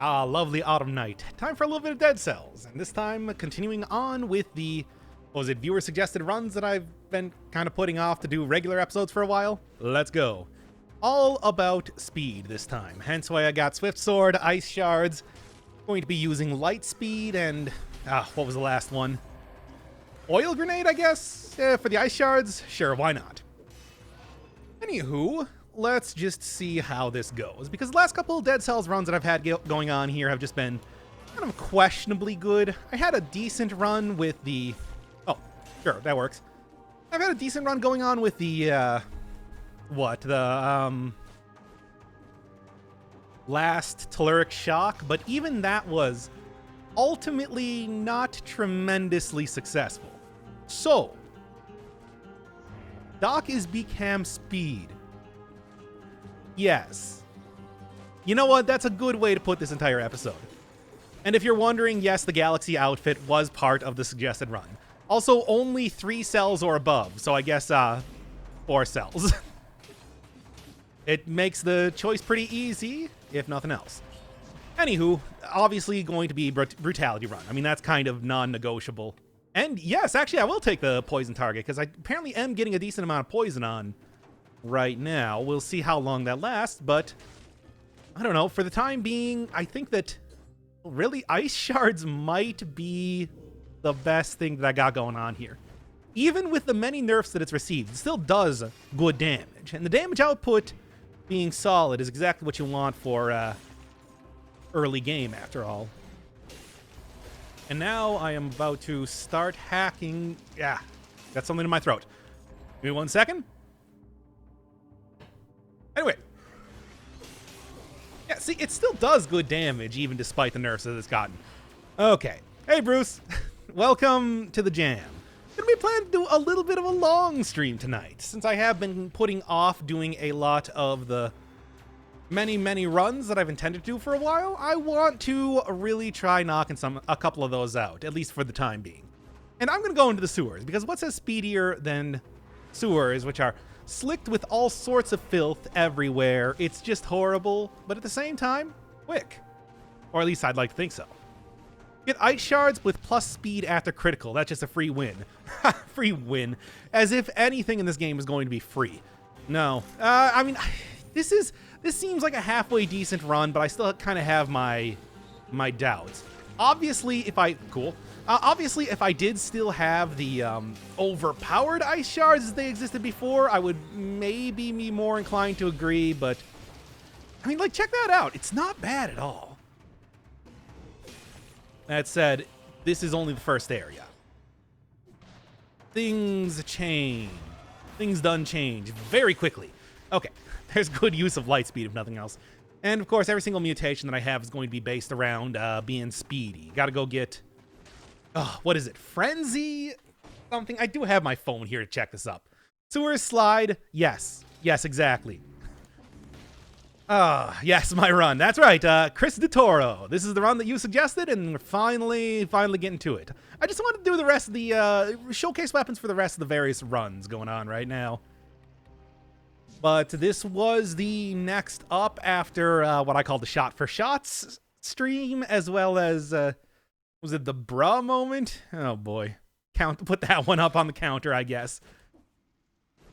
Ah, lovely autumn night. Time for a little bit of Dead Cells, and this time continuing on with the, what was it, viewer-suggested runs that I've been kind of putting off to do regular episodes for a while. Let's go. All about speed this time, hence why I got Swift Sword, Ice Shards, going to be using Light Speed, and, what was the last one? Oil Grenade, I guess? For the Ice Shards? Sure, why not? Anywho, let's just see how this goes, because the last couple of Dead Cells runs that I've had going on here have just been kind of questionably good. I had a decent run with the... Oh, sure, that works. I've had a decent run going on with the, last Telluric Shock, but even that was ultimately not tremendously successful. So, Doc is BCAM speed. Yes. You know what? That's a good way to put this entire episode. And if you're wondering, yes, the Galaxy outfit was part of the suggested run. Also, only 3 cells or above, so I guess 4 cells. It makes the choice pretty easy, if nothing else. Anywho, obviously going to be Brutality Run. I mean, that's kind of non-negotiable. And yes, actually, I will take the poison target, because I apparently am getting a decent amount of poison on right now. We'll see how long that lasts, but I don't know. For the time being, I think that really Ice Shards might be the best thing that I got going on here. Even with the many nerfs that it's received, it still does good damage. And the damage output being solid is exactly what you want for early game, after all. And now I am about to start hacking. Yeah, got something in my throat. Give me 1 second. Anyway. Yeah, see, it still does good damage, even despite the nerfs that it's gotten. Okay. Hey, Bruce. Welcome to the jam. Gonna be planning to do a little bit of a long stream tonight, since I have been putting off doing a lot of the many runs that I've intended to do for a while. I want to really try knocking a couple of those out, at least for the time being. And I'm gonna go into the sewers, because what says speedier than sewers, which are slicked with all sorts of filth everywhere? It's just horrible, but at the same time, quick. Or at least I'd like to think so. Get Ice Shards with plus speed after critical. That's just a free win. Free win. As if anything in this game is going to be free. No. I mean, this seems like a halfway decent run, but I still kind of have my doubts. Obviously, if I did still have the overpowered Ice Shards as they existed before, I would maybe be more inclined to agree, but I mean, like, check that out. It's not bad at all. That said, this is only the first area. Things change. Things done change very quickly. Okay, there's good use of light speed, if nothing else. And of course, every single mutation that I have is going to be based around being speedy. Gotta go get... what is it? Frenzy? Something? I do have my phone here to check this up. Sewer slide? Yes. Yes, exactly. Yes, my run. That's right. Chris DeToro. This is the run that you suggested, and we're finally getting to it. I just wanted to do the rest of the, showcase weapons for the rest of the various runs going on right now. But this was the next up after, what I call the Shot for Shots stream, as well as, was it the bruh moment? Oh boy. Put that one up on the counter, I guess.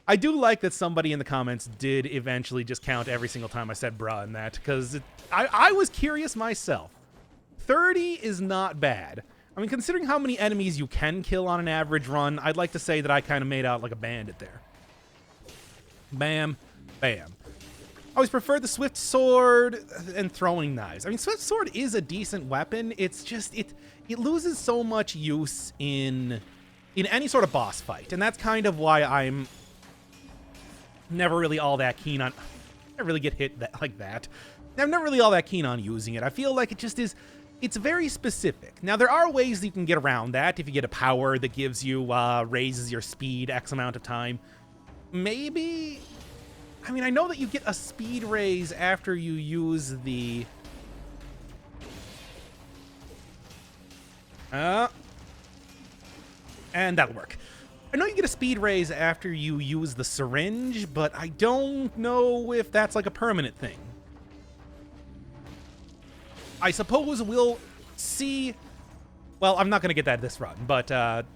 I do like that somebody in the comments did eventually just count every single time I said bruh in that, because I was curious myself. 30 is not bad. I mean, considering how many enemies you can kill on an average run, I'd like to say that I kind of made out like a bandit there. Bam, bam. I always prefer the Swift Sword and throwing knives. I mean, Swift Sword is a decent weapon. It's just, it loses so much use in any sort of boss fight, and that's kind of why I'm never really all that keen on... I really get hit like that. I'm not really all that keen on using it. I feel like it just is... It's very specific. Now, there are ways that you can get around that. If you get a power that gives you, raises your speed X amount of time. Maybe... I mean, I know that you get a speed raise after you use the... and that'll work. I know you get a speed raise after you use the syringe, but I don't know if that's like a permanent thing. I suppose we'll see. Well, I'm not going to get that this run, but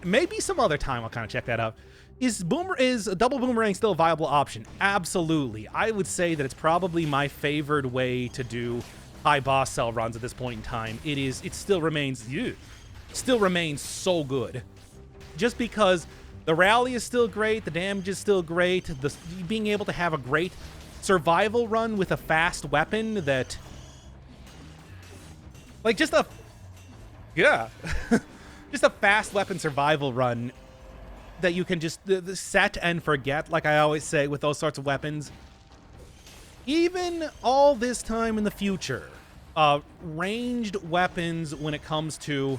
maybe some other time I'll kind of check that out. Is double boomerang still a viable option? Absolutely. I would say that it's probably my favored way to do high boss cell runs at this point in time. It still remains so good. Just because the rally is still great, the damage is still great, being able to have a great survival run with a fast weapon that, like, just a fast weapon survival run that you can just set and forget, like I always say with those sorts of weapons. Even all this time in the future, ranged weapons when it comes to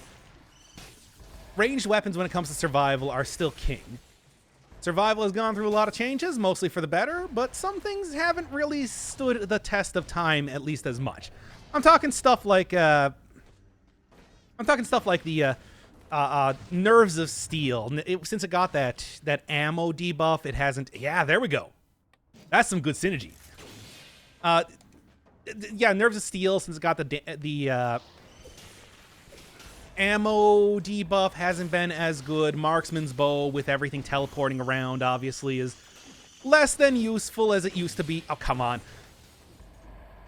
survival are still king. Survival has gone through a lot of changes, mostly for the better, but some things haven't really stood the test of time, at least as much. I'm talking stuff like the Nerves of Steel. Since it got that ammo debuff, it hasn't. Yeah, there we go. That's some good synergy. Yeah, Nerves of Steel, since it got the ammo debuff, hasn't been as good. Marksman's Bow, with everything teleporting around, obviously is less than useful as it used to be. Oh, come on.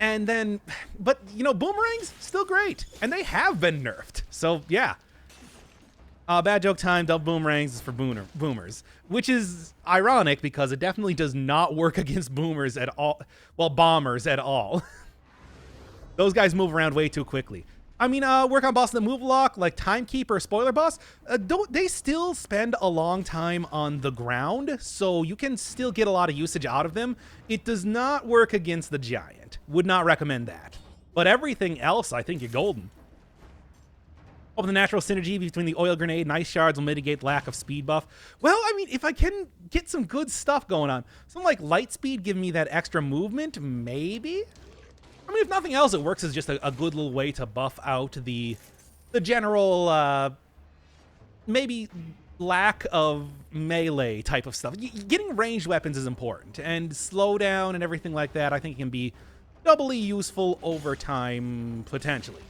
And then, but, you know, boomerangs, still great. And they have been nerfed. So, yeah. Bad joke time, double boomerangs is for boomers. Which is ironic because it definitely does not work against boomers at all. Well, bombers at all. Those guys move around way too quickly. I mean, work on bosses that move lock, like Timekeeper or Spoiler Boss, they still spend a long time on the ground, so you can still get a lot of usage out of them. It does not work against the Giant. Would not recommend that. But everything else, I think you're golden. Oh, the natural synergy between the oil grenade and ice shards will mitigate lack of speed buff. Well, I mean, if I can get some good stuff going on, something like light speed giving me that extra movement, maybe? I mean, if nothing else, it works as just a good little way to buff out the general, maybe lack of melee type of stuff. Getting ranged weapons is important, and slowdown and everything like that, I think can be doubly useful over time, potentially.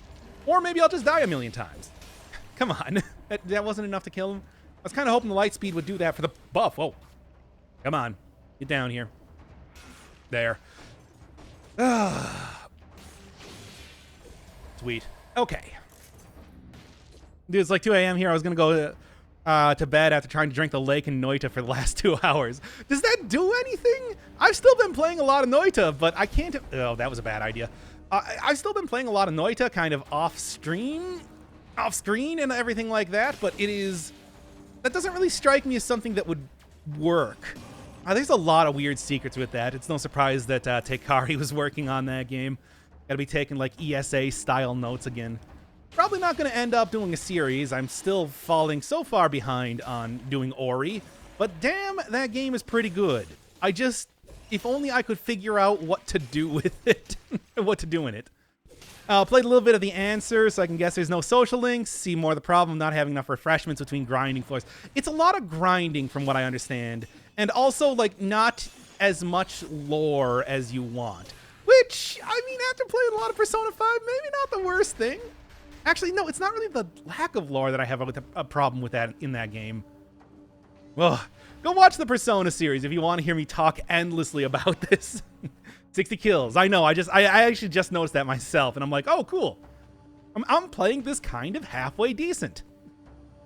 Or maybe I'll just die a million times. Come on. that wasn't enough to kill him. I was kind of hoping the light speed would do that for the buff. Whoa. Come on. Get down here. There. Sweet. Okay. Dude, it's like 2 a.m. here. I was going to go to bed after trying to drink the lake in Noita for the last 2 hours. Does that do anything? I've still been playing a lot of Noita, but I can't... Oh, that was a bad idea. I've still been playing a lot of Noita, kind of off-screen and everything like that, but that doesn't really strike me as something that would work. There's a lot of weird secrets with that. It's no surprise that Teikari was working on that game. Gotta be taking, like, ESA-style notes again. Probably not gonna end up doing a series. I'm still falling so far behind on doing Ori, but damn, that game is pretty good. If only I could figure out what to do with it. What to do in it. Played a little bit of the answer, so I can guess there's no social links. See more of the problem, not having enough refreshments between grinding floors. It's a lot of grinding from what I understand. And also, like, not as much lore as you want. Which, I mean, after playing a lot of Persona 5, maybe not the worst thing. Actually, no, it's not really the lack of lore that I have a problem with that in that game. Well, go watch the Persona series if you want to hear me talk endlessly about this. 60 kills. I know. I actually just noticed that myself, and I'm like, oh, cool. I'm playing this kind of halfway decent.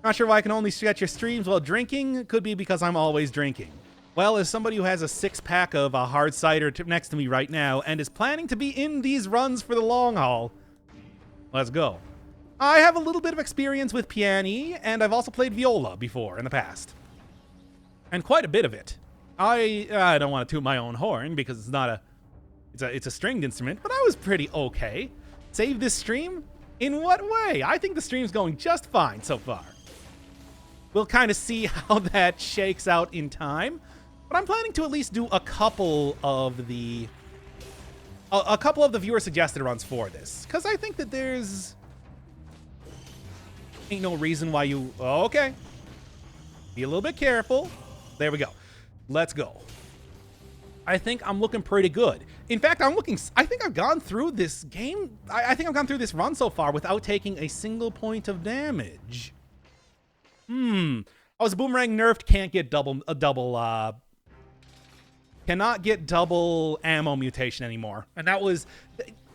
Not sure why I can only stretch your streams while drinking. Could be because I'm always drinking. Well, as somebody who has a 6-pack of hard cider next to me right now and is planning to be in these runs for the long haul, let's go. I have a little bit of experience with piano, and I've also played viola before in the past. And quite a bit of it. I don't want to toot my own horn because it's not it's a stringed instrument, but I was pretty okay. Save this stream? In what way? I think the stream's going just fine so far. We'll kind of see how that shakes out in time, but I'm planning to at least do a couple of the viewer suggested runs for this, because I think that ain't no reason why you... Okay. Be a little bit careful. There we go. Let's go. I think I'm looking pretty good. In fact, I'm looking. I think I've gone through this game. I think I've gone through this run so far without taking a single point of damage. Oh, is boomerang nerfed? Can't get cannot get double ammo mutation anymore. And that was,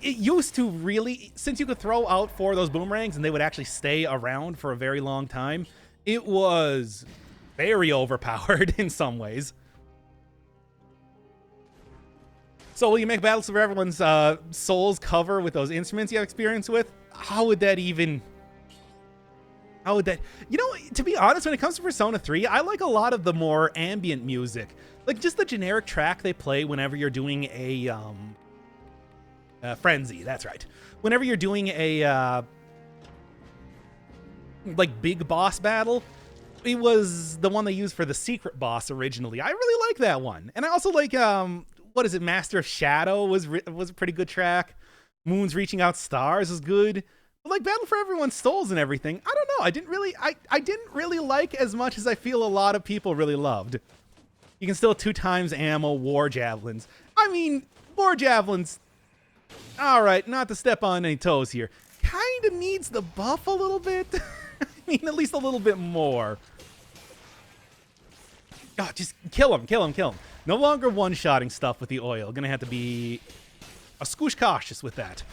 it used to really, since you could throw out 4 of those boomerangs and they would actually stay around for a very long time, it was very overpowered in some ways. So will you make Battles for Everyone's Souls cover with those instruments you have experience with? How would that even... How would that... You know, to be honest, when it comes to Persona 3, I like a lot of the more ambient music. Like, just the generic track they play whenever you're doing a... Frenzy, that's right. Whenever you're doing a... like, big boss battle, it was the one they used for the secret boss originally. I really like that one. And I also like... what is it? Master of Shadow was a pretty good track. Moon's Reaching Out Stars is good. But like Battle for Everyone's Souls and everything, I don't know. I didn't really like as much as I feel a lot of people really loved. You can still 2 times ammo war javelins. I mean, war javelins. All right, not to step on any toes here. Kind of needs the buff a little bit. I mean, at least a little bit more. Oh, just kill him, kill him, kill him. No longer one-shotting stuff with the oil. Gonna have to be a scoosh cautious with that.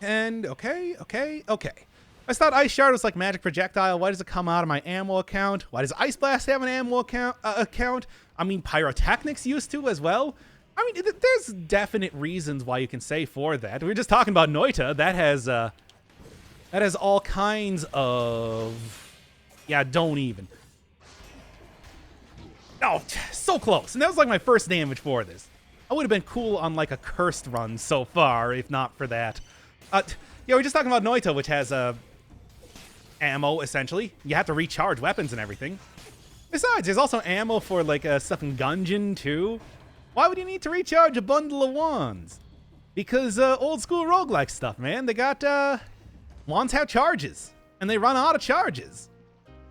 And, okay. I thought Ice Shard was like magic projectile. Why does it come out of my ammo account? Why does Ice Blast have an ammo account? I mean, Pyrotechnics used to as well. I mean, there's definite reasons why you can say for that. We were just talking about Noita. That has all kinds of... Yeah, don't even. Oh, so close. And that was like my first damage for this. I would have been cool on like a cursed run so far, if not for that. Yeah, we're just talking about Noita, which has ammo, essentially. You have to recharge weapons and everything. Besides, there's also ammo for like stuff in Gungeon, too. Why would you need to recharge a bundle of wands? Because old school roguelike stuff, man. They got... wands have charges, and they run out of charges.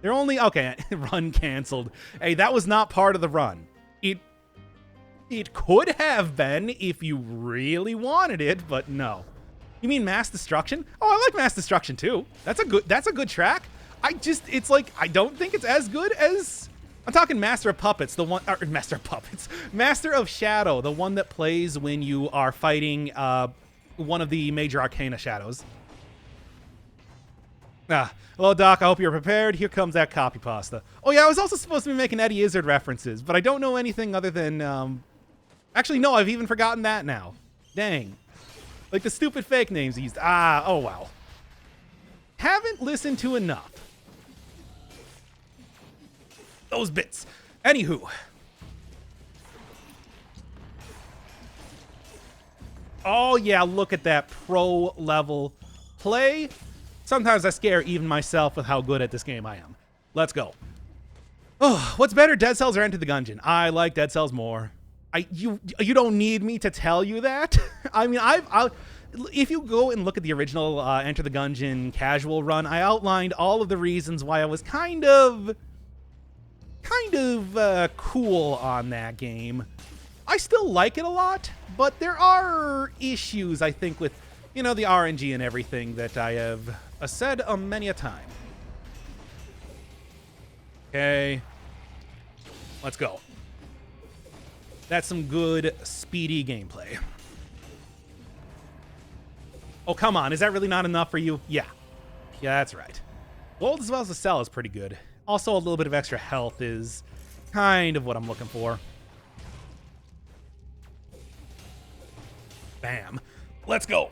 They're only... Okay, run canceled. Hey, that was not part of the run. It could have been if you really wanted it, but no. You mean Mass Destruction? Oh, I like Mass Destruction too. That's a good track. It's like, I don't think it's as good as... I'm talking Master of Puppets, the one... Or Master of Puppets. Master of Shadow, the one that plays when you are fighting one of the major Arcana shadows. Hello, Doc. I hope you're prepared. Here comes that copy pasta. Oh, yeah, I was also supposed to be making Eddie Izzard references, but I don't know anything other than... Actually, no, I've even forgotten that now. Dang. Like the stupid fake names he used. Oh, wow. Haven't listened to enough. Those bits. Anywho. Oh, yeah, look at that pro level play. Sometimes I scare even myself with how good at this game I am. Let's go. Oh, what's better, Dead Cells or Enter the Gungeon? I like Dead Cells more. You don't need me to tell you that. I mean, if you go and look at the original Enter the Gungeon casual run, I outlined all of the reasons why I was kind of cool on that game. I still like it a lot, but there are issues, I think, with, you know, the RNG and everything that I have said many a time. Okay. Let's go. That's some good, speedy gameplay. Oh, come on. Is that really not enough for you? Yeah. Yeah, that's right. Gold as well as the cell is pretty good. Also, a little bit of extra health is kind of what I'm looking for. Bam. Let's go.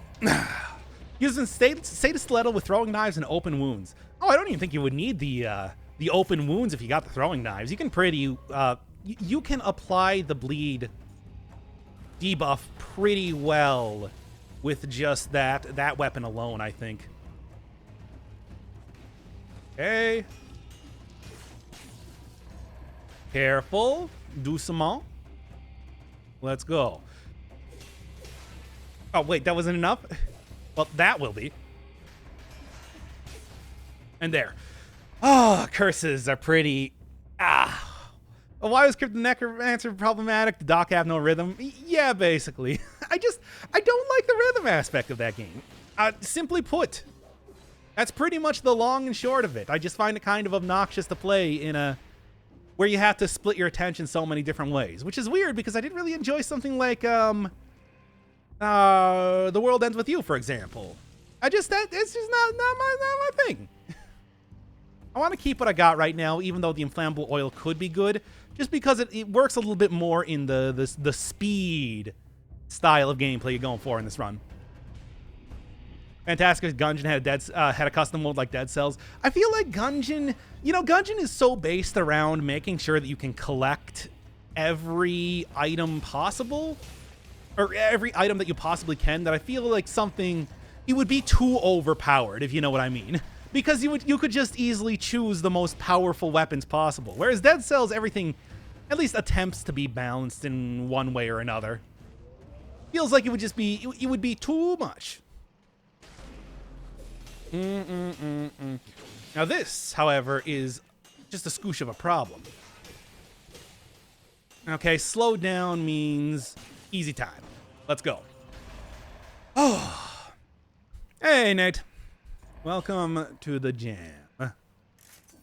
Using Sata Stiletto with throwing knives and open wounds. Oh, I don't even think you would need the open wounds if you got the throwing knives. You can you can apply the bleed debuff pretty well with just that weapon alone, I think. Okay. Careful. Doucement. Let's go. Oh, wait, that wasn't enough? Well, that will be. And there. Oh, curses are pretty... Why was Crypt the Necromancer problematic? Did Doc have no rhythm? Yeah, basically. I don't like the rhythm aspect of that game. Simply put, that's pretty much the long and short of it. I just find it kind of obnoxious to play in a where you have to split your attention so many different ways, which is weird because I didn't really enjoy something like The World Ends With You, for example. It's just not my thing. I want to keep what I got right now, even though the inflammable oil could be good, just because it works a little bit more in the speed style of gameplay you're going for in this run. Fantastic Gungeon had a custom mode like Dead Cells. I feel like Gungeon, Gungeon is so based around making sure that you can collect every item possible, or every item that you possibly can, that I feel like it would be too overpowered, if you know what I mean. Because you could just easily choose the most powerful weapons possible. Whereas Dead Cells, everything at least attempts to be balanced in one way or another. Feels like it would be too much. Now this, however, is just a scoosh of a problem. Okay, slow down means easy time. Let's go. Oh. Hey, Nate. Welcome to the jam.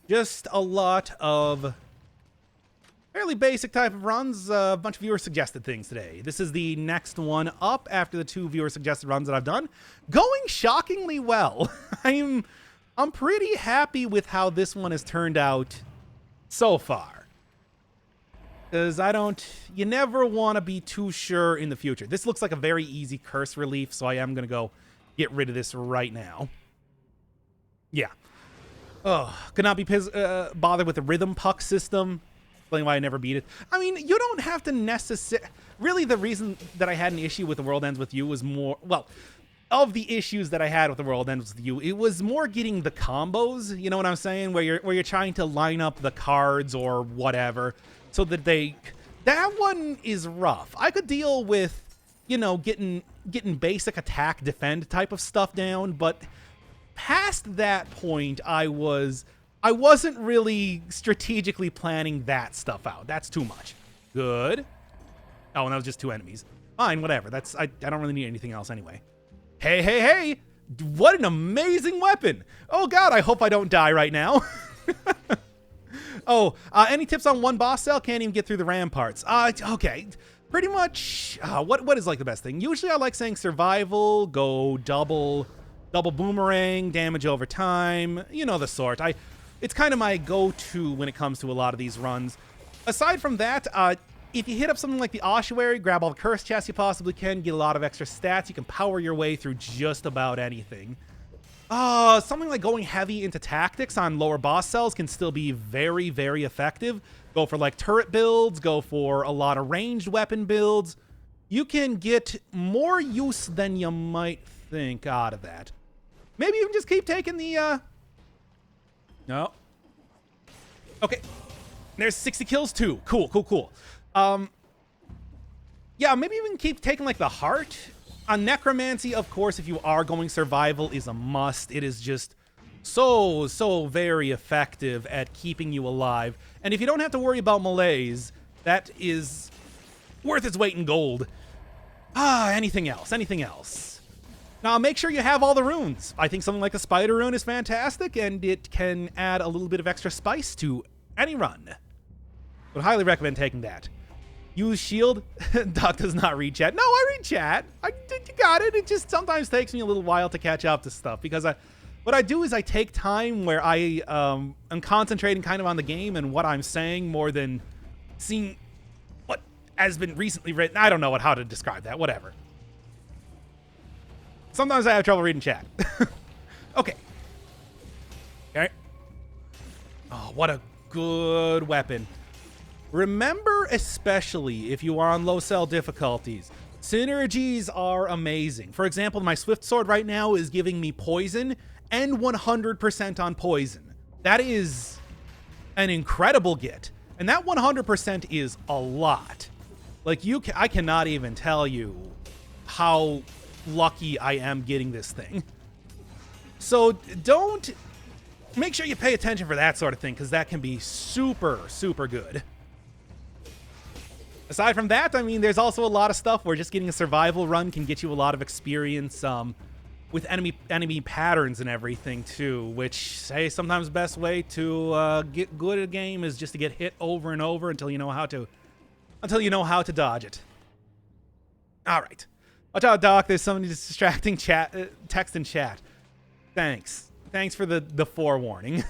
Just a lot of fairly basic type of runs. A bunch of viewer suggested things today. This is the next one up after the 2 viewer suggested runs that I've done. Going shockingly well. I'm pretty happy with how this one has turned out so far. Because you never want to be too sure in the future. This looks like a very easy curse relief, so I am going to go get rid of this right now. Yeah. Oh, could not be bothered with the rhythm puck system. Explaining why I never beat it. I mean, you don't have to necessarily... Really, the reason that I had an issue with The World Ends With You was more... Well, of the issues that I had with The World Ends With You, it was more getting the combos, you know what I'm saying? Where you're trying to line up the cards or whatever, so that they... That one is rough. I could deal with, getting basic attack, defend type of stuff down, but... Past that point, I wasn't really strategically planning that stuff out. That's too much. Good. Oh, and that was just 2 enemies. Fine, whatever. I don't really need anything else anyway. Hey! What an amazing weapon! Oh god, I hope I don't die right now. Any tips on one boss cell? Can't even get through the ramparts. Okay. Pretty much, what is like the best thing? Usually I like saying survival, go double boomerang, damage over time, the sort. It's kind of my go-to when it comes to a lot of these runs. Aside from that, if you hit up something like the ossuary, grab all the curse chests you possibly can, get a lot of extra stats, you can power your way through just about anything. Something like going heavy into tactics on lower boss cells can still be very, very effective. Go for like turret builds, go for a lot of ranged weapon builds. You can get more use than you might think out of that. Maybe even just keep taking the, No. Okay. There's 60 kills too. Cool. Yeah, maybe even keep taking like the heart. On necromancy, of course, if you are going survival, is a must. It is just so very effective at keeping you alive. And if you don't have to worry about malaise, that is worth its weight in gold. Anything else? Now, make sure you have all the runes. I think something like the spider rune is fantastic, and it can add a little bit of extra spice to any run. Would highly recommend taking that. Use shield. Doc does not read chat. No, I read chat. You got it. It just sometimes takes me a little while to catch up to stuff, because what I do is I take time where I am concentrating kind of on the game and what I'm saying more than seeing what has been recently written. I don't know how to describe that. Whatever. Sometimes I have trouble reading chat. Okay. Oh, what a good weapon. Remember, especially if you are on low cell difficulties, synergies are amazing. For example, my Swift Sword right now is giving me poison and 100% on poison. That is an incredible get. And that 100% is a lot. Like, I cannot even tell you how lucky I am getting this thing. So make sure you pay attention for that sort of thing, because that can be super good. Aside from that, I mean, there's also a lot of stuff where just getting a survival run can get you a lot of experience with enemy patterns and everything too, which, say, sometimes the best way to get good at a game is just to get hit over and over until you know how to dodge it. All right. Watch out, Doc. There's somebody distracting text in chat. Thanks for the forewarning.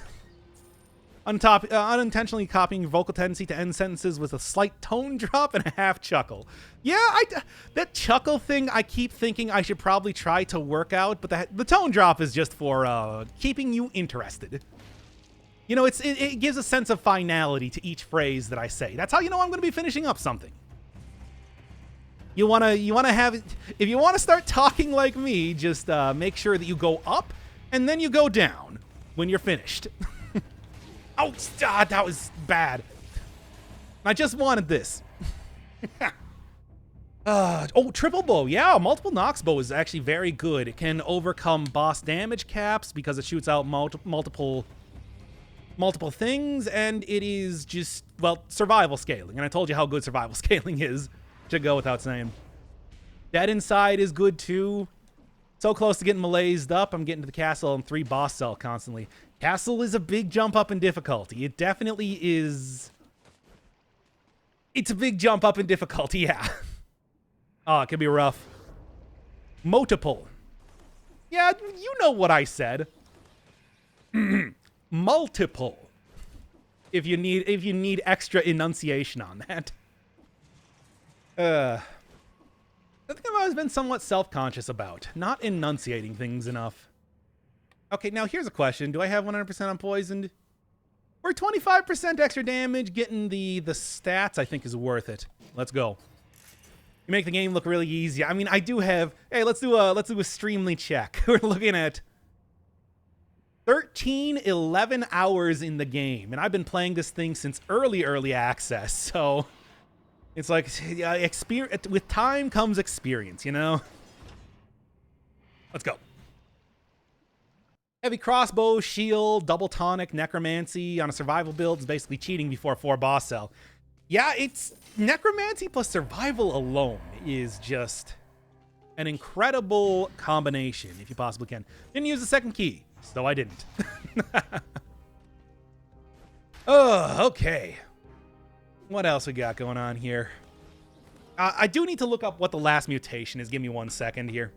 Unintentionally copying your vocal tendency to end sentences with a slight tone drop and a half chuckle. Yeah, that chuckle thing, I keep thinking I should probably try to work out, but the tone drop is just for keeping you interested. You know, it gives a sense of finality to each phrase that I say. That's how you know I'm going to be finishing up something. You wanna have, if you want to start talking like me, just make sure that you go up and then you go down when you're finished. Oh, that was bad. I just wanted this. Oh, triple bow. Yeah, multiple Nox bow is actually very good. It can overcome boss damage caps because it shoots out multiple things, and it is just, well, survival scaling. And I told you how good survival scaling is. Should go without saying. Dead Inside is good too. So close to getting malaised up. I'm getting to the castle and 3 boss cell constantly. Castle is a big jump up in difficulty. It definitely is. It's a big jump up in difficulty, yeah. Oh, it can be rough. Multiple. Yeah, you know what I said. Multiple. If you need extra enunciation on that. I think I've always been somewhat self-conscious about not enunciating things enough. Okay, now here's a question. Do I have 100% unpoisoned? For 25% extra damage, getting the stats I think is worth it. Let's go. You make the game look really easy. I mean, I do have. Hey, let's do a Streamly check. We're looking at 11 hours in the game, and I've been playing this thing since early access. So it's like, experience with time comes experience, you know. Let's go. Heavy crossbow, shield, double tonic, necromancy on a survival build is basically cheating before 4 boss cell. Yeah, it's necromancy plus survival alone is just an incredible combination, if you possibly can. Didn't use the second key, so I didn't. Oh, okay. What else we got going on here? I do need to look up what the last mutation is. Give me 1 second here.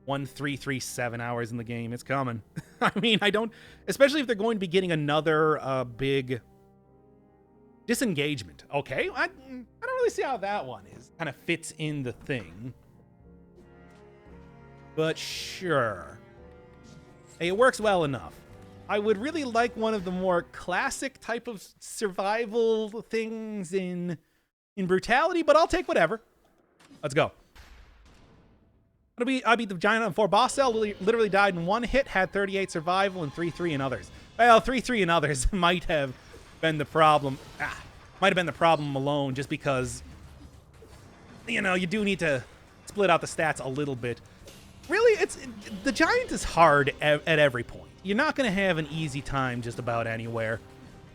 1337 hours in the game. It's coming. I mean, I don't... Especially if they're going to be getting another big disengagement. Okay, I don't really see how that one is. Kind of fits in the thing. But sure. Hey, it works well enough. I would really like one of the more classic type of survival things in Brutality, but I'll take whatever. Let's go. I beat the giant on 4 boss cell, literally died in 1 hit, had 38 survival, and 3-3 in others. Well, 3-3 in others might have been the problem. Might have been the problem alone, just because, you know, you do need to split out the stats a little bit. Really, the giant is hard at every point. You're not going to have an easy time just about anywhere.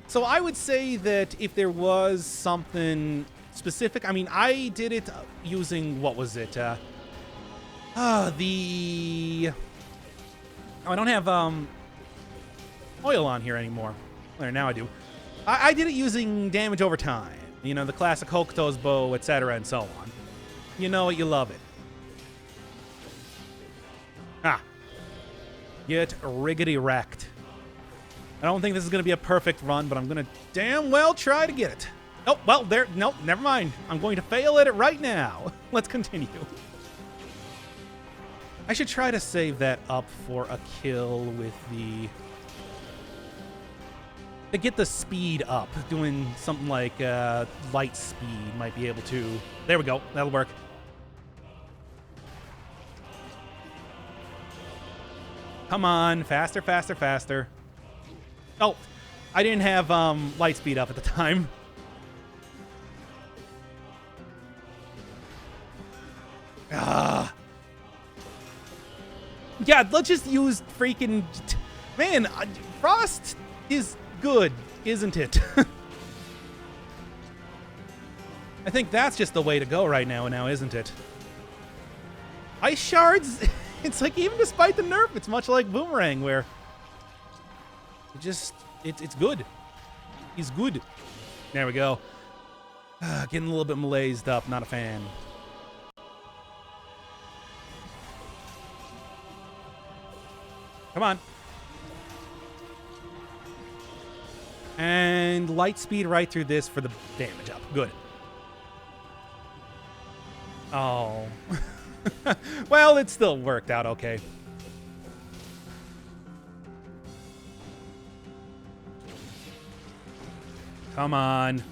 So I would say that if there was something specific, I mean, I did it using, what was it? Oh, I don't have oil on here anymore. There, now I do. I did it using damage over time. You know, the classic Hokuto's bow, etc., and so on. You know it, you love it. Get riggedy wrecked. I don't think this is going to be a perfect run, but I'm going to damn well try to get it. Oh, well, there. Nope, never mind. I'm going to fail at it right now. Let's continue. I should try to save that up for a kill with to get the speed up. Doing something like light speed might be able to. There we go. That'll work. Come on, faster, faster, faster. Oh, I didn't have light speed up at the time. Yeah, let's just use freaking... Man, Frost is good, isn't it? think that's just the way to go right now, isn't it? Ice shards, it's like even despite the nerf, it's much like Boomerang where it's good. He's good. There we go. Getting a little bit malaised up, not a fan. Come on. And light speed right through this for the damage up. Good. Oh. Well, it still worked out okay. Come on.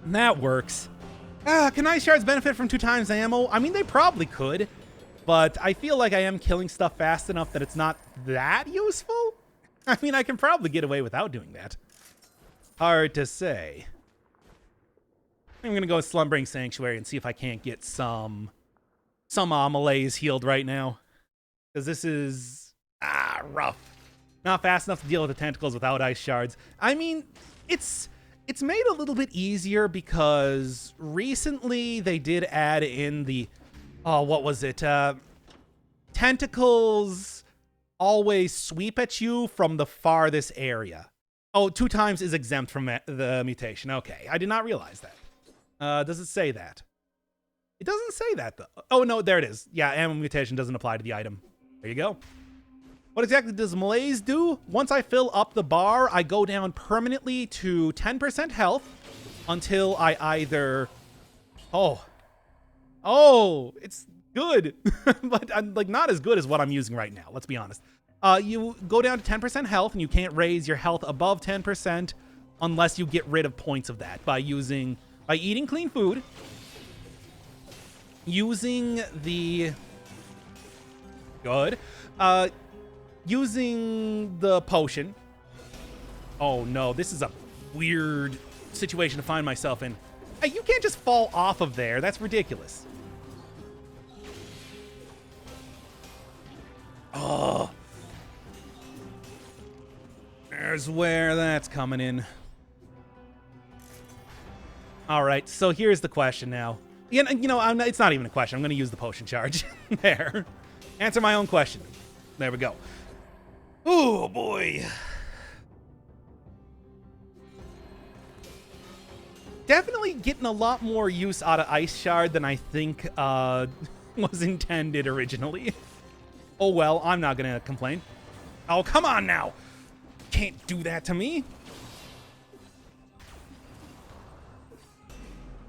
That works. Can ice shards benefit from 2 times ammo? I mean, they probably could, but I feel like I am killing stuff fast enough that it's not that useful. I mean, I can probably get away without doing that. Hard to say. I'm gonna go with Slumbering Sanctuary and see if I can't get some malaise healed right now, because this is rough. Not fast enough to deal with the tentacles without ice shards. I mean, it's made a little bit easier because recently they did add in the, what was it? Tentacles always sweep at you from the farthest area. Oh, 2 times is exempt from the mutation. Okay, I did not realize that. Does it say that? It doesn't say that, though. Oh, no, there it is. Yeah, ammo mutation doesn't apply to the item. There you go. What exactly does malaise do? Once I fill up the bar, I go down permanently to 10% health until I either... Oh, it's good. But I'm like not as good as what I'm using right now. Let's be honest. You go down to 10% health and you can't raise your health above 10% unless you get rid of points of that by eating clean food, using the... Good. Using the potion. Oh no, this is a weird situation to find myself in. Hey, you can't just fall off of there. That's ridiculous. Oh. There's where that's coming in. All right, so here's the question now. You know, it's not even a question. I'm going to use the potion charge. There. Answer my own question. There we go. Oh, boy. Definitely getting a lot more use out of Ice Shard than I think was intended originally. Oh, well, I'm not going to complain. Oh, come on now. Can't do that to me.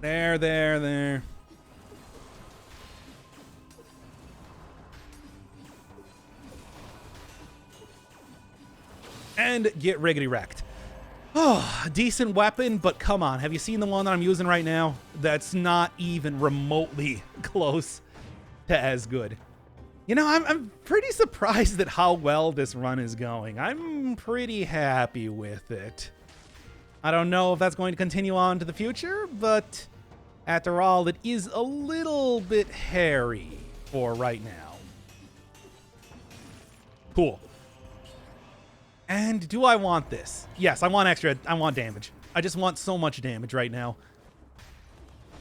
There. And get riggedy wrecked. Oh, decent weapon, but come on. Have you seen the one that I'm using right now? That's not even remotely close to as good. You know, I'm pretty surprised at how well this run is going. I'm pretty happy with it. I don't know if that's going to continue on to the future, but after all, it is a little bit hairy for right now. Cool. And do I want this? Yes, I want damage. I just want so much damage right now.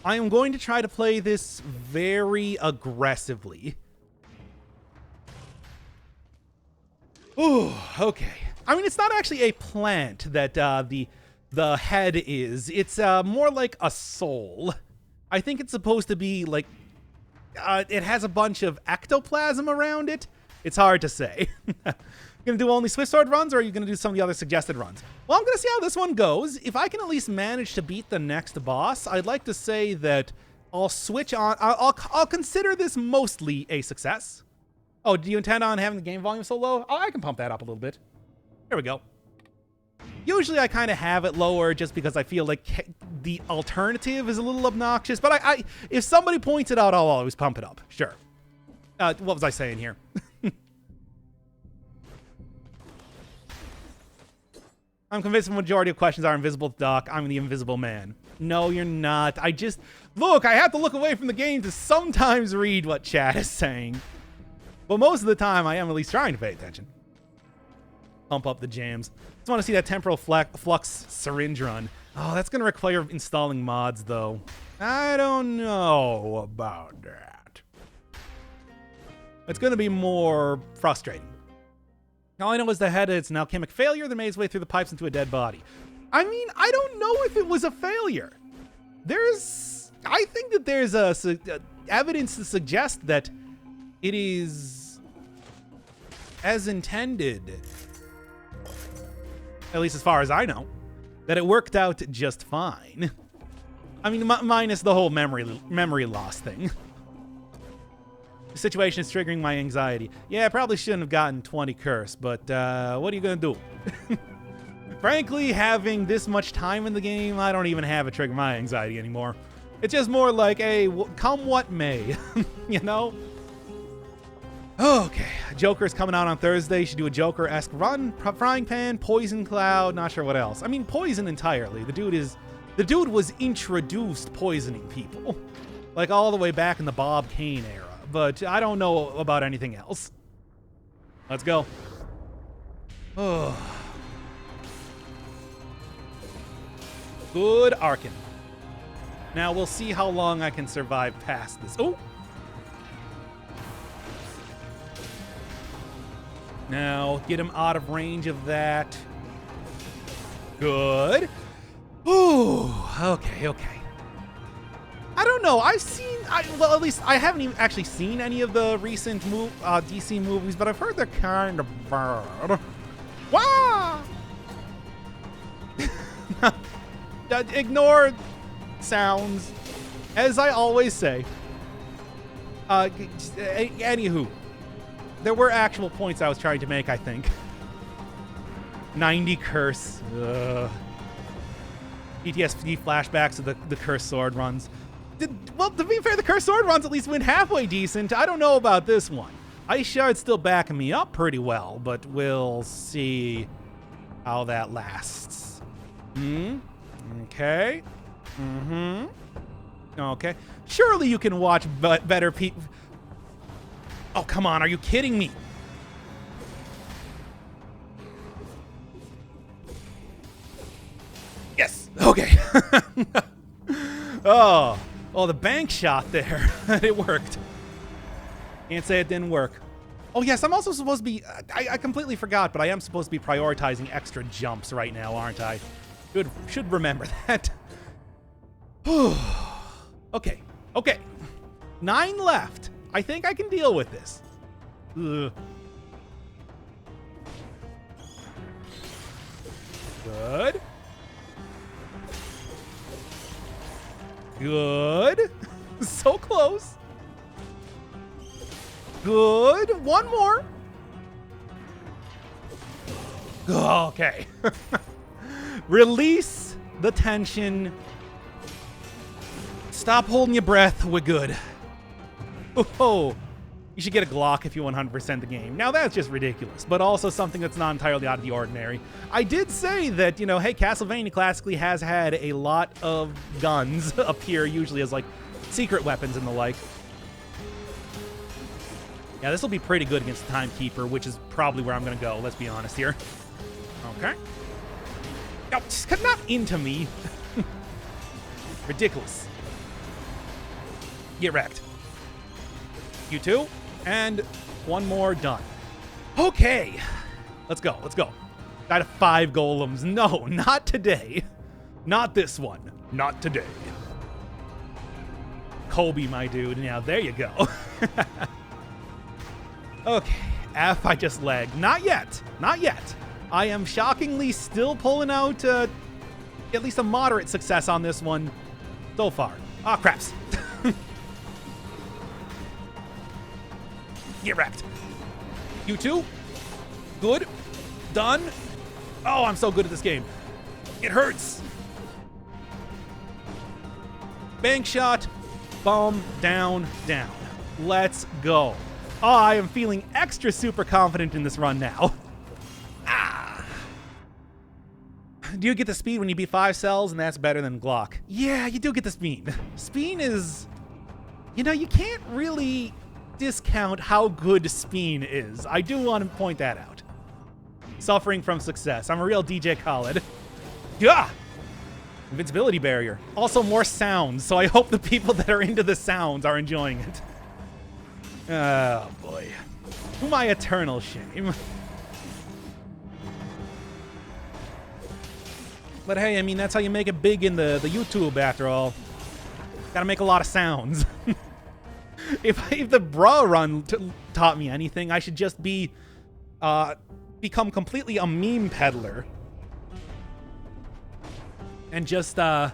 I am going to try to play this very aggressively. Ooh, okay. I mean, it's not actually a plant that the head is. It's more like a soul. I think it's supposed to be like... it has a bunch of ectoplasm around it. It's hard to say. Gonna do only Swift Sword runs, or are you gonna do some of the other suggested runs? Well, I'm gonna see how this one goes. If I can at least manage to beat the next boss, I'd like to say that I'll switch on. I'll consider this mostly a success. Oh, do you intend on having the game volume so low? Oh, I can pump that up a little bit. There we go. Usually I kind of have it lower just because I feel like the alternative is a little obnoxious. But if somebody points it out, I'll always pump it up. Sure. What was I saying here? I'm convinced the majority of questions are invisible to Doc. I'm the invisible man. No, you're not. I have to look away from the game to sometimes read what chat is saying. But most of the time, I am at least trying to pay attention. Pump up the jams. Just want to see that temporal flux syringe run. Oh, that's going to require installing mods, though. I don't know about that. It's going to be more frustrating. All I know is the head, it's an alchemic failure that made its way through the pipes into a dead body. I mean, I don't know if it was a failure. I think that there's evidence to suggest that it is as intended, at least as far as I know, that it worked out just fine. I mean, minus the whole memory loss thing. The situation is triggering my anxiety. Yeah, I probably shouldn't have gotten 20 curse, but what are you gonna do? Frankly, having this much time in the game, I don't even have it trigger my anxiety anymore. It's just more like, hey, come what may, you know? Okay, Joker's coming out on Thursday. Should do a Joker-esque run. Frying Pan, Poison Cloud, not sure what else. I mean, Poison entirely. The dude was introduced poisoning people. Like all the way back in the Bob Kane era. But I don't know about anything else. Let's go. Oh. Good Arkin. Now we'll see how long I can survive past this. Oh! Now, get him out of range of that. Good. Ooh, okay. I don't know. Well, at least I haven't even actually seen any of the recent DC movies, but I've heard they're kind of bad. Wow! Ignore sounds, as I always say. Anywho, there were actual points I was trying to make, I think. 90 curse. PTSD flashbacks of the curse sword runs. Well, to be fair, the curse sword runs at least went halfway decent. I don't know about this one. Ice Shard's still backing me up pretty well, but we'll see how that lasts. Okay. Okay. Surely you can watch better people. Oh, come on. Are you kidding me? Yes. Okay. Oh, the bank shot there. It worked. Can't say it didn't work. Oh, yes. I'm also supposed to be... I completely forgot, but I am supposed to be prioritizing extra jumps right now, aren't I? Should remember that. Okay. 9 left. I think I can deal with this. Ugh. Good. So close. Good. One more. Okay. Release the tension. Stop holding your breath. We're good. Oh, you should get a Glock if you 100% the game. Now that's just ridiculous, but also something that's not entirely out of the ordinary. I did say that, hey, Castlevania classically has had a lot of guns appear, usually as like secret weapons and the like. Yeah, this will be pretty good against the Timekeeper, which is probably where I'm going to go. Let's be honest here. Okay. Oh, just not into me. Ridiculous. Get wrecked. You too. And one more done. Okay. Let's go. Got 5 golems. No, not today. Not this one. Not today. Kobe, my dude. Now, there you go. Okay. F, I just lagged. Not yet. I am shockingly still pulling out at least a moderate success on this one so far. Ah, craps. Get wrecked. You too. Good. Done. Oh, I'm so good at this game. It hurts. Bank shot. Boom. Down. Let's go. Oh, I am feeling extra super confident in this run now. Do you get the speed when you beat 5 cells, and that's better than Glock? Yeah, you do get the speed. Speen is... you can't really discount how good Speen is. I do want to point that out. Suffering from success. I'm a real DJ Khaled. Yeah! Invincibility barrier. Also more sounds, so I hope the people that are into the sounds are enjoying it. Oh, boy. To my eternal shame. But hey, I mean, that's how you make it big in the YouTube, after all. Gotta make a lot of sounds. If the bra run taught me anything, I should just become completely a meme peddler. And just, yeah,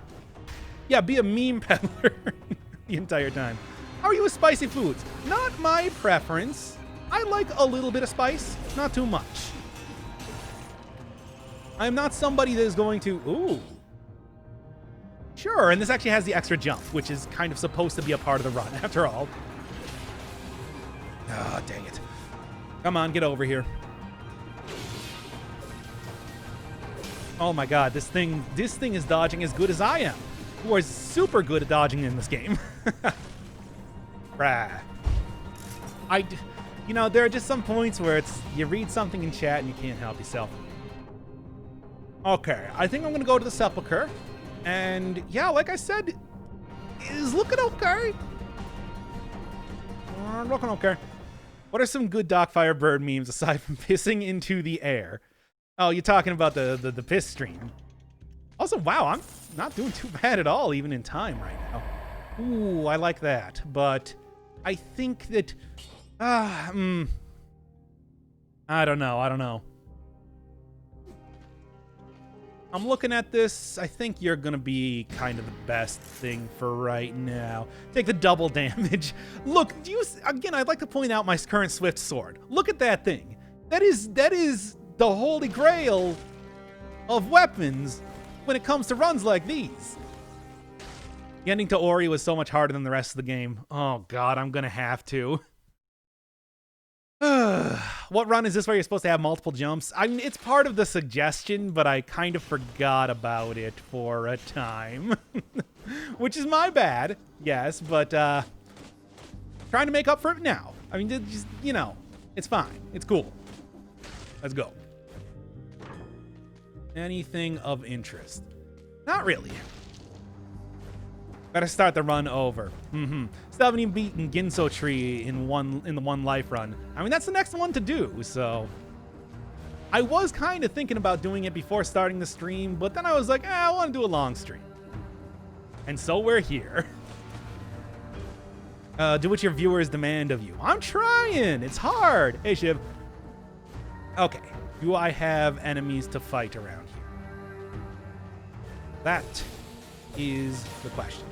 be a meme peddler the entire time. How are you with spicy foods? Not my preference. I like a little bit of spice, not too much. I'm not somebody that is going to... Ooh. Sure, and this actually has the extra jump, which is kind of supposed to be a part of the run, after all. Ah, oh, dang it. Come on, get over here. Oh my god, this thing is dodging as good as I am. Who are super good at dodging in this game. Brah. You know, there are just some points where you read something in chat and you can't help yourself. Okay, I think I'm gonna go to the Sepulchre. And yeah, like I said, is looking okay. Looking okay. What are some good Doc Firebird memes aside from pissing into the air? Oh, you're talking about the piss stream. Also, wow, I'm not doing too bad at all, even in time right now. Ooh, I like that. But I think that... I don't know. I'm looking at this. I think you're going to be kind of the best thing for right now. Take the double damage. Look, again, I'd like to point out my current Swift Sword. Look at that thing. That is the holy grail of weapons when it comes to runs like these. Getting to Ori was so much harder than the rest of the game. Oh, God, I'm going to have to. What run is this where you're supposed to have multiple jumps? I mean, it's part of the suggestion, but I kind of forgot about it for a time. Which is my bad, yes, but trying to make up for it now. I mean, just, you know, it's fine. It's cool. Let's go. Anything of interest? Not really. Gotta start the run over. Still haven't even beaten Ginso Tree in the one life run. I mean, that's the next one to do, so... I was kind of thinking about doing it before starting the stream, but then I was like, I want to do a long stream. And so we're here. Do what your viewers demand of you. I'm trying! It's hard! Hey, Shiv. Okay. Do I have enemies to fight around here? That is the question.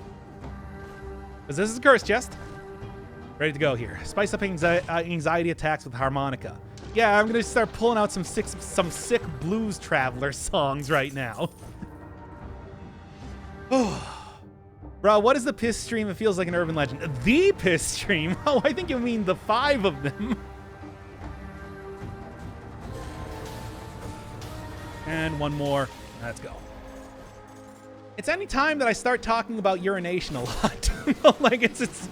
Because this is a curse chest. Ready to go here. Spice up anxiety attacks with harmonica. Yeah, I'm going to start pulling out some sick Blues Traveler songs right now. Oh. Bro, what is the piss stream? It feels like an urban legend. The piss stream? Oh, I think you mean the 5 of them. And one more. Let's go. It's any time that I start talking about urination a lot. Like, it's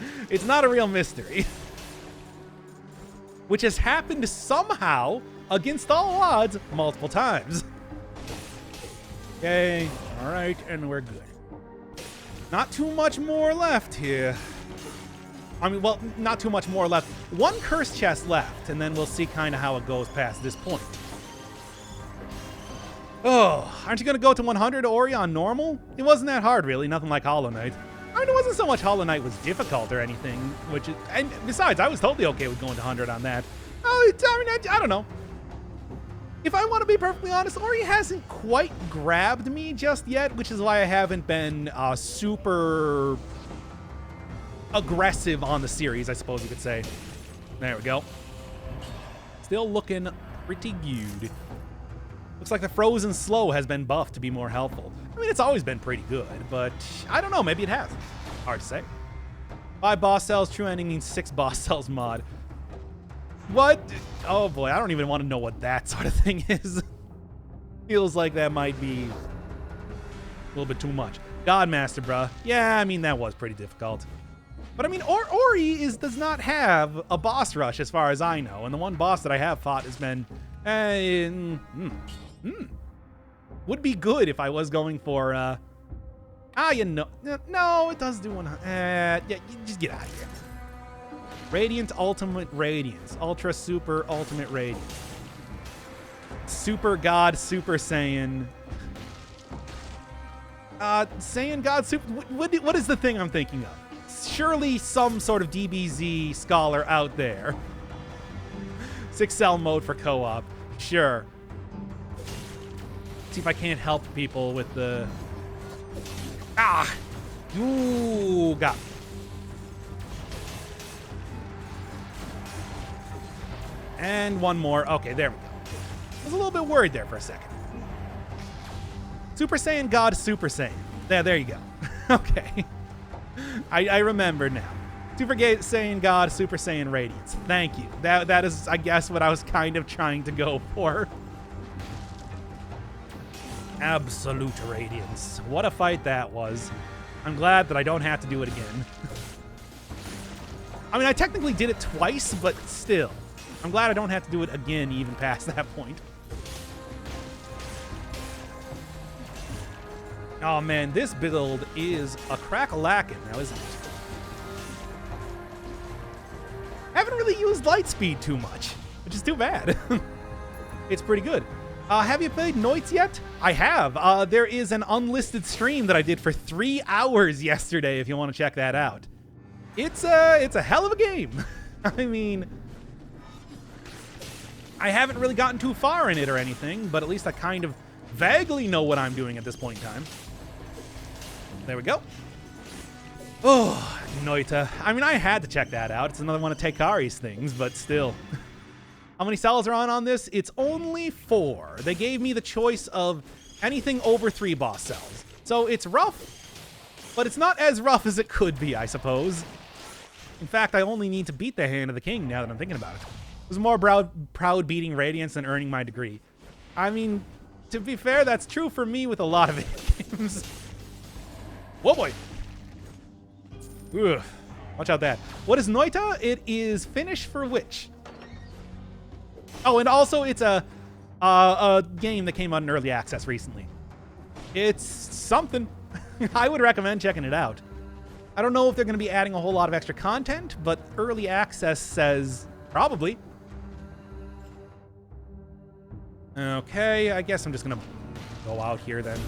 not a real mystery. Which has happened somehow, against all odds, multiple times. Okay, all right, and we're good. Not too much more left here. I mean, well, not too much more left. One curse chest left, and then we'll see kind of how it goes past this point. Oh, aren't you going to go to 100 Ori on normal? It wasn't that hard, really. Nothing like Hollow Knight. I mean, it wasn't so much Hollow Knight was difficult or anything, and besides, I was totally okay with going to 100 on that. Oh, I mean, I don't know. If I want to be perfectly honest, Ori hasn't quite grabbed me just yet, which is why I haven't been super aggressive on the series, I suppose you could say. There we go. Still looking pretty good. Looks like the Frozen Slow has been buffed to be more helpful. I mean, it's always been pretty good, but I don't know, maybe it has. Hard to say. 5 boss cells, true ending means 6 boss cells mod. What? Oh boy, I don't even want to know what that sort of thing is. Feels like that might be a little bit too much. Godmaster, bruh. Yeah, I mean, that was pretty difficult. But I mean, Ori does not have a boss rush as far as I know, and the one boss that I have fought has been Would be good if I was going for, no, it does do one. Yeah, you just get out of here. Radiant, Ultimate Radiance. Ultra, Super, Ultimate Radiance. Super God, Super Saiyan. Saiyan God, Super... What is the thing I'm thinking of? Surely some sort of DBZ scholar out there. 6-cell mode for co-op. Sure. See if I can't help people with the... Ooh, got me. And one more. Okay, there we go. I was a little bit worried there for a second. Super Saiyan God, Super Saiyan. There you go. Okay. I remember now. Super Saiyan God, Super Saiyan Radiance. Thank you. That is, I guess, what I was kind of trying to go for. Absolute Radiance. What a fight that was. I'm glad that I don't have to do it again. I mean, I technically did it twice, but still. I'm glad I don't have to do it again even past that point. Oh man, this build is a crack-a-lackin' now, isn't it? Haven't really used Lightspeed too much, which is too bad. It's pretty good. Have you played Noits yet? I have. There is an unlisted stream that I did for 3 hours yesterday if you want to check that out. It's a hell of a game. I mean, I haven't really gotten too far in it or anything, but at least I kind of vaguely know what I'm doing at this point in time. There we go. Oh, Noita. I mean, I had to check that out. It's another one of Teikari's things, but still. How many cells are on this? It's only 4. They gave me the choice of anything over 3 boss cells. So it's rough, but it's not as rough as it could be, I suppose. In fact, I only need to beat the Hand of the King now that I'm thinking about it. It was more proud beating Radiance than earning my degree. I mean, to be fair, that's true for me with a lot of games. Whoa, boy. Ugh. Watch out that. What is Noita? It is Finnish for witch. Oh, and also it's a game that came out in early access recently. It's something. I would recommend checking it out. I don't know if they're going to be adding a whole lot of extra content, but early access says probably. Okay, I guess I'm just going to go out here then.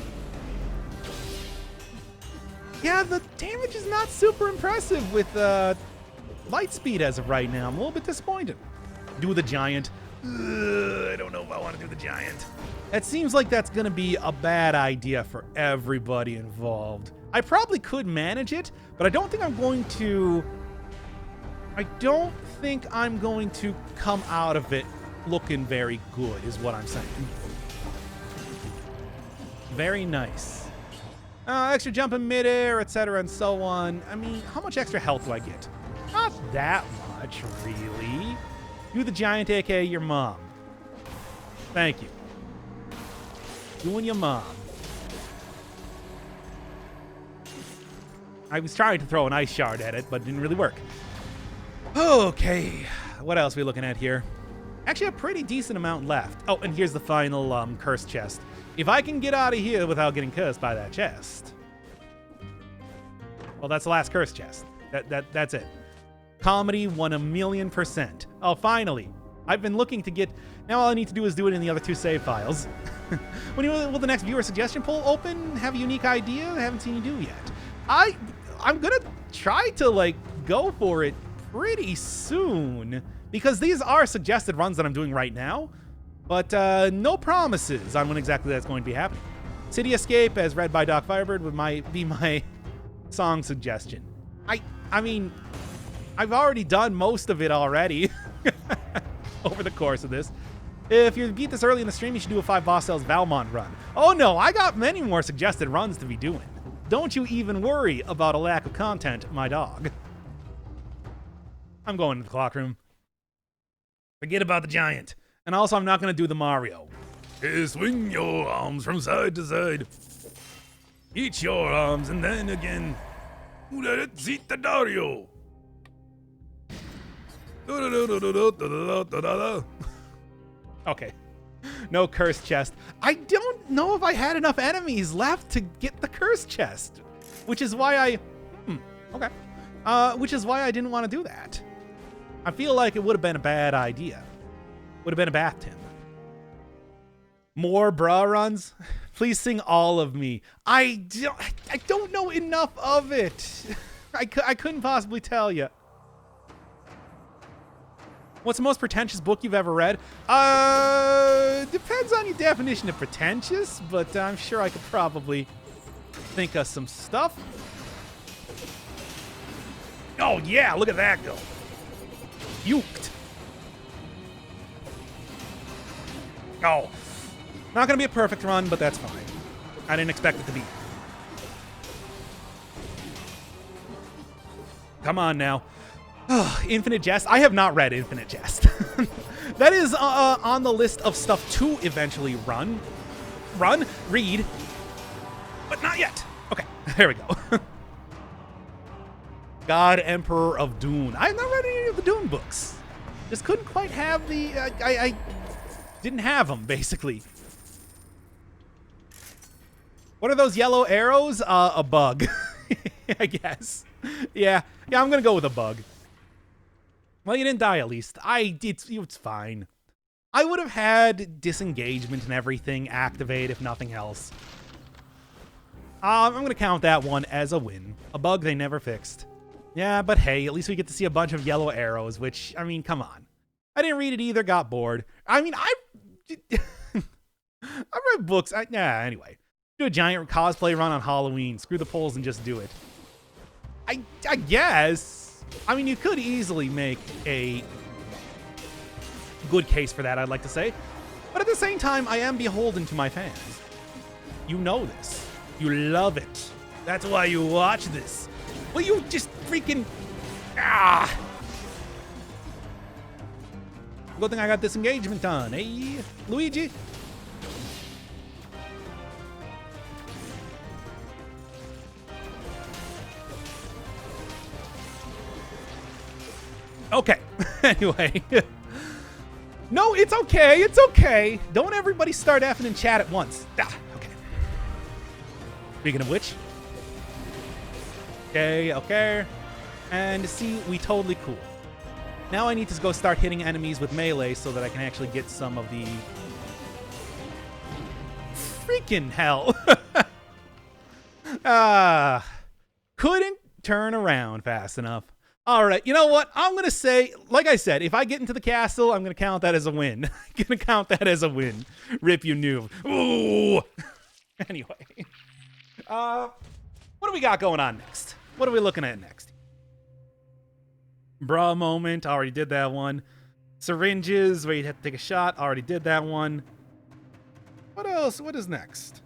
Yeah, the damage is not super impressive with Lightspeed as of right now. I'm a little bit disappointed. Do the Giant. I don't know if I want to do the Giant. It seems like that's going to be a bad idea for everybody involved. I probably could manage it, but I don't think I'm going to... I don't think I'm going to come out of it looking very good, is what I'm saying. Very nice. Extra jump in midair, etc., and so on. I mean, how much extra health do I get? Not that much, really. You the Giant, aka your mom. Thank you. You and your mom. I was trying to throw an ice shard at it, but it didn't really work. Okay, what else are we looking at here? Actually, a pretty decent amount left. Oh, and here's the final cursed chest. If I can get out of here without getting cursed by that chest. Well, that's the last cursed chest. That's it. Comedy 1,000,000%. Oh, finally. I've been looking to get... Now all I need to do is do it in the other 2 save files. When will the next viewer suggestion poll open? Have a unique idea? I haven't seen you do yet. I'm gonna try to, like, go for it pretty soon. Because these are suggested runs that I'm doing right now. But no promises on when exactly that's going to be happening. City Escape, as read by Doctor Firebird, would be my song suggestion. I mean, I've already done most of it already over the course of this. If you beat this early in the stream, you should do a 5 boss cells Valmont run. Oh no, I got many more suggested runs to be doing. Don't you even worry about a lack of content, my dog. I'm going to the clock room. Forget about the Giant. And also, I'm not going to do the Mario. Hey, swing your arms from side to side. Eat your arms and then again. Dario. Okay. No cursed chest. I don't know if I had enough enemies left to get the cursed chest, which is why I... okay. Which is why I didn't want to do that. I feel like it would have been a bad idea. Would have been a bath tin. More bra runs? Please sing all of me. I don't know enough of it. I couldn't possibly tell you. What's the most pretentious book you've ever read? Depends on your definition of pretentious, but I'm sure I could probably think of some stuff. Oh yeah, look at that go. Uked. Oh. Not gonna be a perfect run, but that's fine. I didn't expect it to be. Come on now. Infinite Jest. I have not read Infinite Jest. That is on the list of stuff to eventually read, but not yet. Okay, there we go. God Emperor of Dune. I've not read any of the Dune books. Just couldn't quite have the... I didn't have them, basically. What are those yellow arrows? A bug, I guess. Yeah, I'm gonna go with a bug. Well, you didn't die at least. It's fine. I would have had disengagement and everything activate if nothing else. I'm gonna count that one as a win. A bug they never fixed. Yeah, but hey, at least we get to see a bunch of yellow arrows, which, I mean, come on. I didn't read it either, got bored. I mean, I read books. Anyway. Do a giant cosplay run on Halloween. Screw the polls and just do it. I guess. I mean, you could easily make a good case for that, I'd like to say. But at the same time, I am beholden to my fans. You know this. You love it. That's why you watch this. Will you just freaking... Good thing I got this engagement done, eh, Luigi? Okay. Anyway. No, it's okay. It's okay. Don't everybody start effing in chat at once. Okay. Speaking of which. Okay. And see, we totally cool. Now I need to go start hitting enemies with melee so that I can actually get some of the... Freaking hell. Couldn't turn around fast enough. All right, you know what? I'm going to say, like I said, if I get into the castle, I'm going to count that as a win. I'm going to count that as a win. Rip, you noob. Ooh. Anyway. What do we got going on next? What are we looking at next? Bra moment. Already did that one. Syringes, where you have to take a shot. Already did that one. What else? What is next?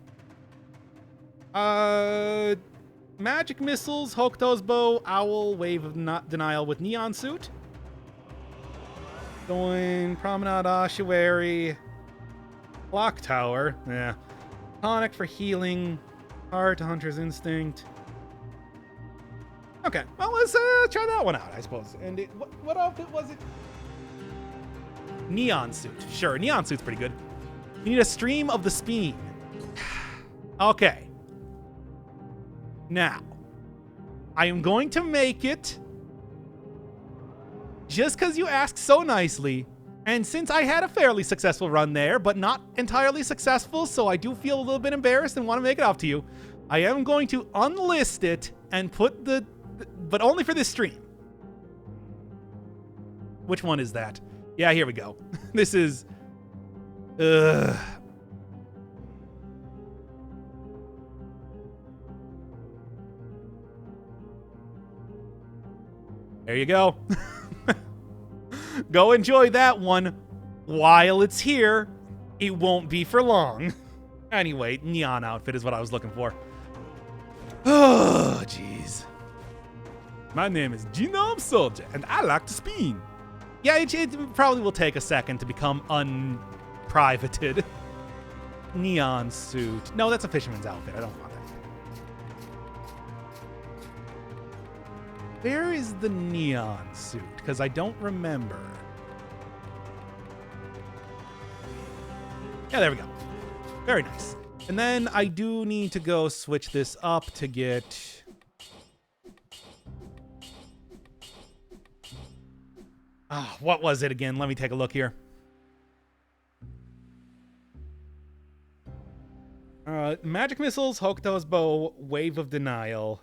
Magic missiles, Hokuto's bow, owl, wave of denial with neon suit. Going promenade, ossuary, clock tower. Yeah. Tonic for healing, heart, hunter's instinct. Okay, well let's try that one out, I suppose. And what outfit was it? Neon suit. Sure, neon suit's pretty good. You need a stream of the speen. Okay. Now, I am going to make it just because you asked so nicely. And since I had a fairly successful run there, but not entirely successful, so I do feel a little bit embarrassed and want to make it up to you, I am going to unlist it and put but only for this stream. Which one is that? Yeah, here we go. This is... There you go. Go enjoy that one while it's here. It won't be for long. Anyway, neon outfit is what I was looking for. Oh, jeez. My name is Genome Soldier, and I like to spin. Yeah, it probably will take a second to become unprivated. Neon suit. No, that's a fisherman's outfit. I don't want that. Where is the neon suit? Because I don't remember. Yeah, there we go. Very nice. And then I do need to go switch this up to get... what was it again? Let me take a look here. Magic Missiles, Hokuto's Bow, Wave of Denial,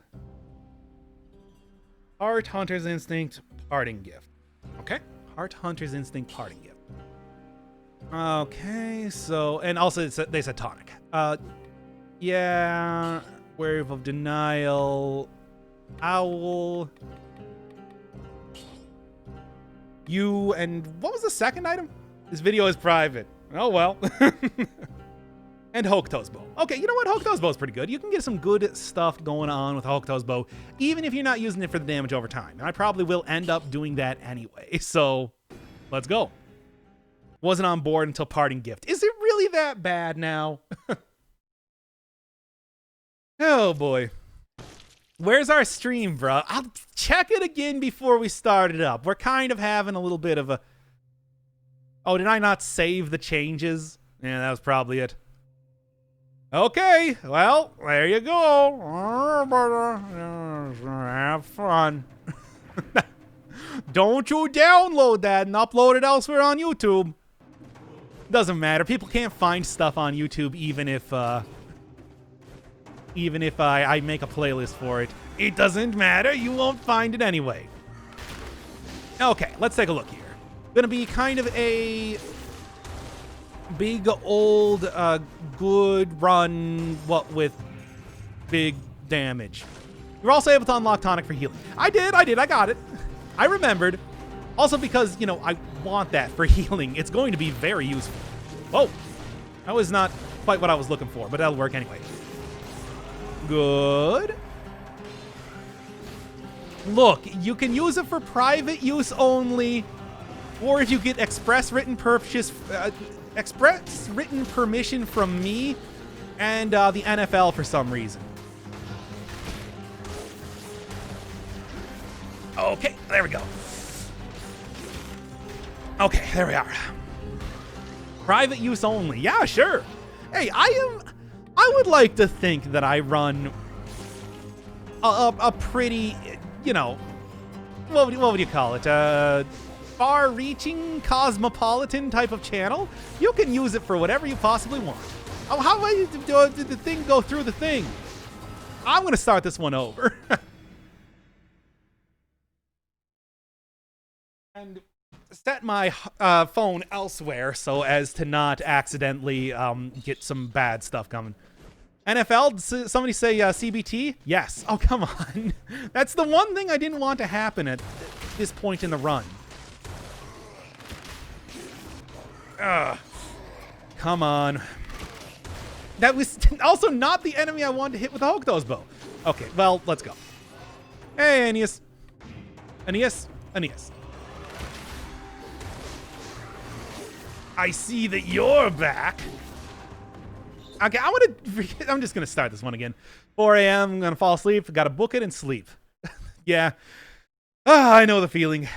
Heart, Hunter's Instinct, Parting Gift. Okay. Heart, Hunter's Instinct, Parting Gift. Okay, so... And also, they said tonic. Yeah... Wave of Denial... Owl... You... And what was the second item? This video is private. Oh, well. And Hokuto's Bow. Okay, you know what? Hokuto's Bow is pretty good. You can get some good stuff going on with Hokuto's Bow, even if you're not using it for the damage over time. And I probably will end up doing that anyway. So, let's go. Wasn't on board until Parting Gift. Is it really that bad now? Oh, boy. Where's our stream, bro? I'll check it again before we start it up. We're kind of having a little bit of a... Oh, did I not save the changes? Yeah, that was probably it. Okay, well, there you go. Have fun. Don't you download that and upload it elsewhere on YouTube. Doesn't matter. People can't find stuff on YouTube even if I make a playlist for it. It doesn't matter. You won't find it anyway. Okay, let's take a look here. Gonna be kind of a big old good run, what with big damage. You're also able to unlock tonic for healing. I got it. I remembered. Also because, you know, I want that for healing. It's going to be very useful. Whoa. That was not quite what I was looking for, but that'll work anyway. Good. Look, you can use it for private use only, or if you get express written permission from me and the NFL for some reason. Okay, there we go. Okay, there we are. Private use only. Yeah, sure. Hey, I would like to think that I run a pretty, you know, what would you call it? Far-reaching, cosmopolitan type of channel. You can use it for whatever you possibly want. Oh, how did the thing go through the thing? I'm going to start this one over. And set my phone elsewhere so as to not accidentally get some bad stuff coming. NFL, somebody say CBT? Yes. Oh, come on. That's the one thing I didn't want to happen at this point in the run. Ugh. Come on. That was also not the enemy I wanted to hit with the Hokuto's Bow. Okay, well, let's go. Hey, Aeneas. Aeneas. I see that you're back. Okay, I'm just gonna start this one again. 4 a.m. I'm gonna fall asleep. Gotta book it and sleep. Yeah. I know the feeling.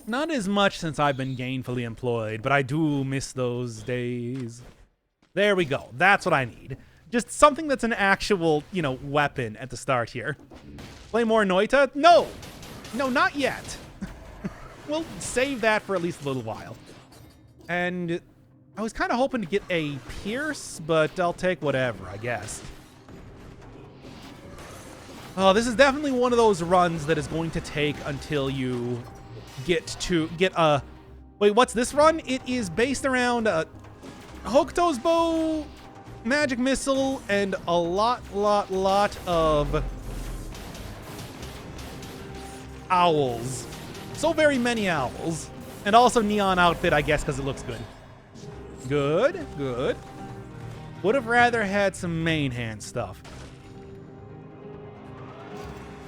Not as much since I've been gainfully employed, but I do miss those days. There we go. That's what I need. Just something that's an actual, you know, weapon at the start here. Play more Noita? No. No, not yet. We'll save that for at least a little while. And I was kind of hoping to get a Pierce, but I'll take whatever, I guess. Oh, this is definitely one of those runs that is going to take until you get a... Wait, what's this run? It is based around Hokuto's Bow, Magic Missile, and a lot of owls. So very many owls. And also Neon Outfit, I guess, because it looks good. Good. Would have rather had some main hand stuff.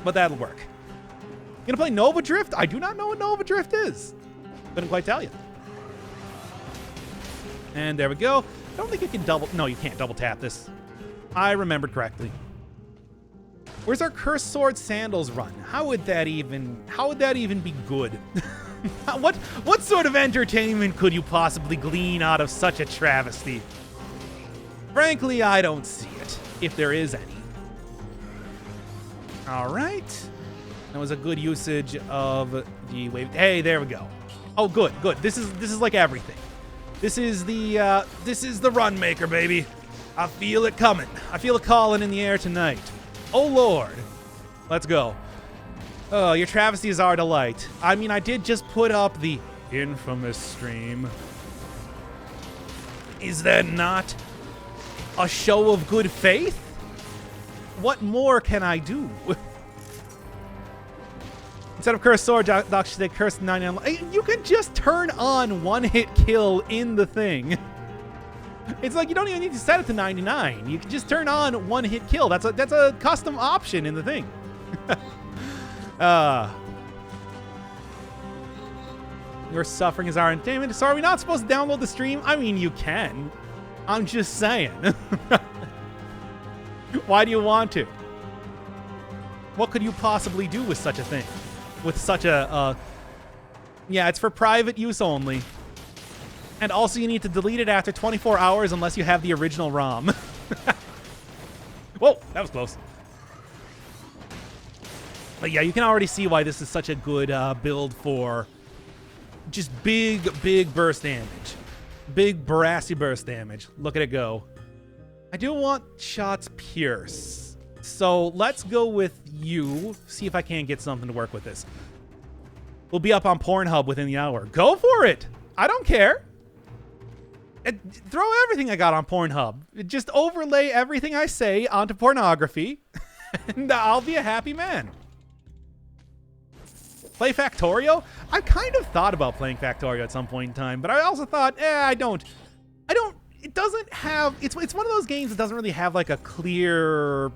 But that'll work. Gonna play Nova Drift? I do not know what Nova Drift is. Couldn't quite tell you. And there we go. I don't think you can double... No, you can't double tap this. I remembered correctly. Where's our Cursed Sword Sandals run? How would that even be good? What sort of entertainment could you possibly glean out of such a travesty? Frankly, I don't see it, if there is any. All right. That was a good usage of the wave. Hey, there we go. Oh, good, good. This is like everything. This is the run maker, baby. I feel it coming. I feel it calling in the air tonight. Oh, Lord. Let's go. Oh, your travesties are a delight. I mean, I did just put up the infamous stream. Is that not a show of good faith? What more can I do? Instead of cursed sword, Doc should say cursed 99. You can just turn on one-hit kill in the thing. It's like you don't even need to set it to 99. You can just turn on one-hit kill. That's a custom option in the thing. Your suffering is our entertainment. So are we not supposed to download the stream? I mean, you can. I'm just saying. Why do you want to? What could you possibly do with such a thing? With such a, yeah, it's for private use only. And also you need to delete it after 24 hours unless you have the original ROM. Whoa, that was close. But yeah, you can already see why this is such a good build for just big burst damage. Big brassy burst damage. Look at it go. I do want shots pierce. So let's go with you. See if I can't get something to work with this. We'll be up on Pornhub within the hour. Go for it. I don't care. Throw everything I got on Pornhub. Just overlay everything I say onto pornography. And I'll be a happy man. Play Factorio? I kind of thought about playing Factorio at some point in time, but I also thought, I don't, it doesn't have, it's one of those games that doesn't really have like a clear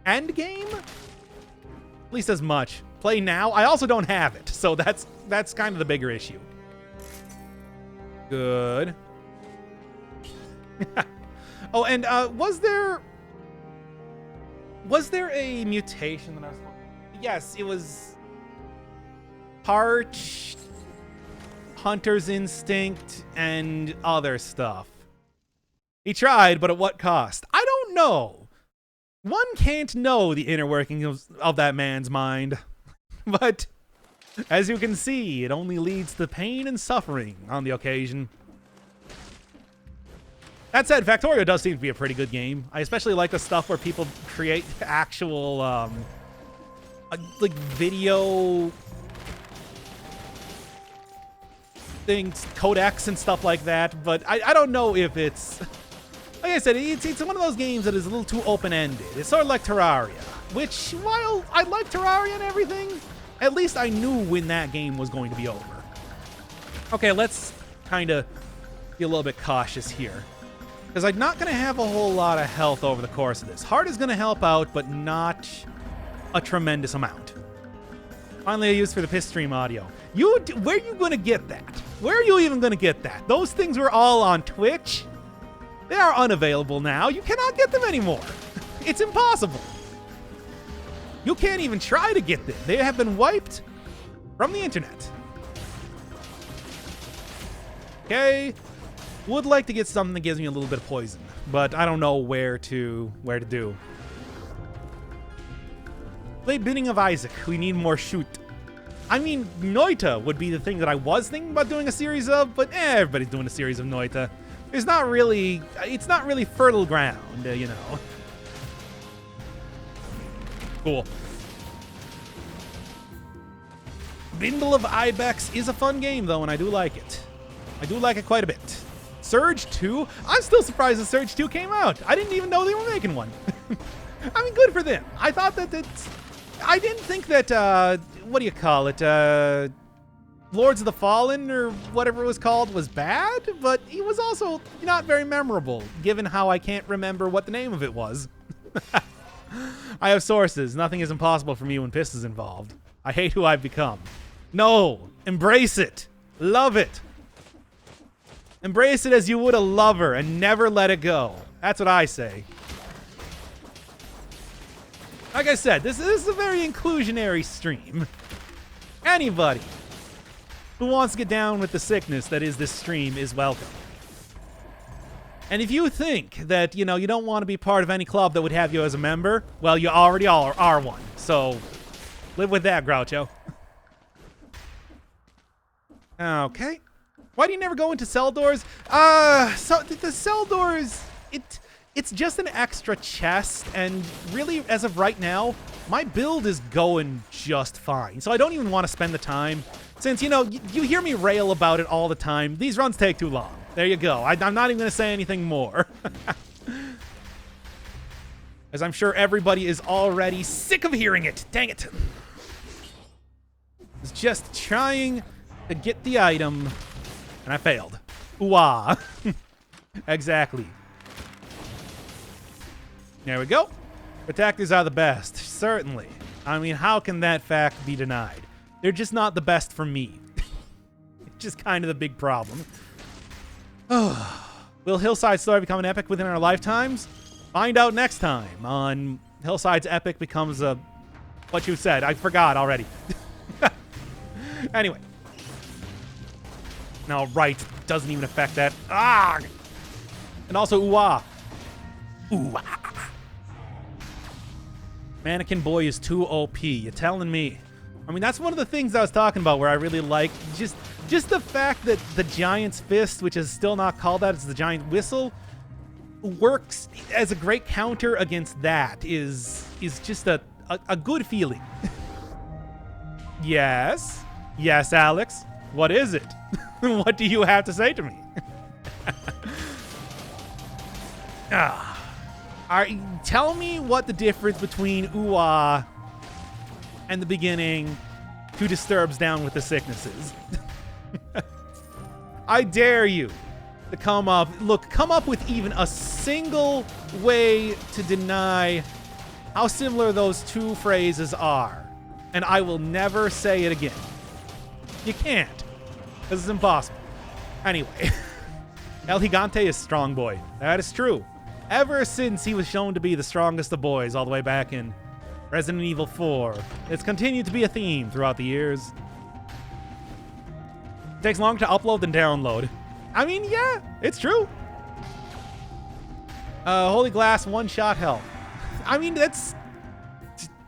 end game. At least as much. Play now. I also don't have it, so that's kind of the bigger issue. Good. Oh, and was there a mutation that I was? Yes, it was part Hunter's Instinct and other stuff. He tried, but at what cost? I don't know. One can't know the inner workings of that man's mind. But as you can see, it only leads to pain and suffering on the occasion. That said, Factorio does seem to be a pretty good game. I especially like the stuff where people create actual, like video things, codecs and stuff like that. But I don't know if it's, like I said, it's one of those games that is a little too open-ended. It's sort of like Terraria, which, while I like Terraria and everything, at least I knew when that game was going to be over. Okay, let's kind of be a little bit cautious here, because I'm not going to have a whole lot of health over the course of this. Heart is going to help out, but not a tremendous amount. Finally, a use for the piss stream audio. Where are you going to get that? Where are you even going to get that? Those things were all on Twitch. They are unavailable now. You cannot get them anymore. It's impossible. You can't even try to get them. They have been wiped from the internet. Okay. Would like to get something that gives me a little bit of poison, but I don't know where to do. Play Bidding of Isaac. We need more shoot. I mean, Noita would be the thing that I was thinking about doing a series of, but everybody's doing a series of Noita. It's not really fertile ground, you know. Cool. Bindle of Ibex is a fun game, though, and I do like it. I do like it quite a bit. Surge 2? I'm still surprised that Surge 2 came out. I didn't even know they were making one. I mean, good for them. I thought that I didn't think that, what do you call it? Lords of the Fallen, or whatever it was called, was bad, but it was also not very memorable, given how I can't remember what the name of it was. I have sources. Nothing is impossible for me when piss is involved. I hate who I've become. No, embrace it. Love it. Embrace it as you would a lover and never let it go. That's what I say. Like I said, this is a very inclusionary stream. Anybody who wants to get down with the sickness that is this stream is welcome. And if you think that, you know, you don't want to be part of any club that would have you as a member, well, you already are one. So live with that, Groucho. Okay. Why do you never go into cell doors? So the cell doors, it's just an extra chest, and really, as of right now, my build is going just fine. So I don't even want to spend the time, since, you know, you hear me rail about it all the time. These runs take too long. There you go. I'm not even going to say anything more. As I'm sure everybody is already sick of hearing it. Dang it. I was just trying to get the item, and I failed. Ooh-ah. Exactly. There we go. Protectors are the best, certainly. I mean, how can that fact be denied? They're just not the best for me. It's just kind of the big problem. Will Hillside's story become an epic within our lifetimes? Find out next time on Hillside's epic becomes a... What you said. I forgot already. Anyway. No, right. Doesn't even affect that. Ah! And also, ooh-ah. Ooh-ah. Mannequin Boy is too OP. You're telling me. I mean, that's one of the things I was talking about where I really like just the fact that the Giant's Fist, which is still not called that, it's the Giant Whistle, works as a great counter against that is just a good feeling. Yes. Yes, Alex. What is it? What do you have to say to me? Tell me what the difference between ooh-ah and the beginning to Disturbs Down with the Sicknesses. I dare you to come up with even a single way to deny how similar those two phrases are, and I will never say it again. You can't, because it's impossible. Anyway, El Gigante is strong boy. That is true. Ever since he was shown to be the strongest of boys all the way back in Resident Evil 4, it's continued to be a theme throughout the years. It takes longer to upload than download. I mean, yeah, it's true. Holy Glass, one-shot health. I mean, that's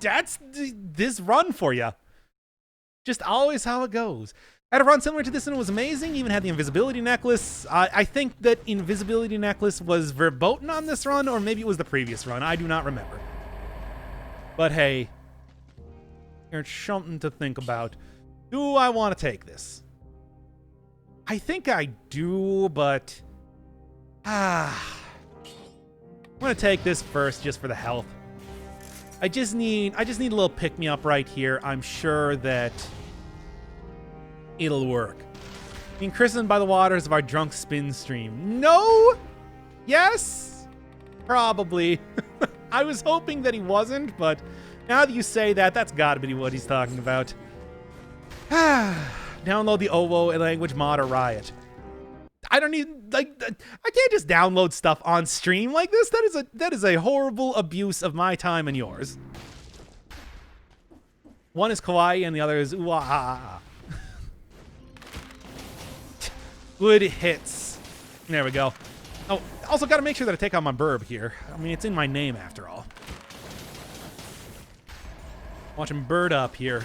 this run for you. Just always how it goes. Had a run similar to this and it was amazing. Even had the invisibility necklace. I think that invisibility necklace was verboten on this run, or maybe it was the previous run. I do not remember. But hey, here's something to think about. Do I want to take this? I think I do, but I'm gonna take this first just for the health. I just need a little pick-me-up right here. I'm sure that it'll work. Being christened by the waters of our drunk spin stream. No? Yes? Probably. I was hoping that he wasn't, but now that you say that, that's gotta be what he's talking about. Download the OVO language mod or Riot. I don't need, like, I can't just download stuff on stream like this. That is a horrible abuse of my time and yours. One is kawaii and the other is ooh-ah. Good hits. There we go. Oh, also got to make sure that I take out my burb here. I mean, it's in my name after all. Watching Bird Up here.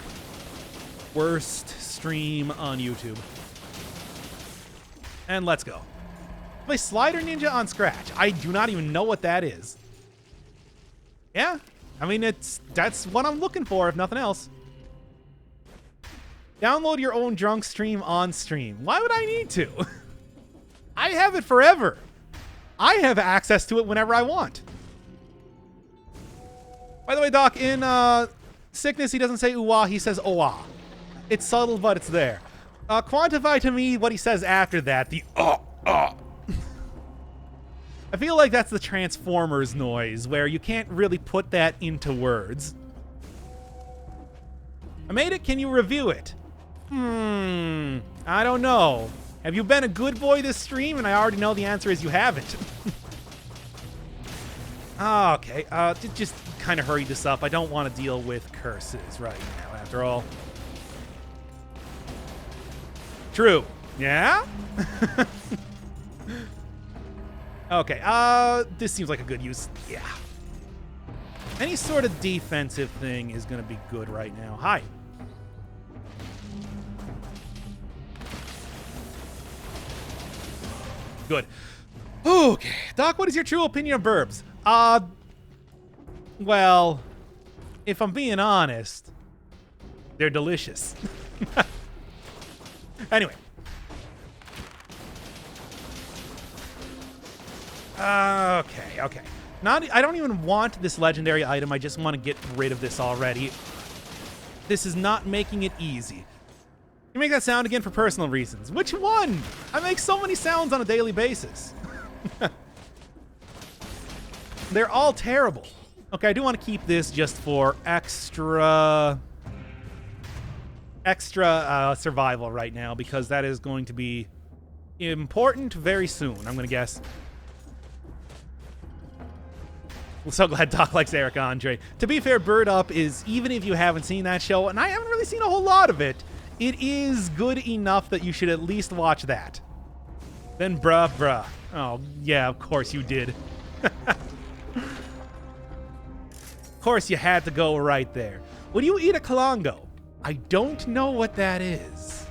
Worst stream on YouTube. And let's go. Play Slider Ninja on Scratch. I do not even know what that is. Yeah, I mean, that's what I'm looking for, if nothing else. Download your own drunk stream on stream. Why would I need to? I have it forever. I have access to it whenever I want. By the way, Doc, in Sickness, he doesn't say ooh-ah, he says oh-ah. It's subtle, but it's there. Quantify to me what he says after that, the I feel like that's the Transformers noise, where you can't really put that into words. I made it, can you review it? I don't know. Have you been a good boy this stream? And I already know the answer is you haven't. Okay, just kind of hurry this up. I don't want to deal with curses right now, after all. True. Yeah? Okay, this seems like a good use. Yeah. Any sort of defensive thing is going to be good right now. Hi. Good. Okay. Doc, what is your true opinion of burbs? Well, if I'm being honest, they're delicious. Anyway. Okay. I don't even want this legendary item. I just want to get rid of this already. This is not making it easy. You make that sound again for personal reasons. Which one? I make so many sounds on a daily basis. They're all terrible. Okay, I do want to keep this just for extra survival right now, because that is going to be important very soon, I'm going to guess. I'm so glad Doc likes Eric Andre. To be fair, Bird Up is, even if you haven't seen that show, and I haven't really seen a whole lot of it, it is good enough that you should at least watch that. Then bruh. Oh, yeah, of course you did. Of course you had to go right there. Would you eat a Kalongo? I don't know what that is.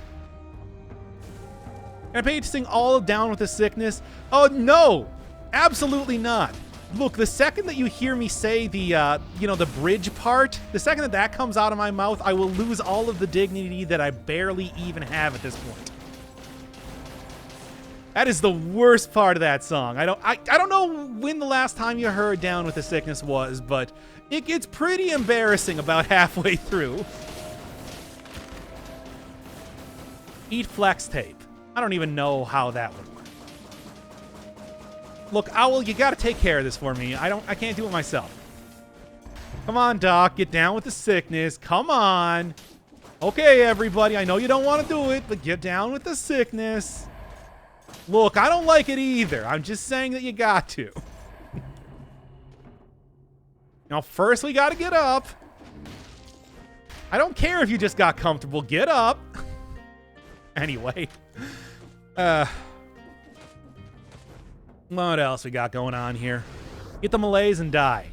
Can I pay you to sing all of Down with the Sickness? Oh, no! Absolutely not. Look, the second that you hear me say the bridge part, the second that comes out of my mouth, I will lose all of the dignity that I barely even have at this point. That is the worst part of that song. I don't know when the last time you heard Down with the Sickness was, but it gets pretty embarrassing about halfway through. Eat flex tape. I don't even know how that would work. Look, Owl, you gotta take care of this for me. I can't do it myself. Come on, Doc, get down with the sickness. Come on. Okay, everybody, I know you don't want to do it, but get down with the sickness. Look, I don't like it either. I'm just saying that you got to. Now, first we gotta get up. I don't care if you just got comfortable. Get up. Anyway. What else we got going on here? Get the malaise and die.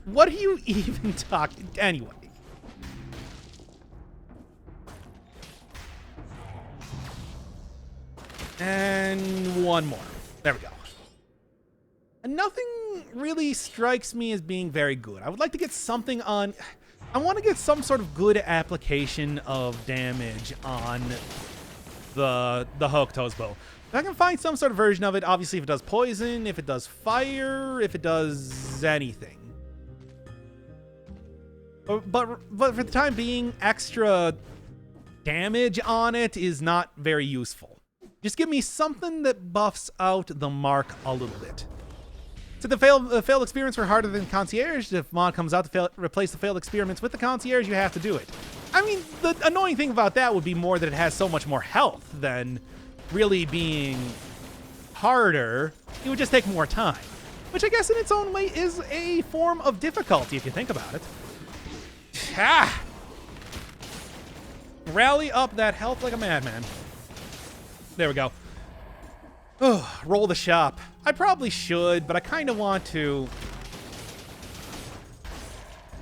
What are you even talking? Anyway. And one more. There we go. And nothing really strikes me as being very good. I would like to get something on... I want to get some sort of good application of damage on the Hokuto's bow. If I can find some sort of version of it, obviously if it does poison, if it does fire, if it does anything. But for the time being, extra damage on it is not very useful. Just give me something that buffs out the mark a little bit. So the failed experiments were harder than concierge. If mod comes out to replace the failed experiments with the concierge, you have to do it. I mean, the annoying thing about that would be more that it has so much more health than really being harder. It would just take more time, which I guess in its own way is a form of difficulty if you think about it. Ah! Rally up that health like a madman. There we go. Oh, roll the shop. I probably should, but I kind of want to.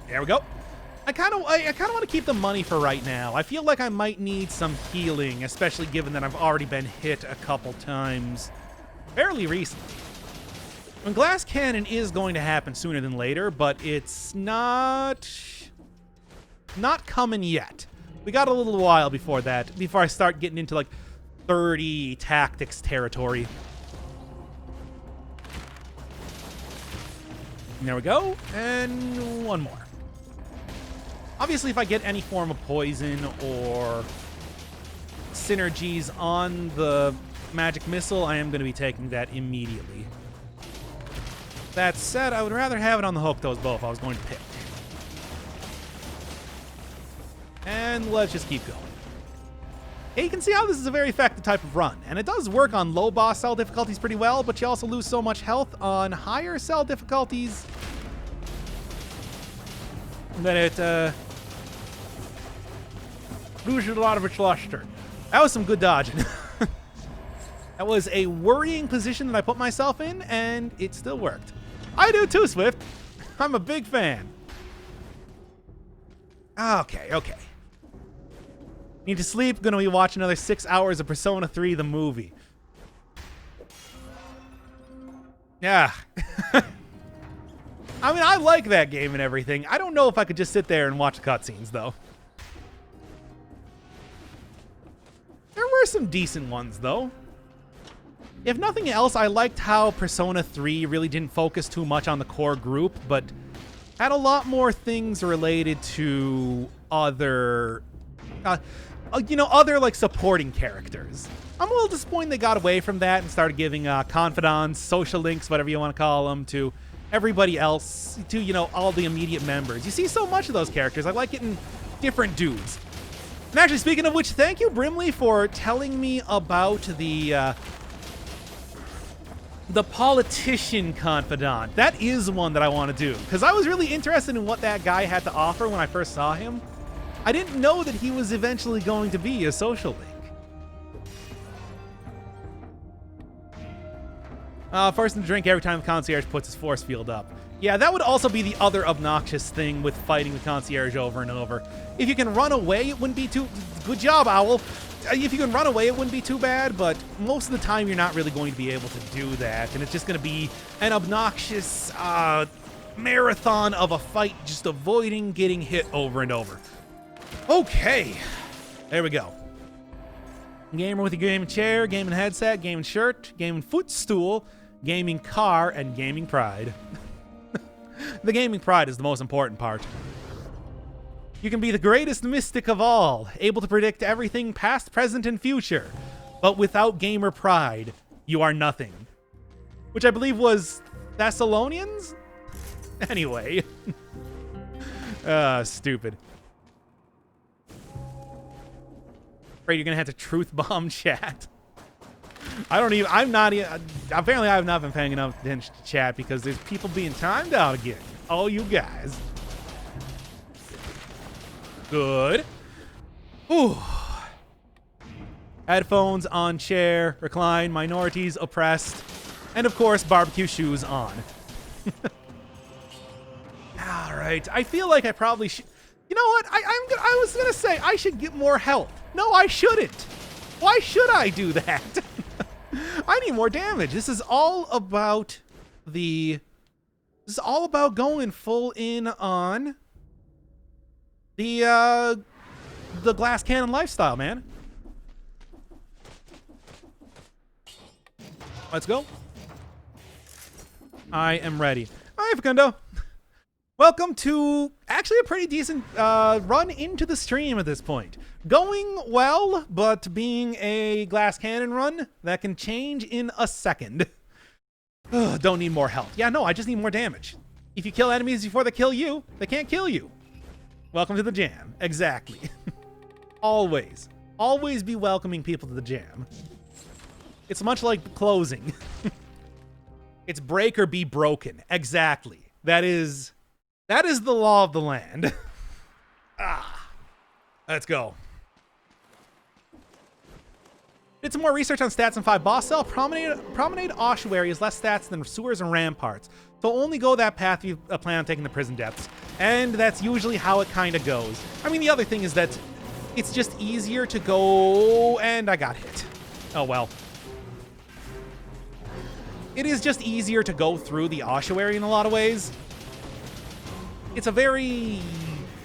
There we go. I kind of want to keep the money for right now. I feel like I might need some healing, especially given that I've already been hit a couple times fairly recently. And Glass Cannon is going to happen sooner than later, but it's not coming yet. We got a little while before that, before I start getting into like 30 tactics territory. And there we go, and one more. Obviously, if I get any form of poison or synergies on the magic missile, I am going to be taking that immediately. That said, I would rather have it on the Hokuto's bow if I was going to pick. And let's just keep going. Yeah, you can see how this is a very effective type of run, and it does work on low boss cell difficulties pretty well, but you also lose so much health on higher cell difficulties that it loses a lot of its luster. That was some good dodging. That was a worrying position that I put myself in, and it still worked. I do too, Swift. I'm a big fan. Okay. Need to sleep. Gonna be watching another 6 hours of Persona 3, the movie. Yeah. I mean, I like that game and everything. I don't know if I could just sit there and watch the cutscenes, though. There were some decent ones, though. If nothing else, I liked how Persona 3 really didn't focus too much on the core group, but had a lot more things related to other, other like supporting characters. I'm a little disappointed they got away from that and started giving confidants, social links, whatever you want to call them, to everybody else, to, all the immediate members. You see so much of those characters. I like getting different dudes. And actually, speaking of which, thank you, Brimley, for telling me about the politician confidant. That is one that I want to do, because I was really interested in what that guy had to offer when I first saw him. I didn't know that he was eventually going to be a social link. First to drink every time the concierge puts his force field up. Yeah, that would also be the other obnoxious thing with fighting the concierge over and over. If you can run away, it wouldn't be too... Good job, Owl. If you can run away, it wouldn't be too bad, but most of the time you're not really going to be able to do that, and it's just going to be an obnoxious marathon of a fight, just avoiding getting hit over and over. Okay, there we go. Gamer with a gaming chair, gaming headset, gaming shirt, gaming footstool, gaming car, and gaming pride. The gaming pride is the most important part. You can be the greatest mystic of all, able to predict everything past, present, and future. But without gamer pride, you are nothing. Which I believe was Thessalonians? Anyway. Stupid. Afraid you're gonna have to truth bomb chat. Apparently I have not been paying enough attention to chat because there's people being timed out again. Oh, you guys. Good. Ooh. Headphones on chair, recline, minorities oppressed, and of course, barbecue shoes on. All right. I feel like I probably should. You know what? I was gonna say I should get more health. No, I shouldn't. Why should I do that? I need more damage. This is all about going full in on the glass cannon lifestyle, man. Let's go. I am ready. Hi, Facundo. Welcome to actually a pretty decent run into the stream at this point. Going well, but being a glass cannon run, that can change in a second. Ugh, don't need more health. Yeah, no, I just need more damage. If you kill enemies before they kill you, they can't kill you. Welcome to the jam. Exactly. Always. Always be welcoming people to the jam. It's much like closing. It's break or be broken. Exactly. That is the law of the land. Let's go. Did some more research on stats in 5 boss cell. Promenade Ossuary is less stats than sewers and ramparts. So only go that path if you plan on taking the prison depths. And that's usually how it kind of goes. I mean, the other thing is that it's just easier to go... And I got hit. Oh, well. It is just easier to go through the ossuary in a lot of ways. It's a very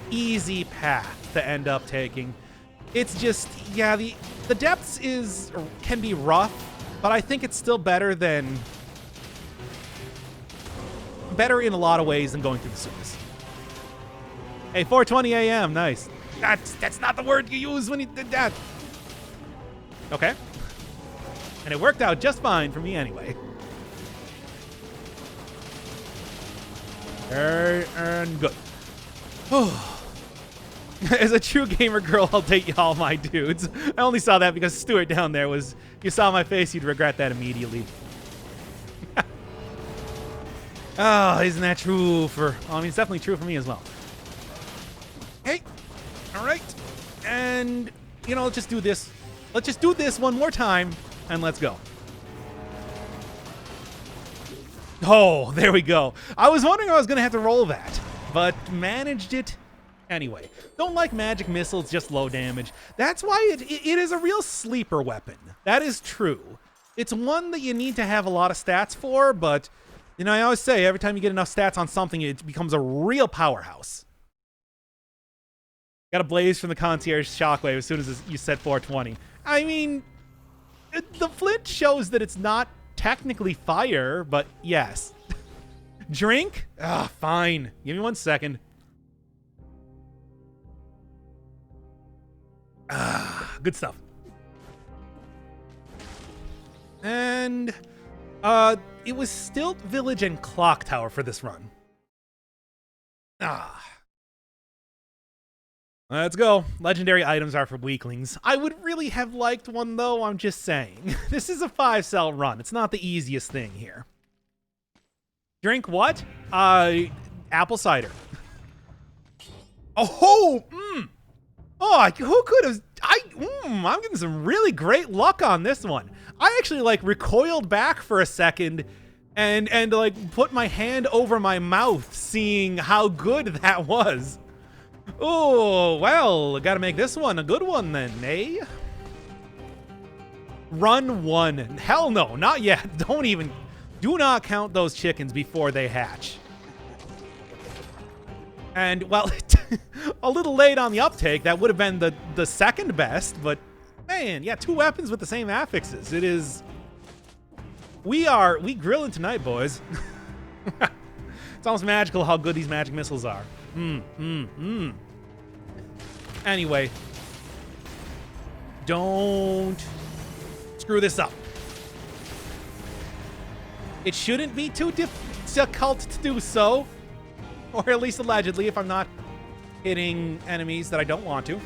easy path to end up taking. It's just, yeah, the depths can be rough, but I think it's still better in a lot of ways than going through the sewers. Hey, 4:20 a.m. Nice. That's not the word you use when you did that. Okay. And it worked out just fine for me anyway. And good. As a true gamer girl, I'll date y'all, my dudes. I only saw that because Stuart down there was... If you saw my face, you'd regret that immediately. Oh, isn't that true for... I mean, it's definitely true for me as well. Hey. All right. And, let's just do this. Let's just do this one more time, and let's go. Oh, there we go. I was wondering if I was going to have to roll that, but managed it anyway. Don't like magic missiles, just low damage. That's why it is a real sleeper weapon. That is true. It's one that you need to have a lot of stats for, but, you know, I always say every time you get enough stats on something, it becomes a real powerhouse. Got a blaze from the concierge shockwave as soon as you set 420. I mean, the flint shows that it's not technically fire, but yes. Drink? Ah, fine. Give me 1 second. Ah, good stuff. And it was Stilt Village and Clock Tower for this run. Ah. Let's go. Legendary items are for weaklings. I would really have liked one, though, I'm just saying. This is a 5-cell run. It's not the easiest thing here. Drink what? Apple cider. Oh, Oh, who could have... I'm getting some really great luck on this one. I actually, like, recoiled back for a second and like, put my hand over my mouth, seeing how good that was. Oh, well, gotta make this one a good one then, eh? Run 1. Hell no, not yet. Do not count those chickens before they hatch. And, well, a little late on the uptake. That would have been the second best, but, man, yeah, 2 weapons with the same affixes. It is... We grilling tonight, boys. It's almost magical how good these magic missiles are. Anyway. Don't screw this up. It shouldn't be too difficult to do so. Or at least allegedly, if I'm not hitting enemies that I don't want to.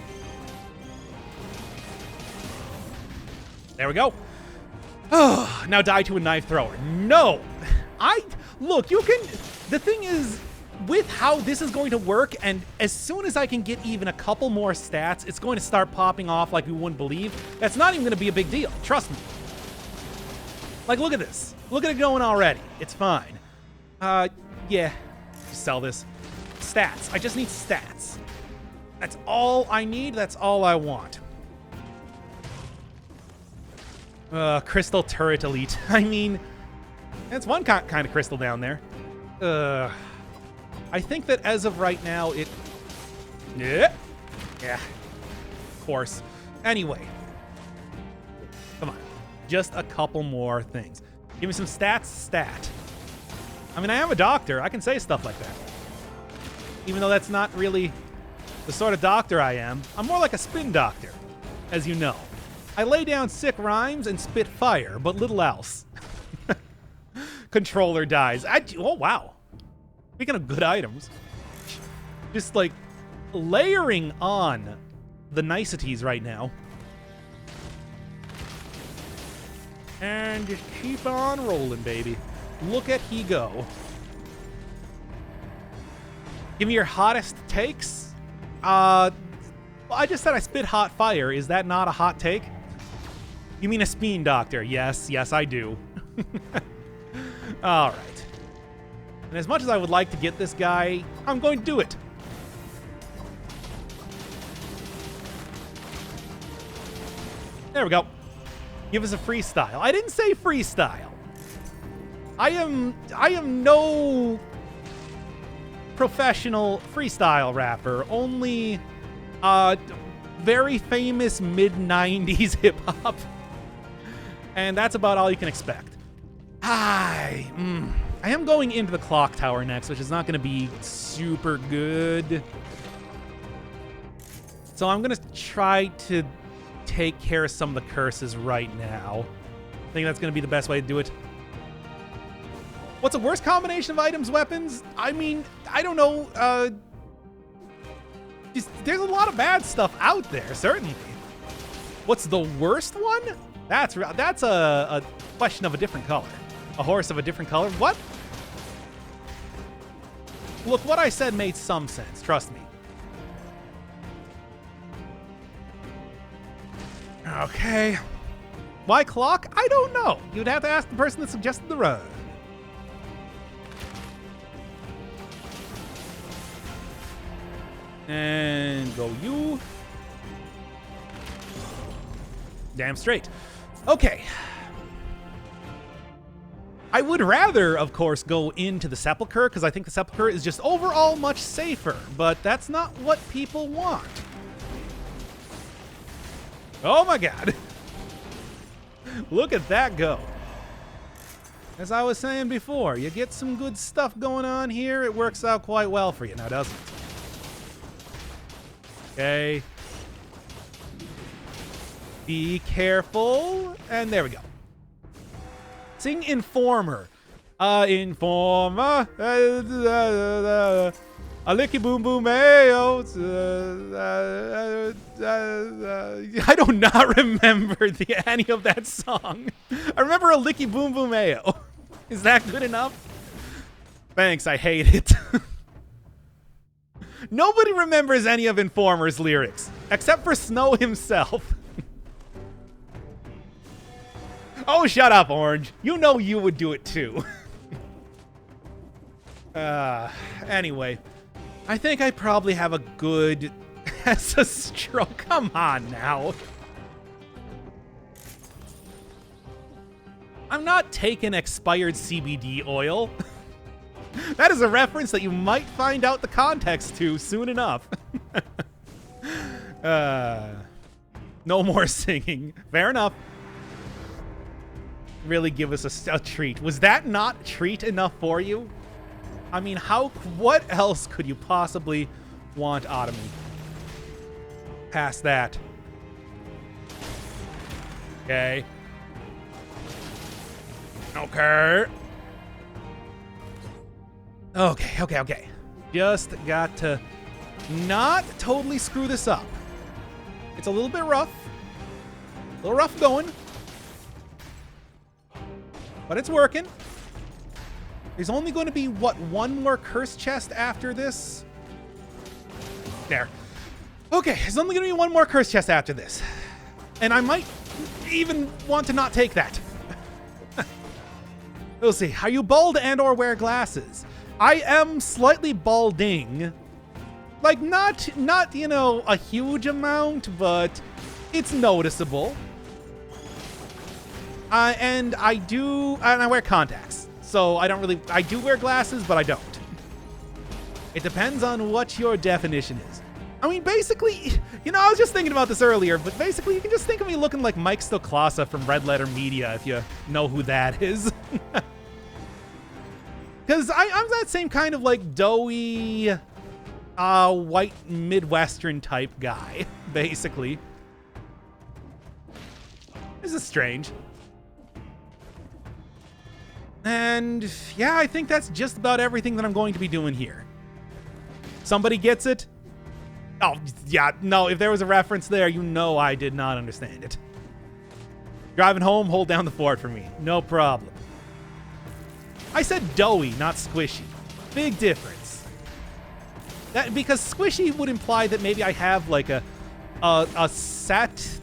There we go. Oh, now die to a knife thrower. No! Look, you can... The thing is, with how this is going to work, and as soon as I can get even a couple more stats, it's going to start popping off like we wouldn't believe. That's not even going to be a big deal. Trust me. Like, look at this. Look at it going already. It's fine. Yeah. Sell this. Stats. I just need stats. That's all I need. That's all I want. Crystal Turret Elite. I mean, that's one kind of crystal down there. I think that as of right now, it... Yeah. Of course. Anyway. Come on. Just a couple more things. Give me some stats. Stat. I mean, I am a doctor. I can say stuff like that. Even though that's not really the sort of doctor I am. I'm more like a spin doctor, as you know. I lay down sick rhymes and spit fire, but little else. Controller dies. Oh, wow. Speaking of good items. Just, like, layering on the niceties right now. And just keep on rolling, baby. Look at he go. Give me your hottest takes. Well, I just said I spit hot fire. Is that not a hot take? You mean a spin doctor? Yes, I do. All right. And as much as I would like to get this guy, I'm going to do it. There we go. Give us a freestyle. I didn't say freestyle. I am no professional freestyle rapper, only very famous mid-90s hip-hop. And that's about all you can expect. I am going into the clock tower next, which is not going to be super good. So I'm going to try to take care of some of the curses right now. I think that's going to be the best way to do it. What's the worst combination of items, weapons? I mean, I don't know. There's a lot of bad stuff out there, certainly. What's the worst one? That's a question of a different color. A horse of a different color? What? Look, what I said made some sense. Trust me. Okay. Why clock? I don't know. You'd have to ask the person that suggested the run. And go you. Damn straight. Okay. I would rather, of course, go into the Sepulchre, because I think the Sepulchre is just overall much safer, but that's not what people want. Oh my god. Look at that go. As I was saying before, you get some good stuff going on here, it works out quite well for you now, doesn't it? Okay. Be careful. And there we go. Sing Informer. Informer. A licky boom boom ayo. I do not remember any of that song. I remember a licky boom boom ayo. Is that good enough? Thanks, I hate it. Nobody remembers any of Informer's lyrics, except for Snow himself. Oh, shut up, Orange. You know you would do it too. Anyway, I think I probably have a good as a stroke. Come on now. I'm not taking expired CBD oil. That is a reference that you might find out the context to soon enough. No more singing. Fair enough. Really give us a treat. Was that not treat enough for you? I mean, what else could you possibly want out of me? Past that. Okay. Okay. Okay. Just got to not totally screw this up. It's a little bit rough. A little rough going. But it's working. There's only going to be, what, one more curse chest after this? There. Okay, there's only going to be one more curse chest after this. And I might even want to not take that. We'll see. Are you bald and or wear glasses? I am slightly balding. Like, not you know, a huge amount, but it's noticeable. And I wear contacts. So I do wear glasses, but I don't. It depends on what your definition is. I mean, basically, you know, I was just thinking about this earlier, but basically you can just think of me looking like Mike Stoklasa from Red Letter Media, if you know who that is. Because I'm that same kind of, like, doughy, white Midwestern type guy, basically. This is strange. And, yeah, I think that's just about everything that I'm going to be doing here. Somebody gets it? Oh, yeah, no, if there was a reference there, you know I did not understand it. Driving home, hold down the fort for me. No problem. I said doughy, not squishy. Big difference. Because squishy would imply that maybe I have like a set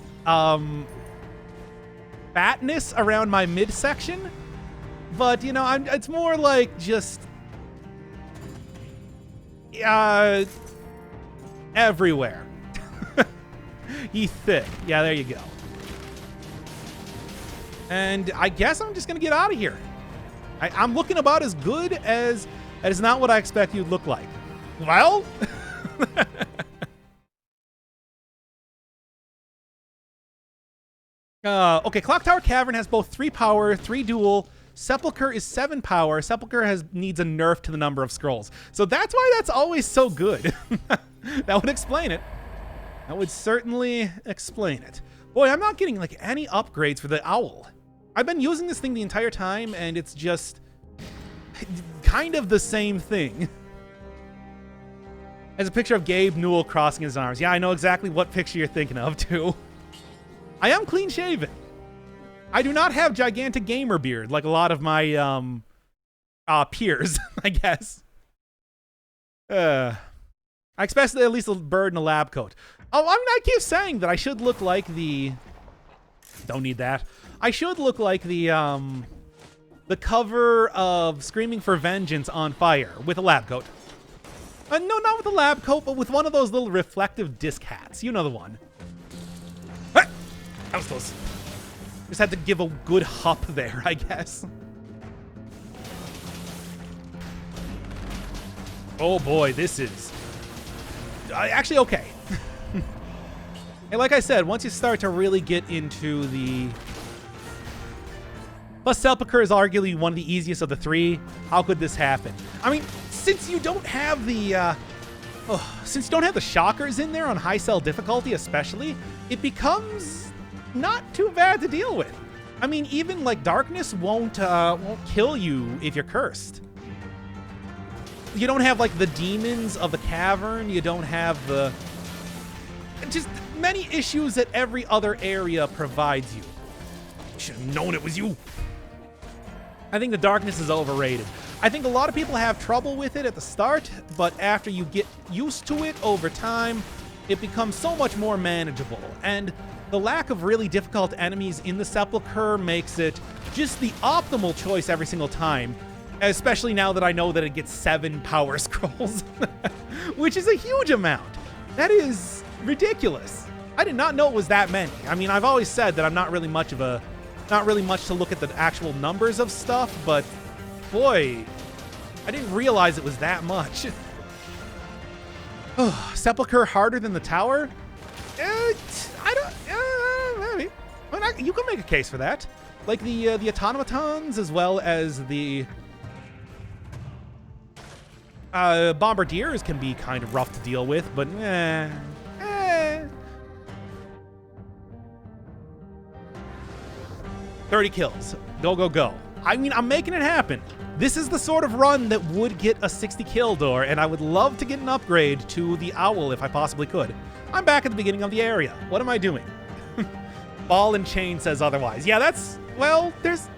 fatness around my midsection. But, you know, it's more like just everywhere. Ye thick. Yeah, there you go. And I guess I'm just going to get out of here. I'm looking about as good as... That is not what I expect you'd look like. Well... okay, Clock Tower Cavern has both 3 power, 3 dual. Sepulchre is 7 power. Sepulchre needs a nerf to the number of scrolls. So that's why that's always so good. That would explain it. That would certainly explain it. Boy, I'm not getting like any upgrades for the owl. I've been using this thing the entire time, and it's just kind of the same thing. There's a picture of Gabe Newell crossing his arms. Yeah, I know exactly what picture you're thinking of, too. I am clean-shaven. I do not have gigantic gamer beard like a lot of my peers, I guess. I expect at least a bird in a lab coat. Oh, I mean, I keep saying that I should look like the Don't need that. I should look like the cover of Screaming for Vengeance on fire with a lab coat. No, not with a lab coat, but with one of those little reflective disc hats. You know the one. Ah, that was close. Just had to give a good hop there, I guess. Oh boy, this is actually okay. And like I said, once you start to really get into the... Plus, Sepulchre is arguably one of the easiest of the three. How could this happen? I mean, since you don't have the... since you don't have the shockers in there on high cell difficulty especially, it becomes not too bad to deal with. I mean, even like darkness won't kill you if you're cursed. You don't have like the demons of the cavern. You don't have the... just many issues that every other area provides you. Should have known it was you. I think the darkness is overrated. I think a lot of people have trouble with it at the start, but after you get used to it over time, it becomes so much more manageable. And the lack of really difficult enemies in the Sepulchre makes it just the optimal choice every single time, especially now that I know that it gets 7 power scrolls, which is a huge amount. That is ridiculous. I did not know it was that many. I mean, I've always said that I'm not really much to look at the actual numbers of stuff, but boy, I didn't realize it was that much. Sepulchre harder than the tower? Maybe. I mean, you can make a case for that. Like the automatons as well as the bombardiers can be kind of rough to deal with, but 30 kills. Go, go, go. I mean, I'm making it happen. This is the sort of run that would get a 60 kill door, and I would love to get an upgrade to the Owl if I possibly could. I'm back at the beginning of the area. What am I doing? Ball and Chain says otherwise. Yeah, that's... well, there's...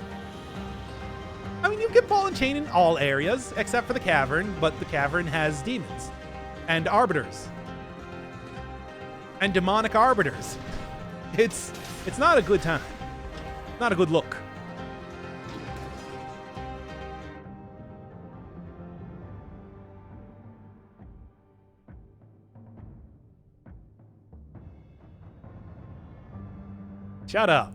I mean, you can Ball and Chain in all areas, except for the cavern, but the cavern has demons. And arbiters. And demonic arbiters. It's not a good time. Not a good look. Shut up.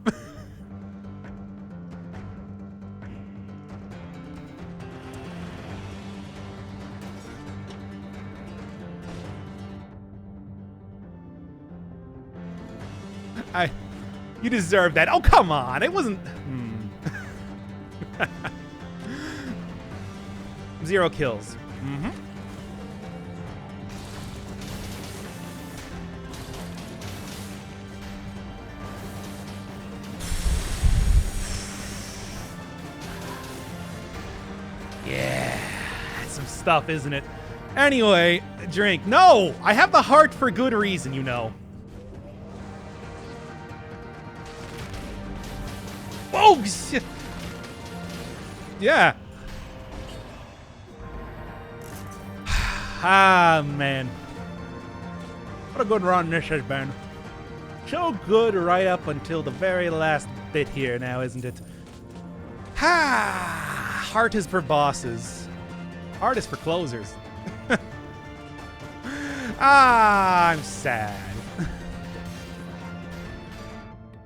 You deserve that. Oh, come on. It wasn't... 0 kills. Mm-hmm. Yeah, that's some stuff, isn't it? Anyway, drink. No, I have the heart for good reason, you know. Oh, shit. Yeah. Ah, man. What a good run this has been. So good right up until the very last bit here now, isn't it? Ha! Heart is for bosses. Heart is for closers. I'm sad.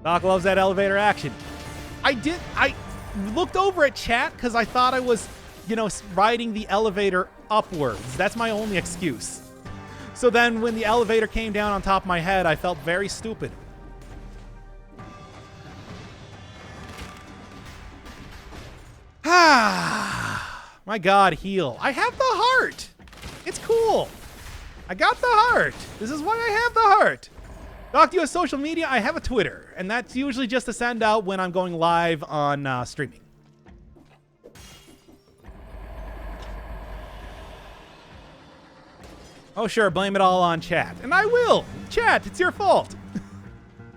Doc loves that elevator action. I looked over at chat because I thought I was, riding the elevator upwards. That's my only excuse. So then when the elevator came down on top of my head, I felt very stupid. Ah, my God, heal. I have the heart. It's cool. I got the heart. This is why I have the heart. Doc, do you have social media? I have a Twitter, and that's usually just to send out when I'm going live on streaming. Oh, sure, blame it all on chat. And I will. Chat, it's your fault.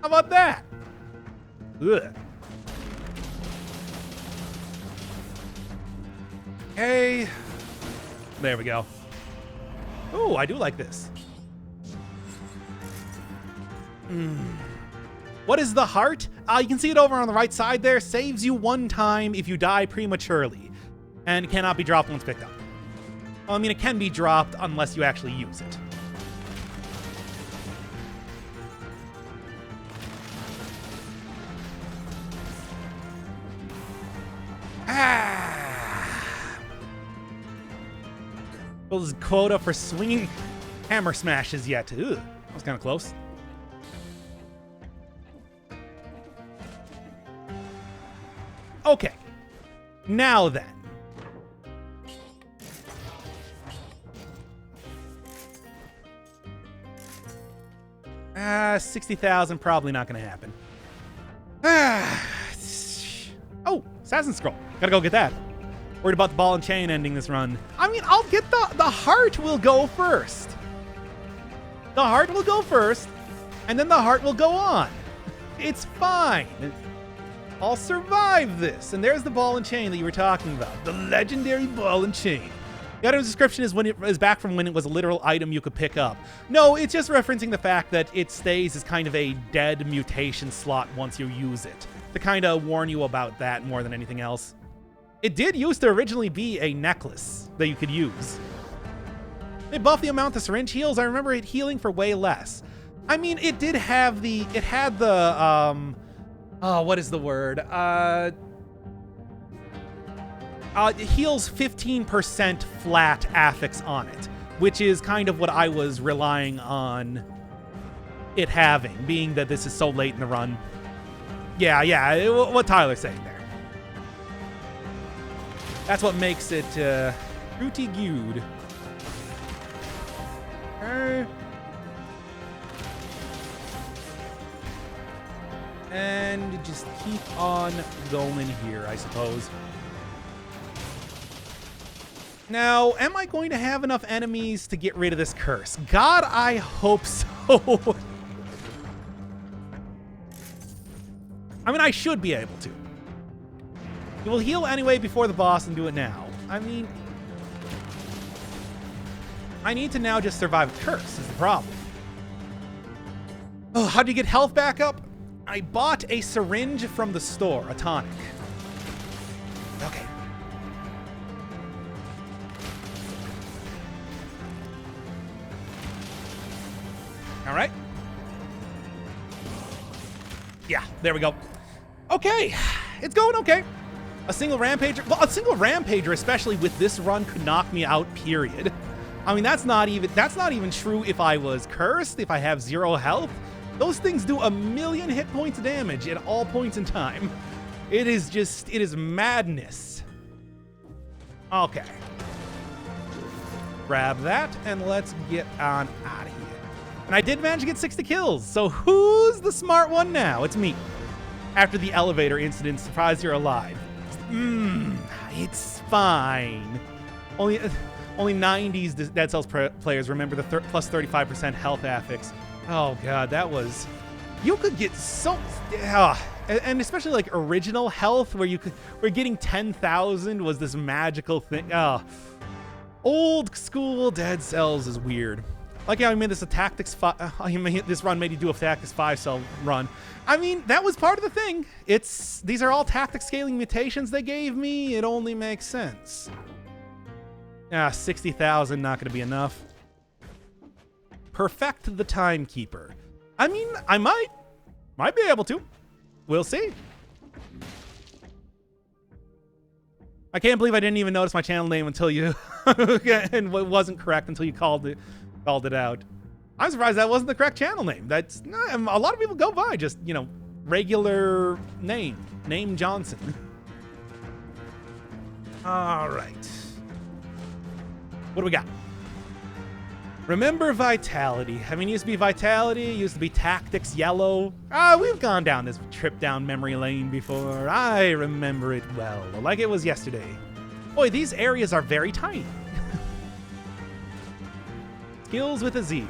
How about that? Ugh. Okay. There we go. Ooh, I do like this. What is the heart? You can see it over on the right side there. Saves you 1 time if you die prematurely. And it cannot be dropped once picked up. Well, I mean, it can be dropped unless you actually use it. Those quota for swinging hammer smashes yet. Ugh, that was kind of close. Okay. Now then. 60,000, probably not going to happen. Oh, Assassin's Scroll. Gotta go get that. Worried about the ball and chain ending this run. I mean, I'll get the heart will go first. The heart will go first, and then the heart will go on. It's fine. I'll survive this. And there's the ball and chain that you were talking about. The legendary ball and chain. The item's description is when it is back from when it was a literal item you could pick up. No, it's just referencing the fact that it stays as kind of a dead mutation slot once you use it. To kind of warn you about that more than anything else. It did used to originally be a necklace that you could use. They buffed the amount the syringe heals. I remember it healing for way less. I mean, it did have the, it had the, what is the word? It heals 15% flat affix on it, which is kind of what I was relying on it having, being that this is so late in the run. Yeah, what Tyler's saying there. That's what makes it pretty good. And just keep on going here, I suppose. Now, am I going to have enough enemies to get rid of this curse? God, I hope so. I mean, I should be able to. You will heal anyway before the boss and do it now. I mean, I need to now just survive a curse is the problem. Oh, how do you get health back up? I bought a syringe from the store, a tonic. Okay. All right. Yeah, there we go. Okay, it's going okay. A single rampager, well, a single rampager, especially with this run, could knock me out, period. I mean, that's not even true if I was cursed, if I have 0 health. Those things do 1,000,000 hit points of damage at all points in time. It is madness. Okay. Grab that, and let's get on out of here. And I did manage to get 60 kills, so who's the smart one now? It's me. After the elevator incident, surprised you're alive. It's fine. Only 90s Dead Cells players remember the plus 35% health affix. Oh god, that was... You could get so... and especially like original health where getting 10,000 was this magical thing. Old school Dead Cells is weird. Like how I made this a Tactics 5... this run made you do a Tactics 5-cell run. I mean, that was part of the thing. These are all tactic scaling mutations they gave me. It only makes sense. 60,000, not gonna be enough. Perfect the Timekeeper. I mean, I might be able to. We'll see. I can't believe I didn't even notice my channel name until you, and it wasn't correct until you called it out. I'm surprised that wasn't the correct channel name. That's a lot of people go by just, regular name Johnson. All right. What do we got? Remember Vitality. I mean, it used to be Vitality, it used to be Tactics Yellow. We've gone down this trip down memory lane before. I remember it well, like it was yesterday. Boy, these areas are very tiny. Skills with a Z.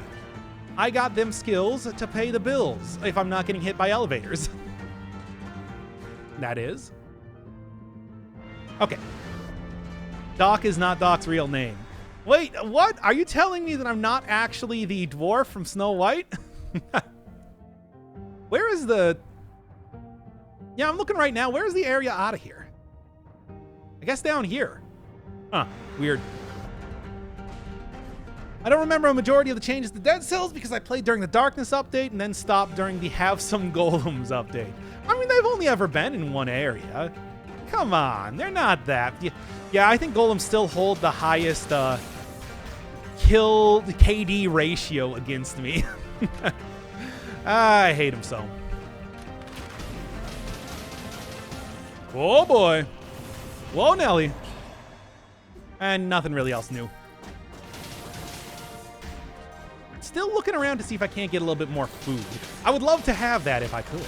I got them skills to pay the bills if I'm not getting hit by elevators. That is. Okay. Doc is not Doc's real name. Wait, what? Are you telling me that I'm not actually the dwarf from Snow White? Where is the... Yeah, I'm looking right now. Where's the area out of here? I guess down here. Huh, weird. I don't remember a majority of the changes to Dead Cells because I played during the Darkness update and then stopped during the Have Some Golems update. I mean, they've only ever been in one area. Come on, they're not that. Yeah, I think Golems still hold the highest kill KD ratio against me. I hate him so. Oh boy. Whoa, Nelly. And nothing really else new. Still looking around to see if I can't get a little bit more food. I would love to have that if I could.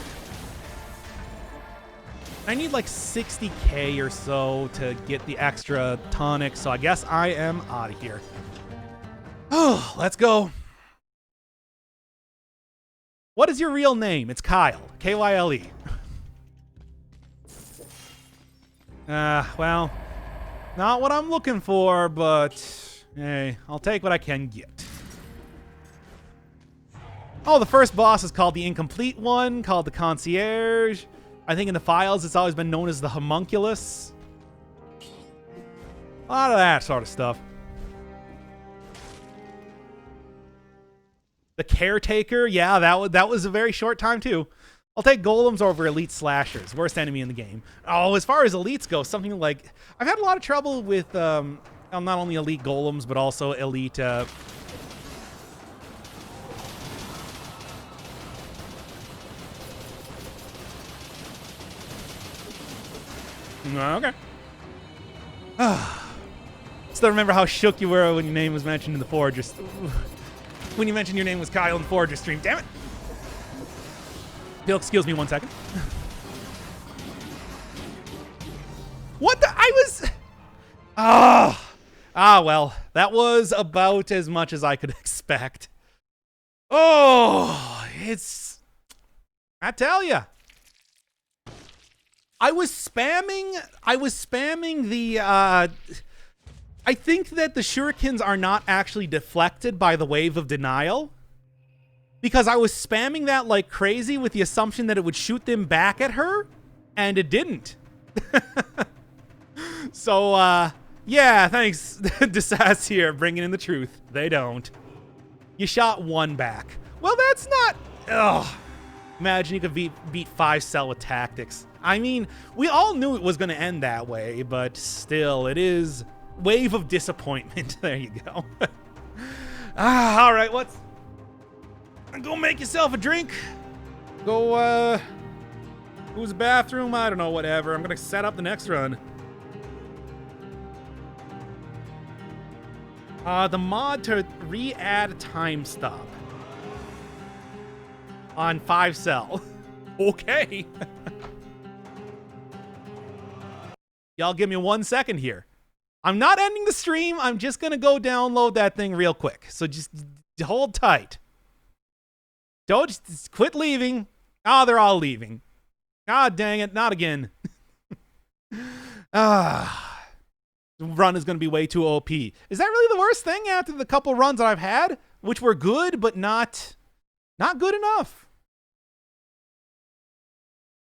I need like 60k or so to get the extra tonic, so I guess I am out of here. Oh, let's go. What is your real name? It's Kyle. K-Y-L-E. Well, not what I'm looking for, but hey, I'll take what I can get. Oh, the first boss is called the Incomplete One, called the Concierge. I think in the files, it's always been known as the Homunculus. A lot of that sort of stuff. The Caretaker, yeah, that was a very short time too. I'll take Golems over Elite Slashers, worst enemy in the game. Oh, as far as Elites go, something like... I've had a lot of trouble with not only Elite Golems, but also Elite... Okay. Still remember how shook you were when your name was mentioned in the Forager... When you mentioned your name was Kyle in the Forager stream. Damn it! Bill, excuse me 1 second. What the? I was... well, that was about as much as I could expect. Oh, it's... I tell ya. I was spamming the, I think that the shurikens are not actually deflected by the wave of denial. Because I was spamming that like crazy with the assumption that it would shoot them back at her, and it didn't. So, yeah, thanks, Desass here, bringing in the truth. They don't. You shot one back. Well, that's not... Ugh. Imagine you could beat 5-cell with tactics. I mean, we all knew it was going to end that way, but still, it is wave of disappointment. There you go. All right, go make yourself a drink. Go, use the bathroom. I don't know, whatever. I'm going to set up the next run. The mod to re-add time stop on 5-cell. Okay. Y'all give me 1 second here. I'm not ending the stream. I'm just going to go download that thing real quick. So just hold tight. Don't just quit leaving. Oh, they're all leaving. God dang it. Not again. The run is going to be way too OP. Is that really the worst thing after the couple runs that I've had? Which were good, but not good enough.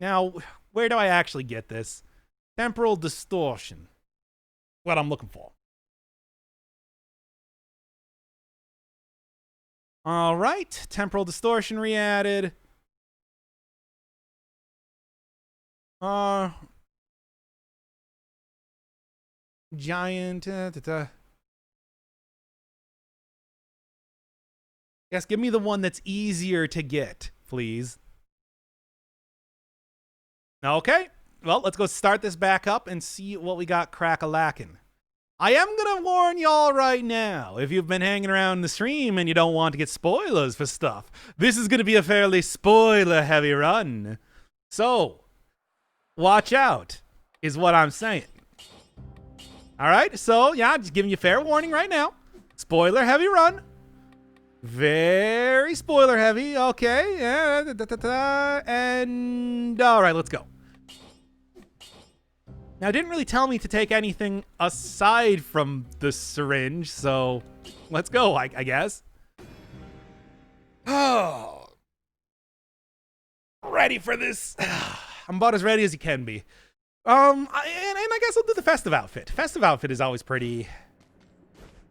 Now, where do I actually get this? Temporal distortion. What I'm looking for. All right. Temporal distortion re-added. Giant. Yes, give me the one that's easier to get, please. Okay. Well, let's go start this back up and see what we got crack-a-lackin'. I am going to warn y'all right now, if you've been hanging around the stream and you don't want to get spoilers for stuff, this is going to be a fairly spoiler-heavy run. So, watch out, is what I'm saying. All right, so, yeah, just giving you fair warning right now. Spoiler-heavy run. Very spoiler-heavy, okay. Yeah, and, all right, let's go. Now, it didn't really tell me to take anything aside from the syringe, so let's go, I guess. Oh. Ready for this. I'm about as ready as you can be. And I guess I'll do the festive outfit. Festive outfit is always pretty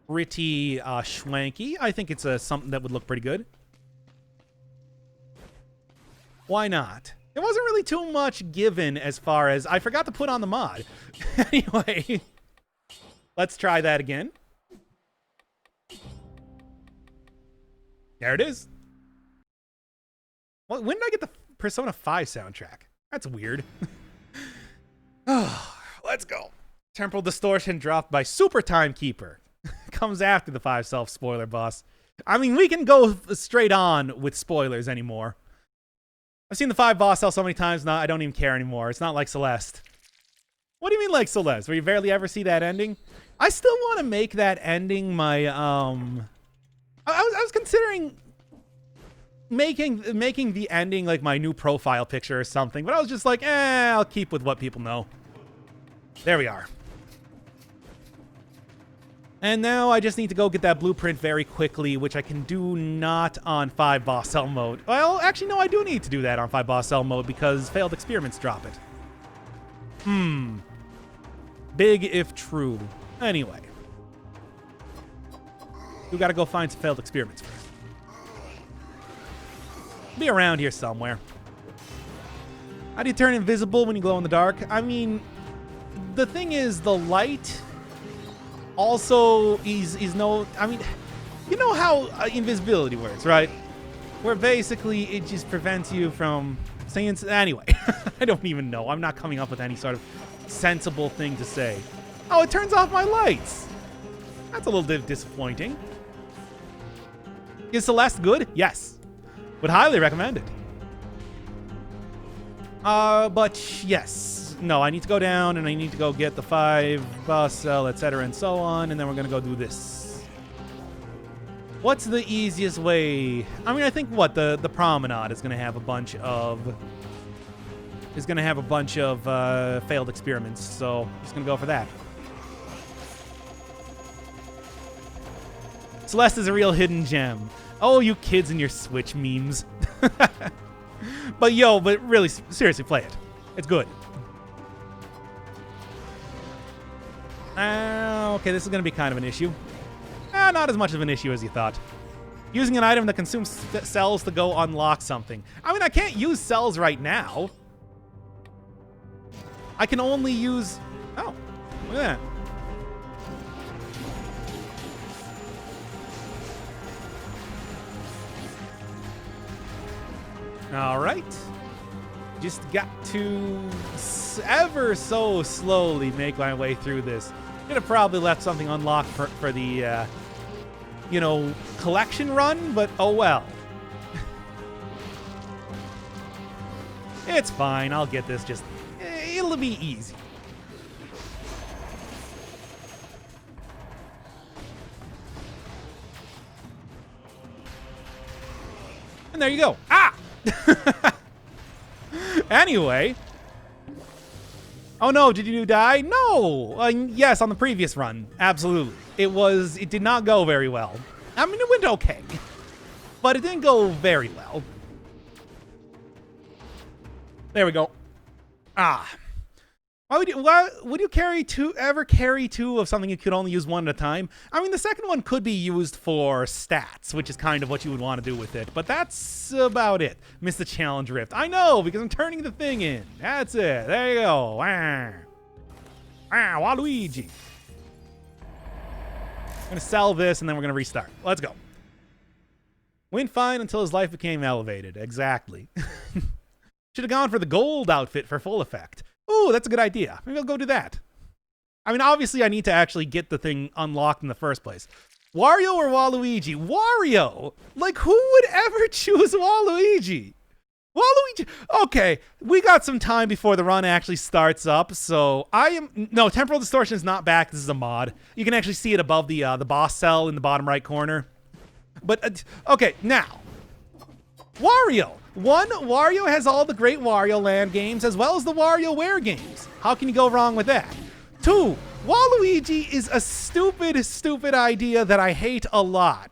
schwanky. I think it's something that would look pretty good. Why not? There wasn't really too much given as far as I forgot to put on the mod. Anyway, let's try that again. There it is. Well, when did I get the Persona 5 soundtrack? That's weird. Oh, let's go. Temporal distortion dropped by Super Timekeeper. Comes after the 5 self-spoiler boss. I mean, we can go straight on with spoilers anymore. I've seen the 5 boss cell so many times now, I don't even care anymore. It's not like Celeste. What do you mean like Celeste, where you barely ever see that ending? I still want to make that ending my, I was considering making the ending like my new profile picture or something, but I was just like, I'll keep with what people know. There we are. And now I just need to go get that blueprint very quickly, which I can do not on 5 boss cell mode. Well, actually, no, I do need to do that on 5 boss cell mode because failed experiments drop it. Big if true. Anyway. We gotta go find some failed experiments first. Be around here somewhere. How do you turn invisible when you glow in the dark? I mean, the thing is, the light also is no... I mean, you know how invisibility works, right? Where basically it just prevents you from saying... Anyway, I don't even know. I'm not coming up with any sort of sensible thing to say. Oh, it turns off my lights. That's a little bit disappointing. Is Celeste good? Yes. Would highly recommend it. But yes. No, I need to go down and I need to go get the 5 boss cell, etc. and so on, and then we're gonna go do this. What's the easiest way? I mean, I think what the promenade is gonna have a bunch of failed experiments, so I'm just gonna go for that. Celeste is a real hidden gem. Oh, you kids and your Switch memes. But really, seriously, play it. It's good. Okay, this is going to be kind of an issue. Not as much of an issue as you thought. Using an item that consumes cells to go unlock something. I mean, I can't use cells right now. I can only use... Oh, look at that. All right. Just got to ever so slowly make my way through this. Could have probably left something unlocked for the, collection run, but oh well. It's fine. I'll get this. It'll be easy. And there you go. Ah! Anyway. Oh no, did you die? No! Yes, on the previous run. Absolutely. It did not go very well. I mean, it went okay. But it didn't go very well. There we go. Ah. Why would you ever carry 2 of something you could only use 1 at a time? I mean, the second one could be used for stats, which is kind of what you would want to do with it. But that's about it. Missed the challenge rift. I know, because I'm turning the thing in. That's it. There you go. Waluigi. I'm going to sell this, and then we're going to restart. Let's go. Went fine until his life became elevated. Exactly. Should have gone for the gold outfit for full effect. Ooh, that's a good idea. Maybe I'll go do that. I mean, obviously, I need to actually get the thing unlocked in the first place. Wario or Waluigi? Wario! Like, who would ever choose Waluigi? Waluigi! Okay, we got some time before the run actually starts up, so No, Temporal Distortion is not back. This is a mod. You can actually see it above the boss cell in the bottom right corner. But, okay, now. Wario! 1, Wario has all the great Wario Land games as well as the WarioWare games. How can you go wrong with that? 2, Waluigi is a stupid, stupid idea that I hate a lot.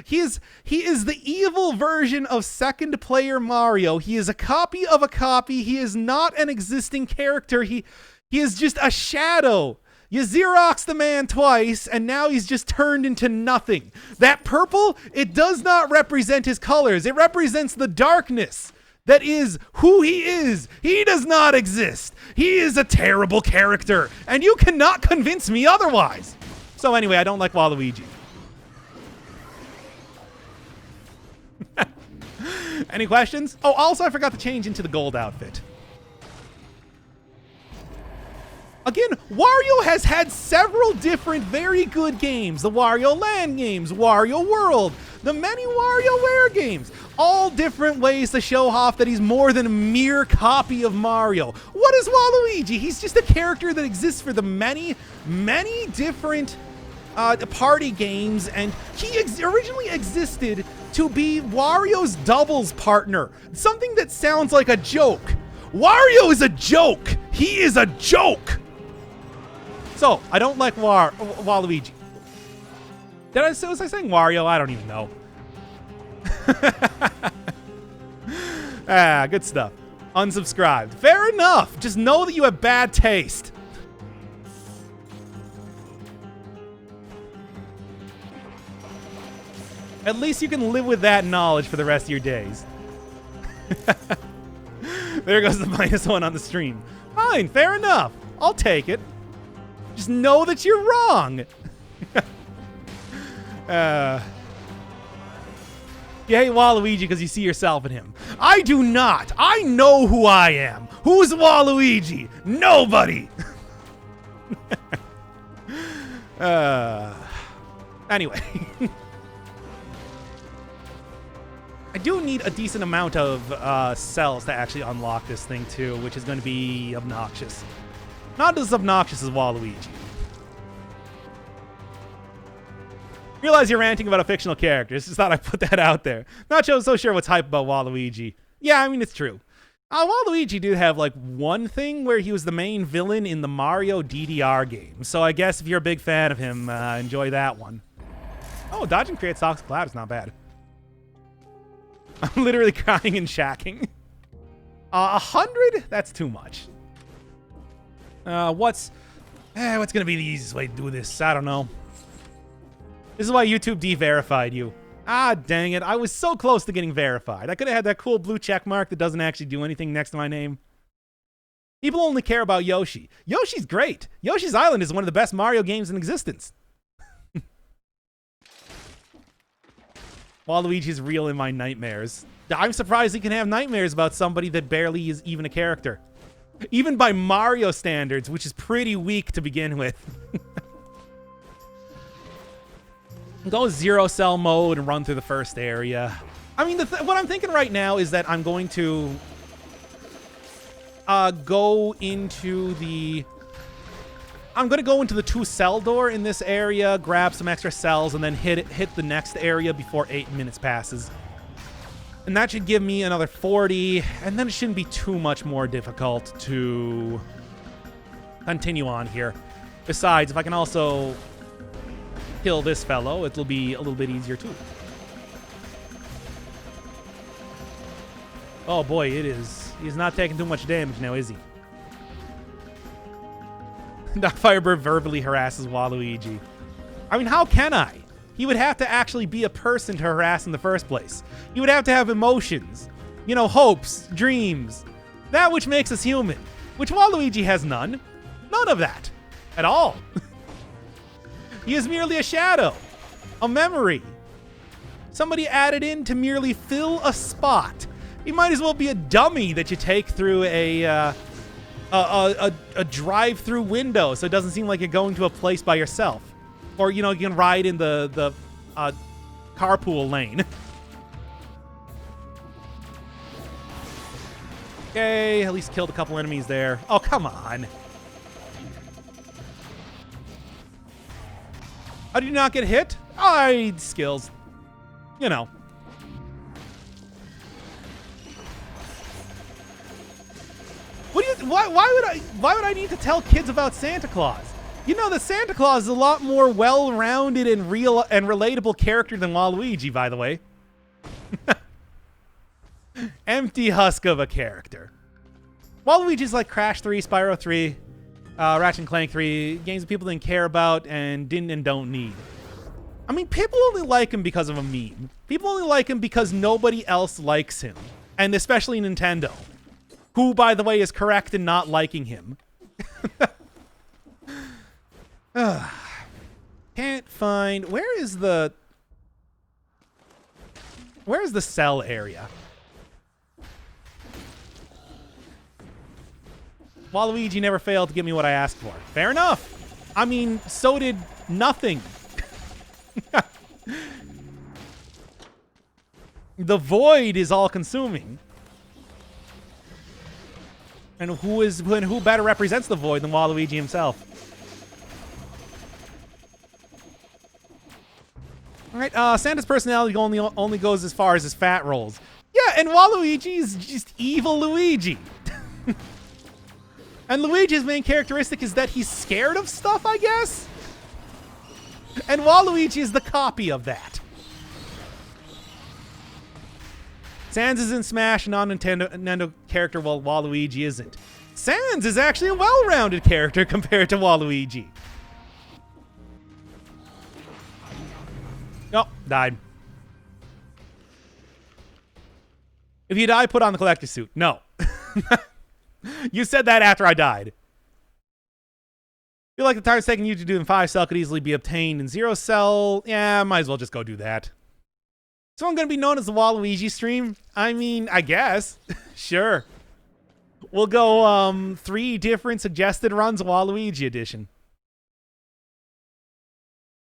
He is the evil version of second player Mario. He is a copy of a copy. He is not an existing character. He is just a shadow. You Xerox the man twice, and now he's just turned into nothing. That purple, it does not represent his colors. It represents the darkness that is who he is. He does not exist. He is a terrible character, and you cannot convince me otherwise. So anyway, I don't like Waluigi. Any questions? Oh, also I forgot to change into the gold outfit. Again, Wario has had several different very good games. The Wario Land games, Wario World, the many WarioWare games. All different ways to show off that he's more than a mere copy of Mario. What is Waluigi? He's just a character that exists for the many, many different party games, and he originally existed to be Wario's doubles partner. Something that sounds like a joke. Wario is a joke. He is a joke. So, I don't like Waluigi. Was I saying Wario? I don't even know. Good stuff. Unsubscribed. Fair enough. Just know that you have bad taste. At least you can live with that knowledge for the rest of your days. There goes the -1 on the stream. Fine, fair enough. I'll take it. Just know that you're wrong. You hate Waluigi because you see yourself in him. I do not. I know who I am. Who's Waluigi? Nobody. Anyway. I do need a decent amount of cells to actually unlock this thing too, which is going to be obnoxious. Not as obnoxious as Waluigi. Realize you're ranting about a fictional character. Just thought I'd put that out there. Not so sure what's hype about Waluigi. Yeah, I mean, it's true. Waluigi did have like one thing where he was the main villain in the Mario DDR game. So I guess if you're a big fan of him, enjoy that one. Oh, dodging creates toxic cloud is not bad. I'm literally crying and shacking. 100? That's too much. What's gonna be the easiest way to do this? I don't know. This is why YouTube de-verified you. Ah, dang it. I was so close to getting verified. I could have had that cool blue check mark that doesn't actually do anything next to my name. People only care about Yoshi. Yoshi's great. Yoshi's Island is one of the best Mario games in existence. Waluigi's real in my nightmares. I'm surprised he can have nightmares about somebody that barely is even a character. Even by Mario standards, which is pretty weak to begin with. Go 0 cell mode and run through the first area. I mean, what I'm thinking right now is that I'm going to go into the 2 cell door in this area, grab some extra cells, and then hit the next area before 8 minutes passes. And that should give me another 40, and then it shouldn't be too much more difficult to continue on here. Besides, if I can also kill this fellow, it'll be a little bit easier too. Oh boy, it is. He's not taking too much damage now, is he? Doctor Firebird verbally harasses Waluigi. I mean, how can I? He would have to actually be a person to harass in the first place. He would have to have emotions. You know, hopes, dreams. That which makes us human. Which Waluigi has none. None of that. At all. He is merely a shadow. A memory. Somebody added in to merely fill a spot. He might as well be a dummy that you take through a drive-through window so it doesn't seem like you're going to a place by yourself. Or, you know, you can ride in the carpool lane. Okay, at least killed a couple enemies there. Oh, come on. How did you not get hit? Skills. You know. Why would I need to tell kids about Santa Claus? You know that Santa Claus is a lot more well-rounded and real and relatable character than Waluigi, by the way. Empty husk of a character. Waluigi's like Crash 3, Spyro 3, Ratchet and Clank 3, games that people didn't care about and didn't and don't need. I mean, people only like him because of a meme. People only like him because nobody else likes him. And especially Nintendo. Who, by the way, is correct in not liking him. Can't find... Where's the cell area? Waluigi never failed to give me what I asked for. Fair enough. I mean, so did nothing. The void is all-consuming. And who better represents the void than Waluigi himself? All right, Santa's personality only goes as far as his fat rolls. Yeah, and Waluigi is just evil Luigi. And Luigi's main characteristic is that he's scared of stuff, I guess? And Waluigi is the copy of that. Sans is in Smash, non-Nintendo character, while Waluigi isn't. Sans is actually a well-rounded character compared to Waluigi. Oh, died. If you die, put on the collector suit. No. You said that after I died. I feel like the time's taking you to do in 5 cell could easily be obtained in 0 cell. Yeah, might as well just go do that. So I'm going to be known as the Waluigi stream? I mean, I guess. Sure. We'll go 3 different suggested runs, Waluigi edition.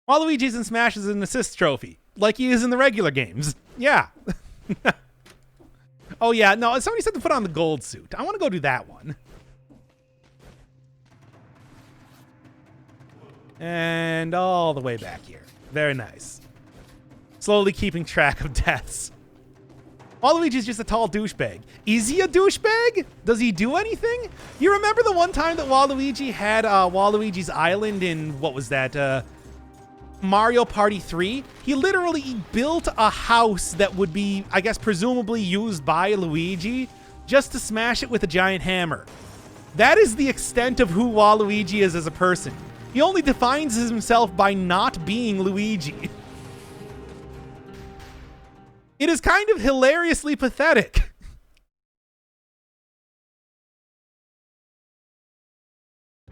Waluigi's in Smash is an assist trophy, like he is in the regular games. Yeah. Oh, yeah. No, somebody said to put on the gold suit. I want to go do that one. And all the way back here. Very nice. Slowly keeping track of deaths. Waluigi's just a tall douchebag. Is he a douchebag? Does he do anything? You remember the one time that Waluigi had Waluigi's Island in, what was that, Mario Party 3? He literally built a house that would be, I guess, presumably used by Luigi just to smash it with a giant hammer. That is the extent of who Waluigi is as a person. He only defines himself by not being Luigi. It is kind of hilariously pathetic.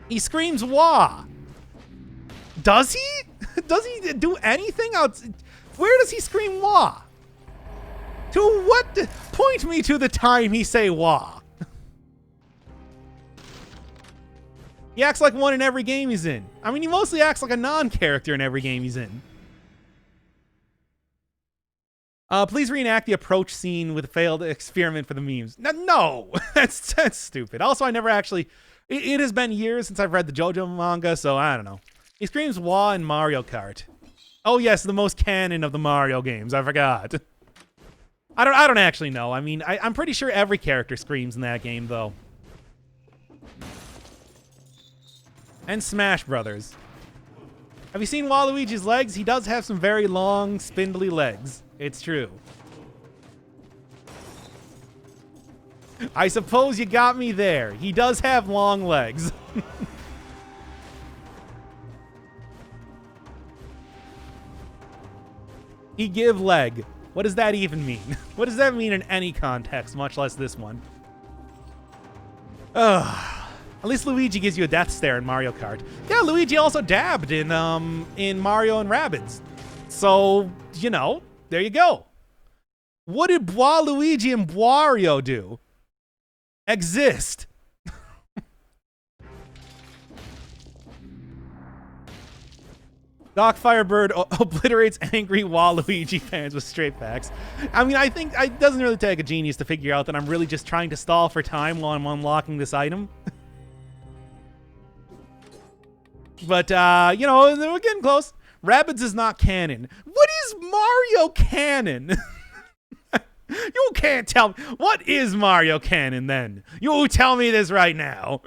He screams wah. Does he? Does he do anything else? Where does he scream wah? To what? Point me to the time he say wah. He acts like one in every game he's in. I mean, he mostly acts like a non-character in every game he's in. Please reenact the approach scene with a failed experiment for the memes. No, that's stupid. Also, I never actually... It has been years since I've read the JoJo manga, so I don't know. He screams wah in Mario Kart. Oh yes, the most canon of the Mario games. I forgot. I don't actually know. I mean, I'm pretty sure every character screams in that game, though. And Smash Brothers. Have you seen Waluigi's legs? He does have some very long, spindly legs. It's true. I suppose you got me there. He does have long legs. He give leg. What does that even mean? What does that mean in any context, much less this one? Ugh. At least Luigi gives you a death stare in Mario Kart. Yeah, Luigi also dabbed in Mario and Rabbids. So, you know, there you go. What did Waluigi and Wario do? Exist. Doc Firebird obliterates angry Waluigi fans with straight facts. I mean, I think it doesn't really take a genius to figure out that I'm really just trying to stall for time while I'm unlocking this item. But, you know, we're getting close. Rabbids is not canon. What is Mario canon? You can't tell me. What is Mario canon, then? You tell me this right now.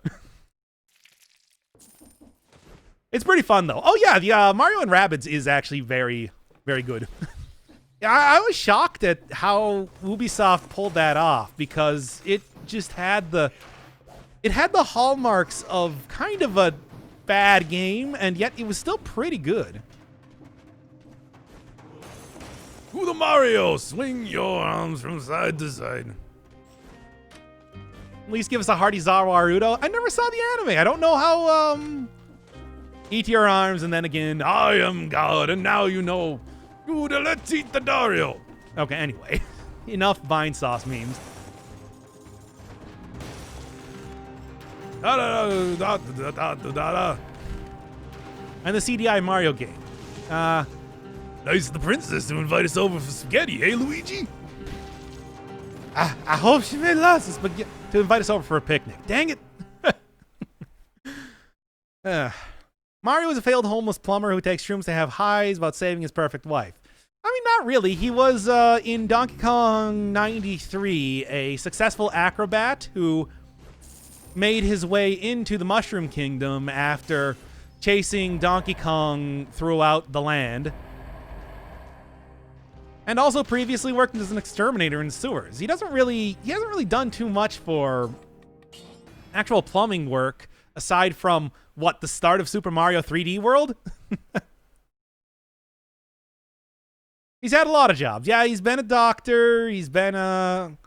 It's pretty fun, though. Oh, yeah, the Mario and Rabbids is actually very, very good. I was shocked at how Ubisoft pulled that off because it just had the hallmarks of kind of a bad game, and yet it was still pretty good. To the Mario, swing your arms from side to side. At least give us a hearty Zawarudo. I never saw the anime. I don't know how, eat your arms, and then again, I am God, and now you know. Let's eat the Dario. Okay, anyway. Enough Vine Sauce memes. And the CDI Mario game. Nice of the princess to invite us over for spaghetti, hey Luigi? I hope she made lots of spaghetti to invite us over for a picnic. Dang it. Mario is a failed homeless plumber who takes shrooms to have highs about saving his perfect wife. I mean, not really. He was, in Donkey Kong 93, a successful acrobat who made his way into the Mushroom Kingdom after chasing Donkey Kong throughout the land. And also previously worked as an exterminator in sewers. He hasn't really done too much for actual plumbing work aside from, what, the start of Super Mario 3D World? He's had a lot of jobs. Yeah, he's been a doctor. He's been a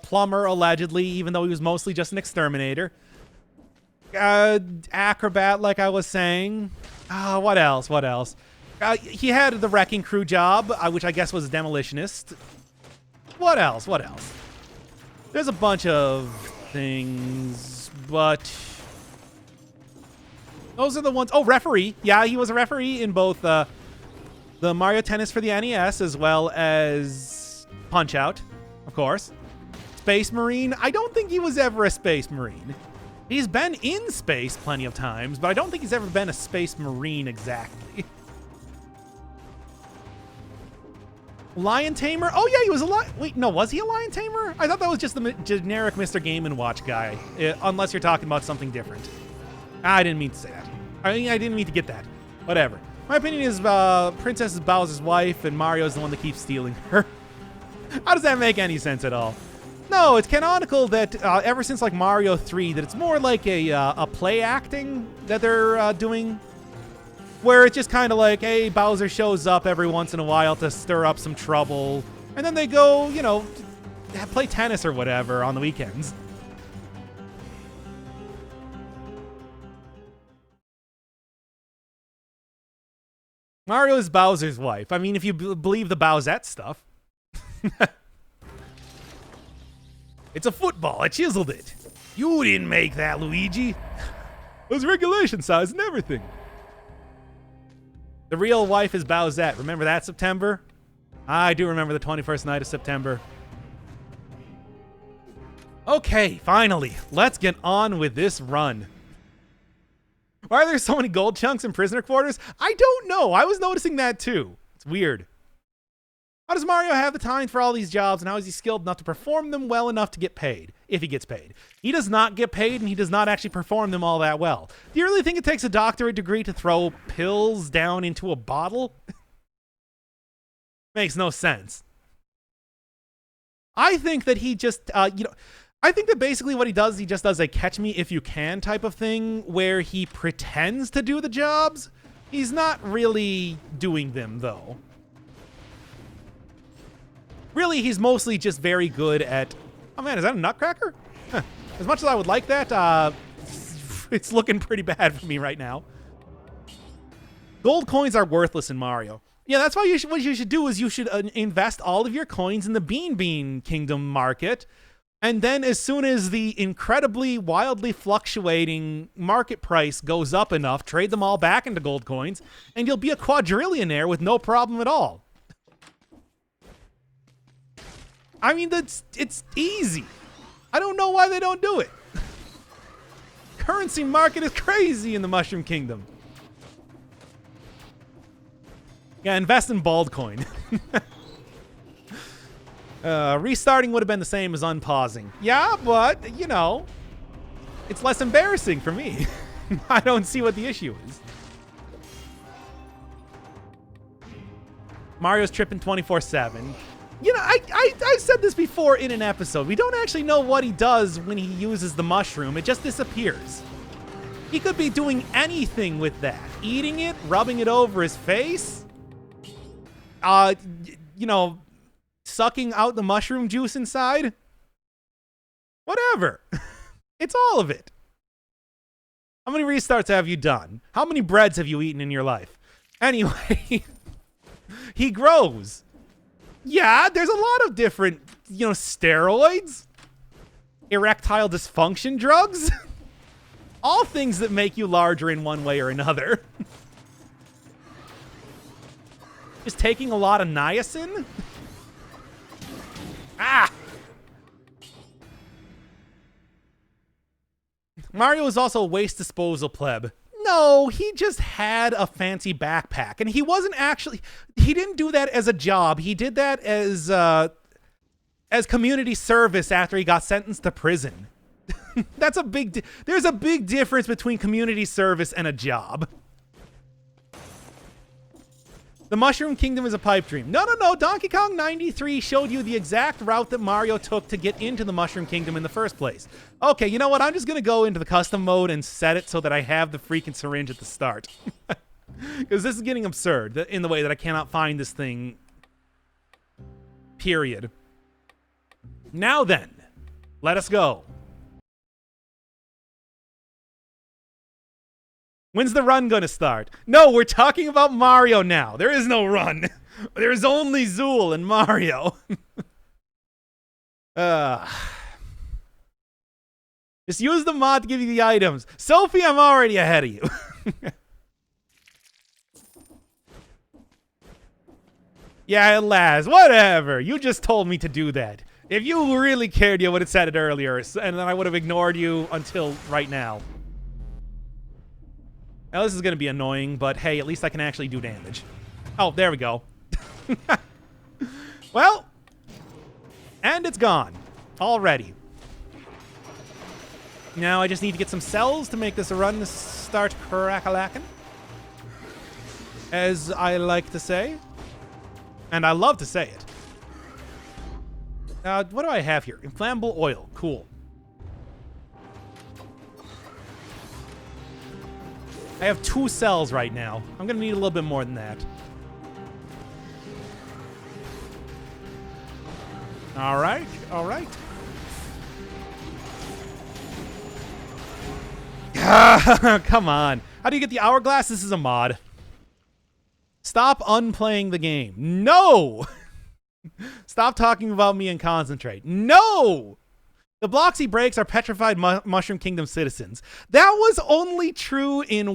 plumber, allegedly, even though he was mostly just an exterminator. Acrobat, like I was saying. What else? He had the Wrecking Crew job, which I guess was a demolitionist. What else? There's a bunch of things, but those are the ones. Oh, referee. Yeah, he was a referee in both the Mario Tennis for the NES as well as Punch-Out, of course. Space Marine. I don't think he was ever a Space Marine. He's been in space plenty of times, but I don't think he's ever been a Space Marine exactly. Lion Tamer? Oh, yeah, he was a lion. Wait, no, was he a Lion Tamer? I thought that was just the generic Mr. Game & Watch guy, unless you're talking about something different. I didn't mean to say that. I didn't mean to get that. Whatever. My opinion is Princess is Bowser's wife, and Mario's the one that keeps stealing her. How does that make any sense at all? No, it's canonical that ever since like Mario 3, that it's more like a play acting that they're doing, where it's just kind of like, hey, Bowser shows up every once in a while to stir up some trouble, and then they go, you know, play tennis or whatever on the weekends. Mario is Bowser's wife. I mean, if you believe the Bowsette stuff. It's a football. I chiseled it. You didn't make that, Luigi. It was regulation size and everything. The real wife is Bowsette. Remember that September? I do remember the 21st night of September. Okay, finally. Let's get on with this run. Why are there so many gold chunks in prisoner quarters? I don't know. I was noticing that too. It's weird. How does Mario have the time for all these jobs, and how is he skilled enough to perform them well enough to get paid? If he gets paid. He does not get paid, and he does not actually perform them all that well. Do you really think it takes a doctorate degree to throw pills down into a bottle? Makes no sense. I think that he just, I think that basically what he just does a catch me if you can type of thing where he pretends to do the jobs. He's not really doing them, though. Really, he's mostly just very good at... Oh, man, is that a nutcracker? Huh. As much as I would like that, it's looking pretty bad for me right now. Gold coins are worthless in Mario. Yeah, that's why what you should do is you should invest all of your coins in the Bean Kingdom market. And then as soon as the incredibly, wildly fluctuating market price goes up enough, trade them all back into gold coins, and you'll be a quadrillionaire with no problem at all. I mean, it's easy. I don't know why they don't do it. Currency market is crazy in the Mushroom Kingdom. Yeah, invest in bald coin. Restarting would have been the same as unpausing. Yeah, but, you know, it's less embarrassing for me. I don't see what the issue is. Mario's tripping 24/7. You know, I said this before in an episode. We don't actually know what he does when he uses the mushroom. It just disappears. He could be doing anything with that. Eating it, rubbing it over his face. You know, sucking out the mushroom juice inside. Whatever. It's all of it. How many restarts have you done? How many breads have you eaten in your life? Anyway, he grows. Yeah, there's a lot of different, you know, steroids, erectile dysfunction drugs, all things that make you larger in one way or another. Just taking a lot of niacin? Ah! Mario is also a waste disposal pleb. No, he just had a fancy backpack, and he wasn't actually, he didn't do that as a job. He did that as community service after he got sentenced to prison. That's a big, there's a big difference between community service and a job. The Mushroom Kingdom is a pipe dream. No, no, no. Donkey Kong 93 showed you the exact route that Mario took to get into the Mushroom Kingdom in the first place. Okay, you know what? I'm just going to go into the custom mode and set it so that I have the freaking syringe at the start. Because this is getting absurd in the way that I cannot find this thing. Period. Now then, let us go. When's the run gonna start? No, we're talking about Mario now. There is no run. There's only Zool and Mario. Just use the mod to give you the items. Sophie, I'm already ahead of you. Yeah, Laz, whatever. You just told me to do that. If you really cared, you would have said it earlier, and then I would have ignored you until right now. Now, this is going to be annoying, but hey, at least I can actually do damage. Oh, there we go. Well, and it's gone. Already. Now I just need to get some cells to make this a run to start crack-a-lackin'. As I like to say. And I love to say it. What do I have here? Inflammable oil. Cool. I have 2 cells right now. I'm going to need a little bit more than that. All right. All right. Come on. How do you get the hourglass? This is a mod. Stop unplaying the game. No! Stop talking about me and concentrate. No! The blocks he breaks are petrified Mushroom Kingdom citizens. That was only true in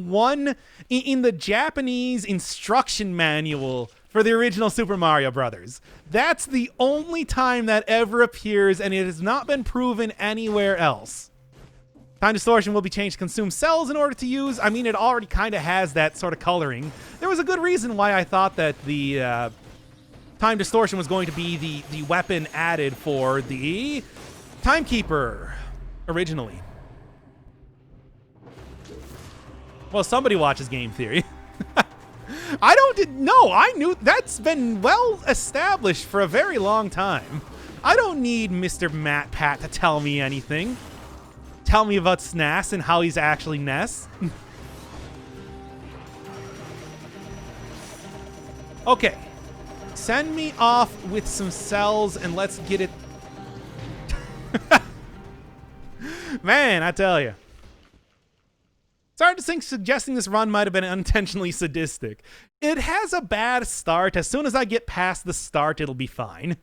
the Japanese instruction manual for the original Super Mario Brothers. That's the only time that ever appears, and it has not been proven anywhere else. Time distortion will be changed to consume cells in order to use. I mean, it already kind of has that sort of coloring. There was a good reason why I thought that the time distortion was going to be the weapon added for the Timekeeper, originally. Well, somebody watches Game Theory. I knew that's been well established for a very long time. I don't need Mr. Matt Pat to tell me anything. Tell me about SNAS and how he's actually Ness. Okay. Send me off with some cells and let's get it. Man, I tell you. It's hard to think suggesting this run might have been unintentionally sadistic. It has a bad start. As soon as I get past the start, it'll be fine.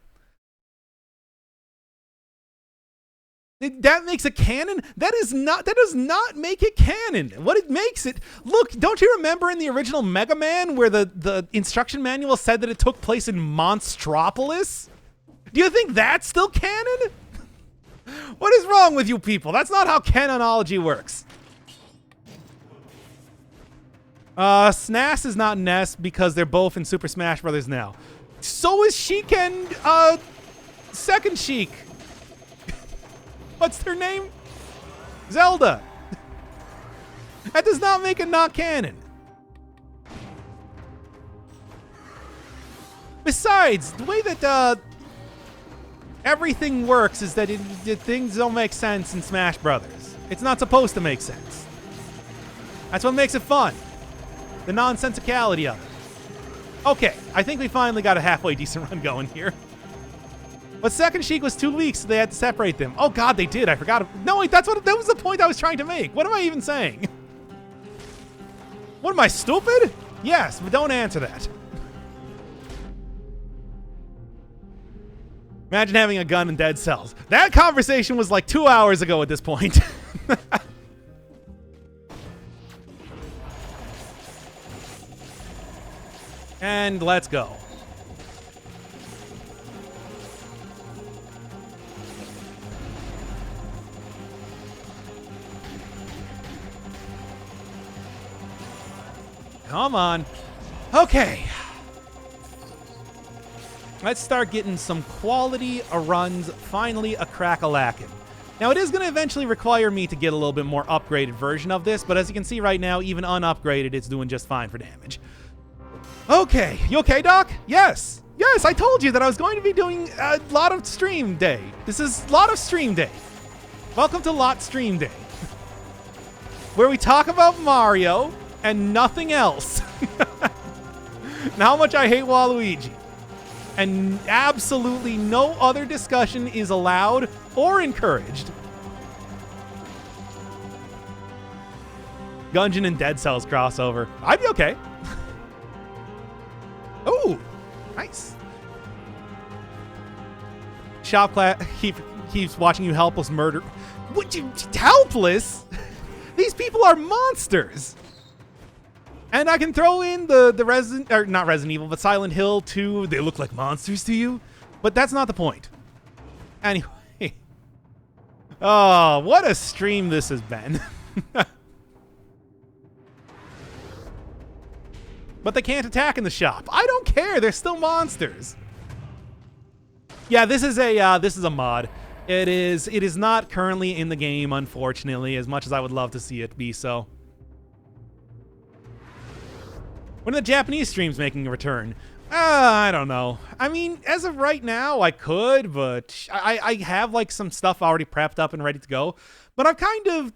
That makes it canon? That does not make it canon. What it makes it... Look, don't you remember in the original Mega Man where the instruction manual said that it took place in Monstropolis? Do you think that's still canon? What is wrong with you people? That's not how canonology works. SNAS is not Ness because they're both in Super Smash Bros. Now. So is Sheik and Second Sheik. What's their name? Zelda. That does not make it not canon. Besides, the way that everything works is that things don't make sense in Smash Brothers. It's not supposed to make sense. That's what makes it fun. The nonsensicality of it. Okay, I think we finally got a halfway decent run going here. But second Sheik was too weak, so they had to separate them. Oh god, they did. I forgot. No, wait, that was the point I was trying to make. What am I even saying? What am I, stupid? Yes, but don't answer that. Imagine having a gun in Dead Cells. That conversation was like 2 hours ago at this point. And let's go. Come on. Okay. Let's start getting some quality runs, finally a crack-a-lackin'. Now, it is going to eventually require me to get a little bit more upgraded version of this, but as you can see right now, even unupgraded, it's doing just fine for damage. Okay. You okay, Doc? Yes. Yes, I told you that I was going to be doing a lot of stream day. This is lot of stream day. Welcome to Lot Stream Day, where we talk about Mario and nothing else. And how much I hate Waluigi. And absolutely no other discussion is allowed or encouraged. Gungeon and Dead Cells crossover. I'd be okay. Oh, nice. Shop class keeps watching you helpless murder. What, you helpless? These people are monsters. And I can throw in the Resident, or not Resident Evil, but Silent Hill 2. They look like monsters to you, but that's not the point. Anyway. Oh, what a stream this has been. But they can't attack in the shop. I don't care. They're still monsters. Yeah, this is a mod. It is not currently in the game, unfortunately, as much as I would love to see it be so. When are the Japanese streams making a return? I don't know. I mean, as of right now, I could, but I have like some stuff already prepped up and ready to go. But I've kind of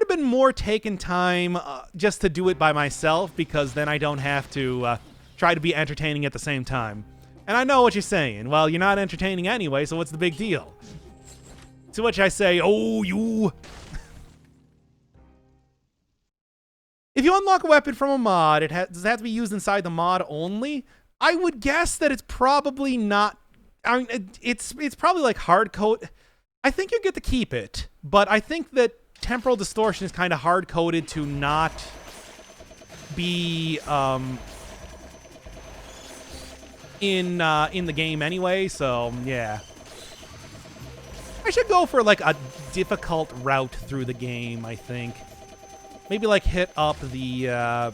been more taking time just to do it by myself, because then I don't have to try to be entertaining at the same time. And I know what you're saying. Well, you're not entertaining anyway, so what's the big deal? To which I say, oh, you. If you unlock a weapon from a mod, does it have to be used inside the mod only? I would guess that it's probably not. I mean, it's probably like hard code. I think you get to keep it, but I think that temporal distortion is kind of hard coded to not be in the game anyway. So yeah, I should go for like a difficult route through the game. I think. Maybe like hit up the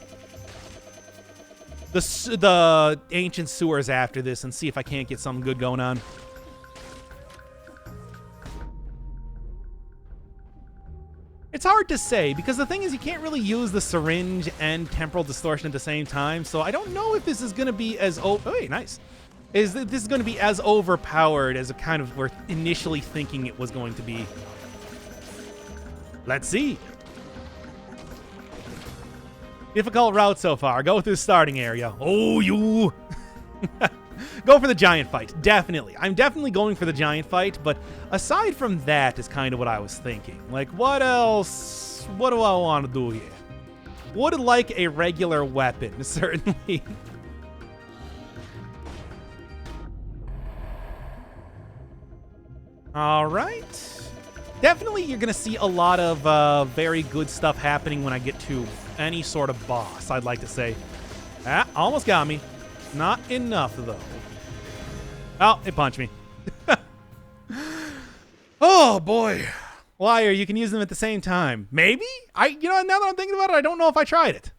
ancient sewers after this and see if I can't get something good going on. It's hard to say, because the thing is you can't really use the syringe and temporal distortion at the same time, so I don't know if this is going to be as... Oh, hey, nice. This is going to be as overpowered as it kind of were initially thinking it was going to be. Let's see. Difficult route so far. Go through the starting area. Oh, you. Go for the giant fight. Definitely. I'm definitely going for the giant fight, but aside from that is kind of what I was thinking. Like, what else? What do I want to do here? Would like a regular weapon, certainly. All right. Definitely you're going to see a lot of very good stuff happening when I get to any sort of boss, I'd like to say. Ah, almost got me. Not enough, though. Oh, it punched me. Oh, boy. Liar, you can use them at the same time. Maybe? Now that I'm thinking about it, I don't know if I tried it.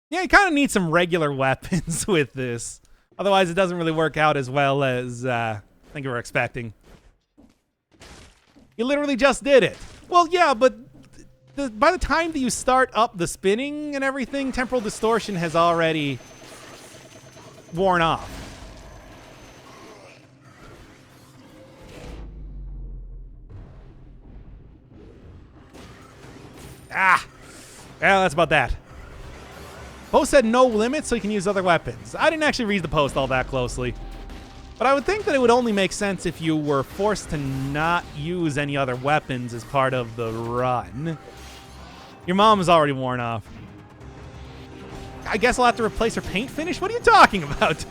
Yeah, you kind of need some regular weapons with this. Otherwise, it doesn't really work out as well as I think we were expecting. You literally just did it. Well, yeah, but by the time that you start up the spinning and everything, temporal distortion has already worn off. Ah! Well, that's about that. Post said no limit, so you can use other weapons. I didn't actually read the post all that closely. But I would think that it would only make sense if you were forced to not use any other weapons as part of the run. Your mom is already worn off. I guess I'll have to replace her paint finish? What are you talking about?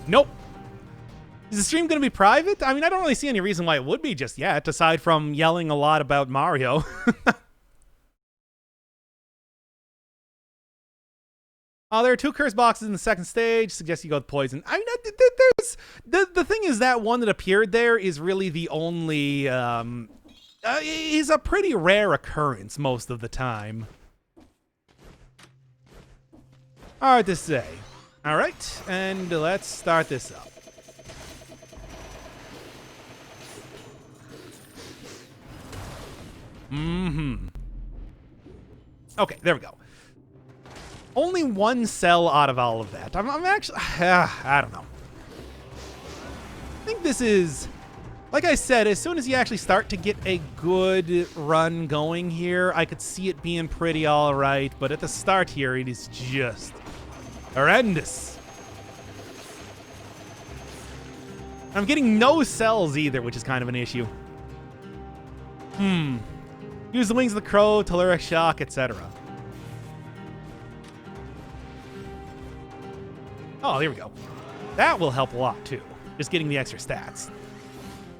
Nope. Is the stream going to be private? I mean, I don't really see any reason why it would be just yet, aside from yelling a lot about Mario. There are 2 curse boxes in the second stage. Suggest you go with poison. I mean, there's the thing is that one that appeared there is really the only is a pretty rare occurrence most of the time. Hard to say. All right, and let's start this up. Okay, there we go. Only 1 cell out of all of that. I'm actually... I don't know. I think this is... Like I said, as soon as you actually start to get a good run going here, I could see it being pretty alright. But at the start here, it is just horrendous. I'm getting no cells either, which is kind of an issue. Use the wings of the crow, telluric shock, etc. Oh, there we go. That will help a lot, too. Just getting the extra stats.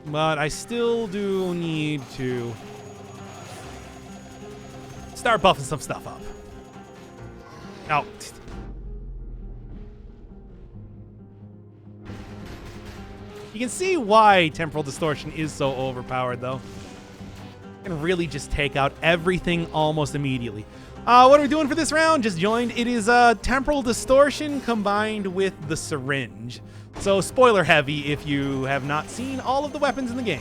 But I still do need to start buffing some stuff up. Oh. You can see why temporal distortion is so overpowered, though. You can really just take out everything almost immediately. What are we doing for this round? Just joined. It is temporal distortion combined with the syringe. So spoiler heavy if you have not seen all of the weapons in the game.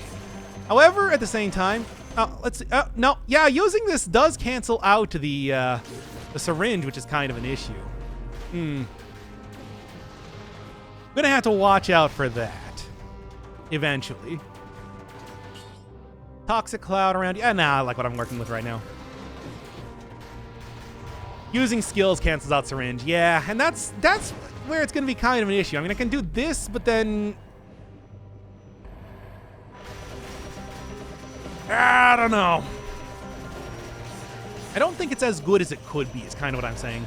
However, at the same time, let's see. No, yeah, using this does cancel out the syringe, which is kind of an issue. I'm gonna have to watch out for that eventually. Toxic cloud around you. Nah, I like what I'm working with right now. Using skills cancels out syringe. Yeah, and that's where it's going to be kind of an issue. I mean, I can do this, but then... I don't know. I don't think it's as good as it could be, is kind of what I'm saying.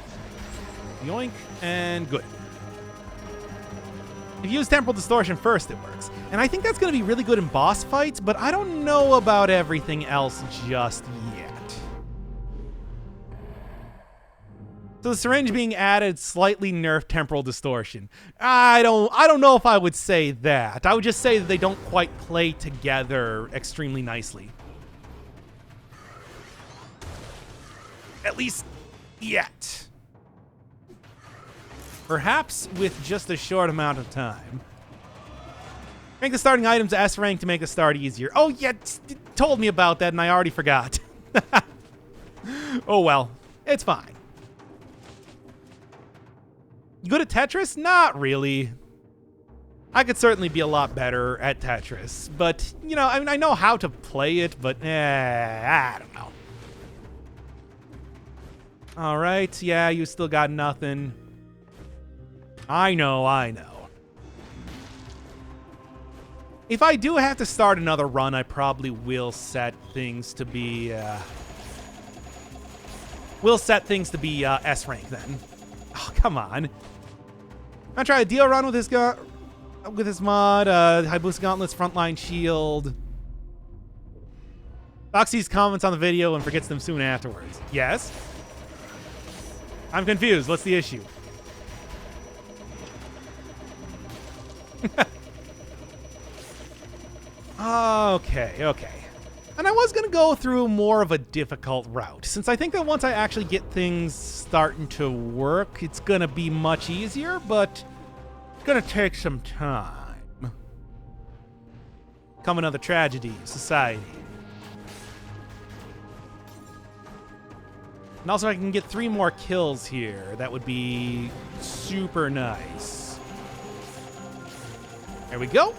Yoink, and good. If you use temporal distortion first, it works. And I think that's going to be really good in boss fights, but I don't know about everything else just yet. So the syringe being added slightly nerfed temporal distortion. I don't know if I would say that. I would just say that they don't quite play together extremely nicely. At least yet. Perhaps with just a short amount of time. Rank the starting items S rank to make the start easier. Oh yeah, told me about that and I already forgot. Oh well, it's fine. Good at Tetris? Not really. I could certainly be a lot better at Tetris, but, you know, I mean, I know how to play it, but, I don't know. All right, yeah, you still got nothing. I know. If I do have to start another run, I probably will set things to be, S rank then. Oh, come on. I'm gonna try a deal run with this mod. Hayabusa Gauntlet's frontline shield. Foxy's comments on the video and forgets them soon afterwards. Yes? I'm confused. What's the issue? Okay. And I was going to go through more of a difficult route, since I think that once I actually get things starting to work, it's going to be much easier, but it's going to take some time. come another tragedy of society. And also I can get 3 more kills here. That would be super nice. There we go.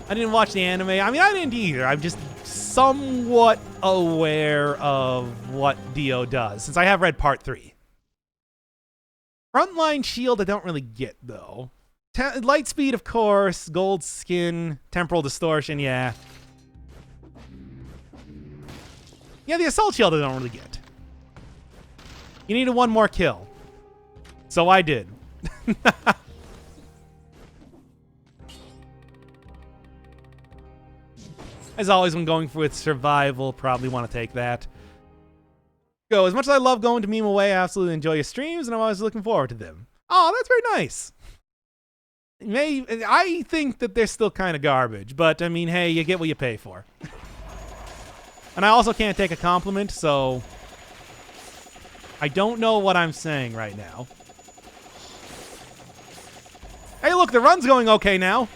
I didn't watch the anime. I mean, I didn't either. I'm just somewhat aware of what Dio does, since I have read part 3. Frontline shield I don't really get, though. Light speed, of course. Gold skin. Temporal distortion, yeah. Yeah, the assault shield I don't really get. You needed 1 more kill. So I did. As always, when going with survival, probably want to take that. Go. As much as I love going to Meme Away, I absolutely enjoy your streams, and I'm always looking forward to them. Oh, that's very nice. I think that they're still kind of garbage, but I mean, hey, you get what you pay for. And I also can't take a compliment, so I don't know what I'm saying right now. Hey, look, the run's going okay now.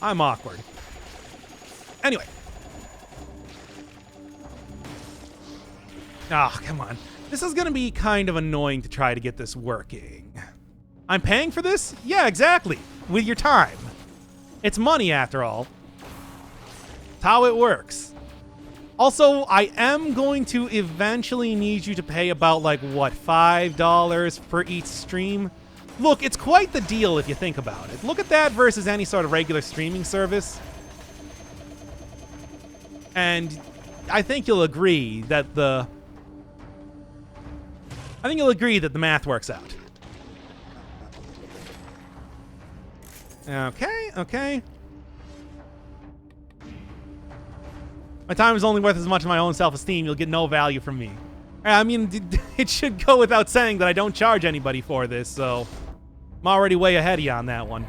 I'm awkward. Anyway. Ah, oh, come on. This is going to be kind of annoying to try to get this working. I'm paying for this? Yeah, exactly. With your time. It's money, after all. It's how it works. Also, I am going to eventually need you to pay about, like, what, $5 for each stream? Look, it's quite the deal if you think about it. Look at that versus any sort of regular streaming service. And I think you'll agree that the math works out. Okay. My time is only worth as much as my own self-esteem. You'll get no value from me. I mean, it should go without saying that I don't charge anybody for this, so I'm already way ahead of you on that one.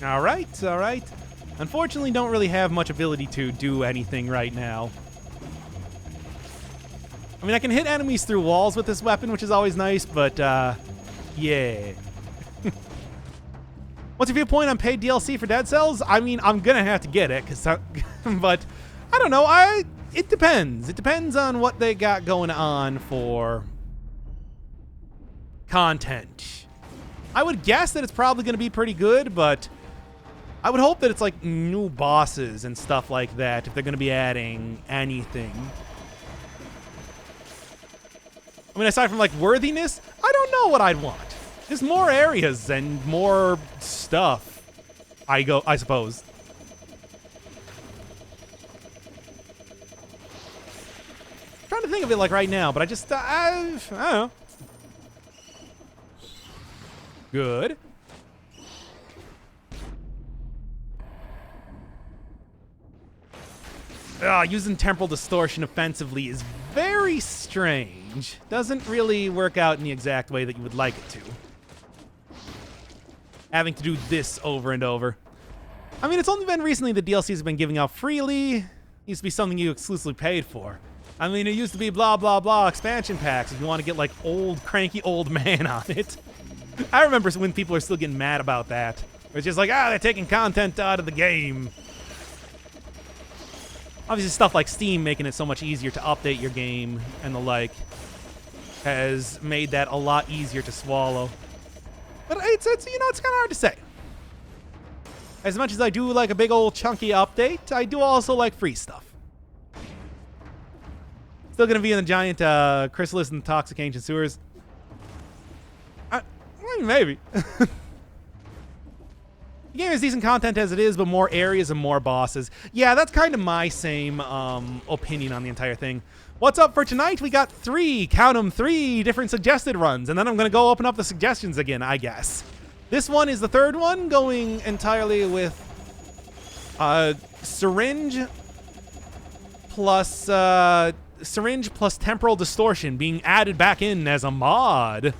All right. Unfortunately, don't really have much ability to do anything right now. I mean, I can hit enemies through walls with this weapon, which is always nice, but, yeah. What's your viewpoint on paid DLC for Dead Cells? I mean, I'm gonna have to get it, but I don't know. It depends. It depends on what they got going on for content. I would guess that it's probably gonna be pretty good, but I would hope that it's like new bosses and stuff like that if they're gonna be adding anything. I mean, aside from like worthiness, I don't know what I'd want. Just more areas and more stuff, I suppose. I'm trying to think of it like right now, but I don't know. Good. Using temporal distortion offensively is very strange. Doesn't really work out in the exact way that you would like it to. Having to do this over and over. I mean, it's only been recently the DLCs have been giving out freely. It used to be something you exclusively paid for. I mean, it used to be blah, blah, blah expansion packs if you want to get, like, cranky old man on it. I remember when people are still getting mad about that. It's just like, they're taking content out of the game. Obviously, stuff like Steam making it so much easier to update your game and the like has made that a lot easier to swallow. But it's kind of hard to say. As much as I do like a big old chunky update, I do also like free stuff. Still gonna be in the giant chrysalis and toxic ancient sewers. Maybe. The game has decent content as it is, but more areas and more bosses. Yeah, that's kind of my same opinion on the entire thing. What's up for tonight? We got 3 different suggested runs, and then I'm going to go open up the suggestions again, I guess. This one is the 3rd one, going entirely with syringe plus temporal distortion being added back in as a mod.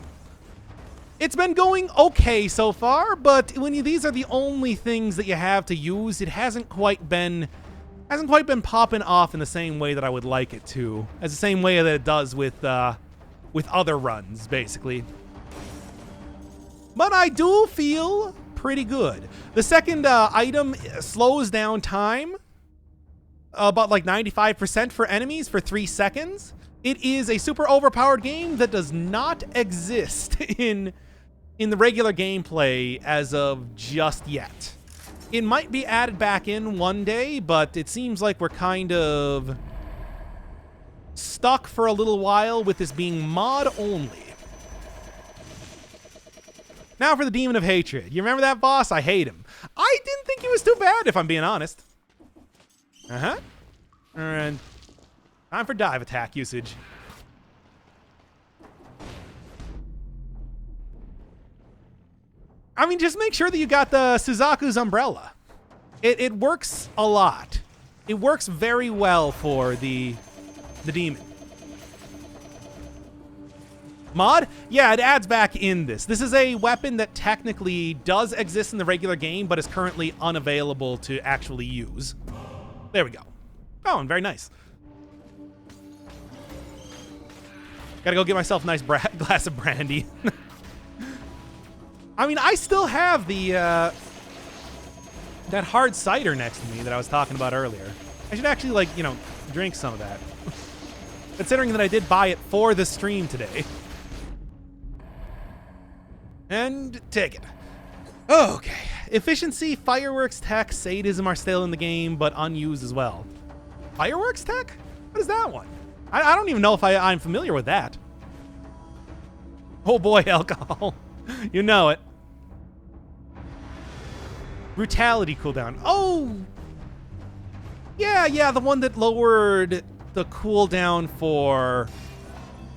It's been going okay so far, but when these are the only things that you have to use, it hasn't quite been popping off in the same way that I would like it to. As the same way that it does with other runs, basically. But I do feel pretty good. The second item slows down time about like 95% for enemies for 3 seconds. It is a super overpowered game that does not exist in the regular gameplay as of just yet. It might be added back in one day, but it seems like we're kind of stuck for a little while with this being mod only. Now for the Demon of Hatred. You remember that boss? I hate him. I didn't think he was too bad, if I'm being honest. And time for dive attack usage. I mean, just make sure that you got the Suzaku's umbrella. It works a lot. It works very well for the demon. Mod? Yeah, it adds back in this. This is a weapon that technically does exist in the regular game, but is currently unavailable to actually use. There we go. Oh, and very nice. Gotta go get myself a nice glass of brandy. I mean, I still have the that hard cider next to me that I was talking about earlier. I should actually, like, you know, drink some of that. Considering that I did buy it for the stream today. And take it. Okay. Efficiency, fireworks tech, sadism are still in the game, but unused as well. Fireworks tech? What is that one? I don't even know if I'm familiar with that. Oh boy, alcohol. You know it. Brutality cooldown. Oh! Yeah, the one that lowered the cooldown for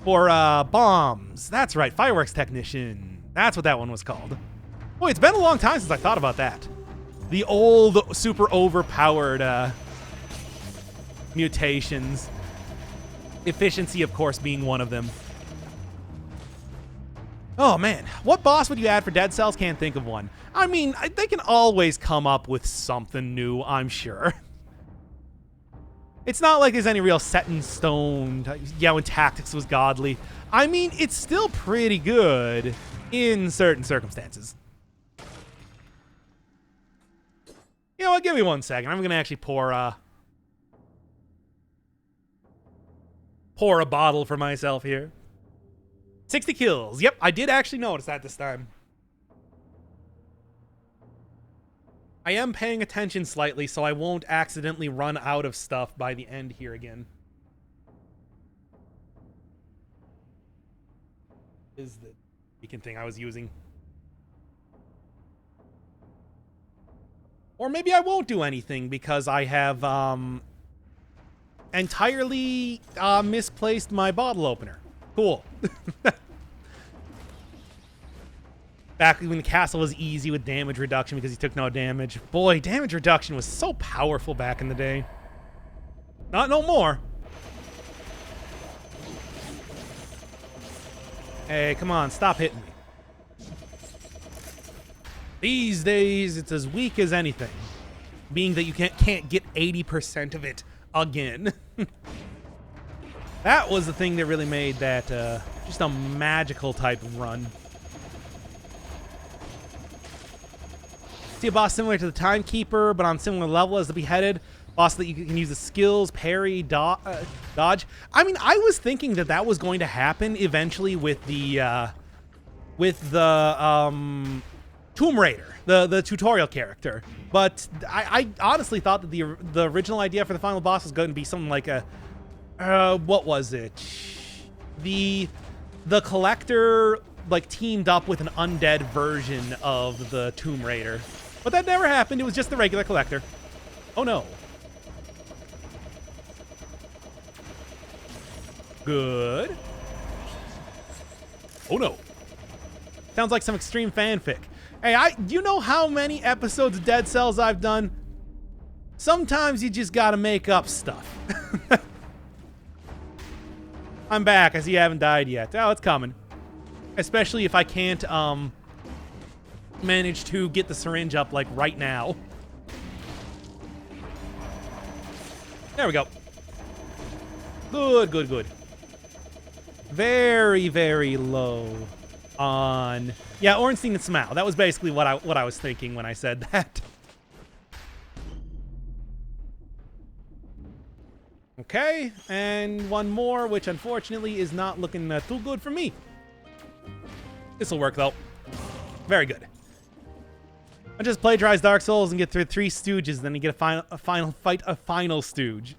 bombs. That's right, fireworks technician. That's what that one was called. Boy, it's been a long time since I thought about that. The old, super overpowered mutations. Efficiency, of course, being one of them. Oh, man. What boss would you add for Dead Cells? Can't think of one. I mean, they can always come up with something new, I'm sure. It's not like there's any real set in stone. Yeah, when Tactics was godly. I mean, it's still pretty good in certain circumstances. You know what? Give me 1 second. I'm going to actually pour a bottle for myself here. 60 kills. Yep, I did actually notice that this time. I am paying attention slightly, so I won't accidentally run out of stuff by the end here again. Is the beacon thing I was using. Or maybe I won't do anything because I have entirely misplaced my bottle opener. Cool. Back when the castle was easy with damage reduction because he took no damage. Boy, damage reduction was so powerful back in the day. Not no more. Hey, come on, stop hitting me. These days, it's as weak as anything. Being that you can't get 80% of it again. That was the thing that really made that just a magical type of run. See a boss similar to the Timekeeper, but on similar level as the Beheaded. Boss that you can use the skills, parry, dodge. I mean, I was thinking that that was going to happen eventually with the Tomb Raider, the tutorial character. But I honestly thought that the original idea for the final boss was going to be something like a what was it? The Collector like teamed up with an undead version of the Tomb Raider. But that never happened. It was just the regular Collector. Oh no. Good. Oh no. Sounds like some extreme fanfic. Hey, you know how many episodes of Dead Cells I've done? Sometimes you just gotta make up stuff. I'm back. I see you haven't died yet. Oh, it's coming. Especially if I can't manage to get the syringe up like right now. There we go. Good. Very, very low on... Yeah, Ornstein and Smile. That was basically what I was thinking when I said that. Okay, and one more, which unfortunately is not looking too good for me. This'll work, though. Very good. I just plagiarize Dark Souls and get through 3 Stooges, then you get a final Stooge.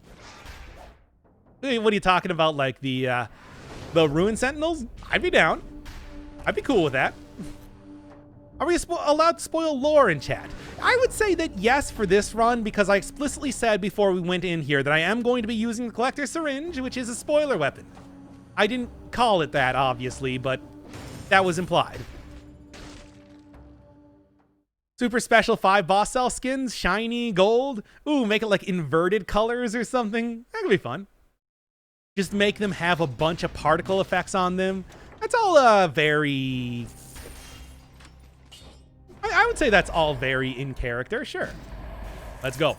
What are you talking about, like the Ruin Sentinels? I'd be down. I'd be cool with that. Are we allowed to spoil lore in chat? I would say that yes for this run, because I explicitly said before we went in here that I am going to be using the Collector Syringe, which is a spoiler weapon. I didn't call it that, obviously, but that was implied. Super special 5 boss cell skins, shiny, gold. Ooh, make it like inverted colors or something. That could be fun. Just make them have a bunch of particle effects on them. That's all very... I would say that's all very in character, sure. Let's go.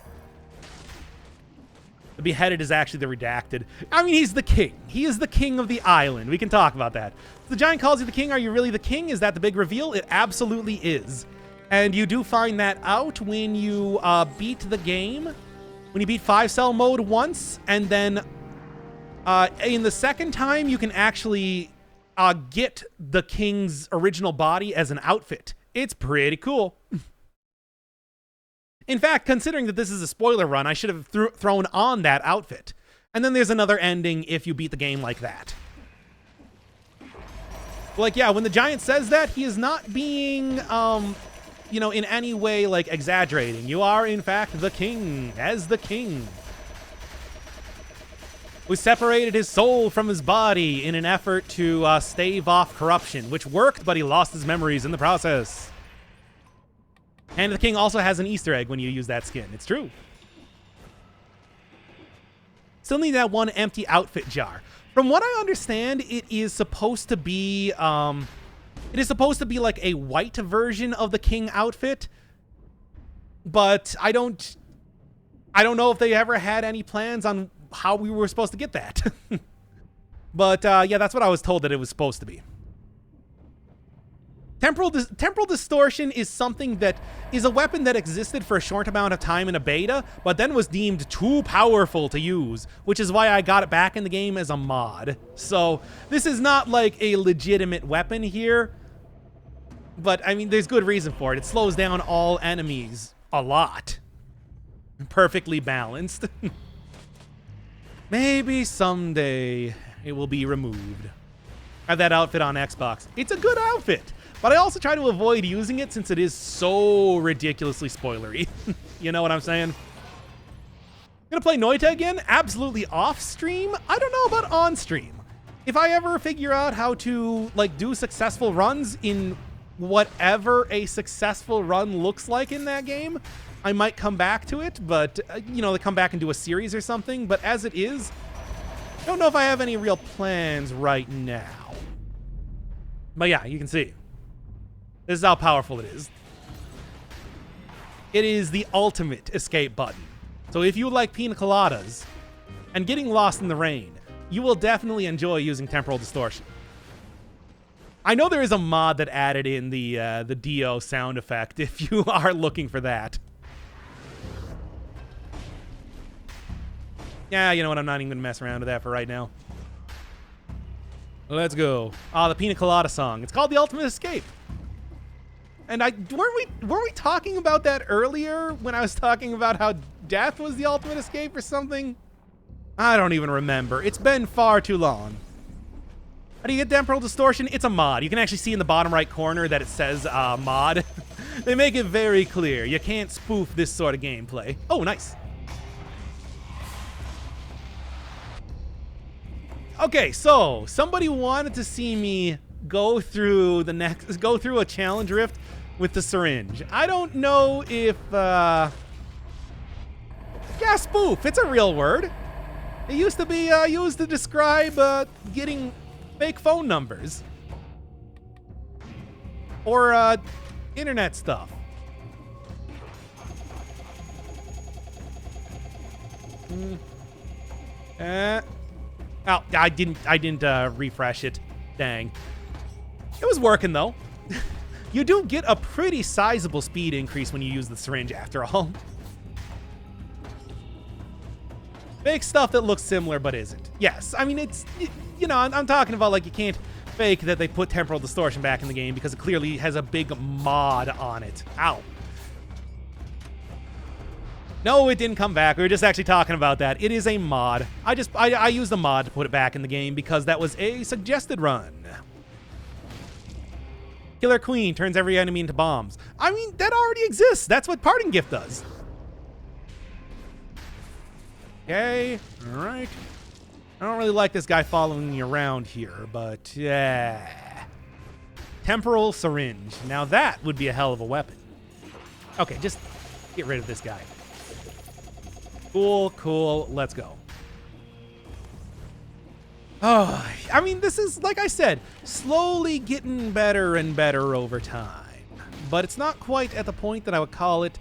The Beheaded is actually the Redacted. I mean, he's the king. He is the king of the island. We can talk about that. So the giant calls you the king. Are you really the king? Is that the big reveal? It absolutely is. And you do find that out when you beat the game. When you beat 5-cell mode once, and then in the second time, you can actually get the king's original body as an outfit. It's pretty cool. In fact, considering that this is a spoiler run, I should have thrown on that outfit. And then there's another ending if you beat the game like that. Like, yeah, when the giant says that, he is not being, you know, in any way, like, exaggerating. You are, in fact, the king, as the king, who separated his soul from his body in an effort to stave off corruption, which worked, but he lost his memories in the process. And the king also has an Easter egg when you use that skin. It's true. Still need that one empty outfit jar. From what I understand, it is supposed to be, like a white version of the king outfit, but I don't know if they ever had any plans on how we were supposed to get that. But yeah, that's what I was told that it was supposed to be. Temporal Distortion is something that is a weapon that existed for a short amount of time in a beta, but then was deemed too powerful to use, which is why I got it back in the game as a mod. So this is not like a legitimate weapon here, but I mean, there's good reason for it. It slows down all enemies a lot. Perfectly balanced. Maybe someday it will be removed. I have that outfit on Xbox. It's a good outfit, but I also try to avoid using it since it is so ridiculously spoilery. You know what I'm saying? Gonna play Noita again? Absolutely off stream? I don't know about on stream. If I ever figure out how to like do successful runs in whatever a successful run looks like in that game, I might come back to it, but, you know, come back and do a series or something. But as it is, I don't know if I have any real plans right now. But yeah, you can see. This is how powerful it is. It is the ultimate escape button. So if you like pina coladas and getting lost in the rain, you will definitely enjoy using Temporal Distortion. I know there is a mod that added in the Dio sound effect if you are looking for that. Yeah, you know what? I'm not even going to mess around with that for right now. Let's go. Ah, the Pina Colada song. It's called The Ultimate Escape. And weren't we talking about that earlier when I was talking about how death was the ultimate escape or something? I don't even remember. It's been far too long. How do you get Temporal Distortion? It's a mod. You can actually see in the bottom right corner that it says mod. They make it very clear. You can't spoof this sort of gameplay. Oh, nice. Okay, so somebody wanted to see me go through a challenge rift with the syringe. I don't know if yeah, spoof. It's a real word. It used to be used to describe getting fake phone numbers or internet stuff. Oh, I didn't refresh it. Dang. It was working though. You do get a pretty sizable speed increase when you use the syringe after all. Fake stuff that looks similar but isn't. Yes, I mean, it's, you know, I'm talking about, like, you can't fake that they put temporal distortion back in the game because it clearly has a big mod on it. Ow. No, it didn't come back. We were just actually talking about that. It is a mod. I used a mod to put it back in the game because that was a suggested run. Killer Queen turns every enemy into bombs. I mean, that already exists. That's what Parting Gift does. Okay, all right. I don't really like this guy following me around here, but yeah. Temporal syringe. Now that would be a hell of a weapon. Okay, just get rid of this guy. Cool, cool, let's go. Oh, I mean, this is, like I said, slowly getting better and better over time. But it's not quite at the point that I would call it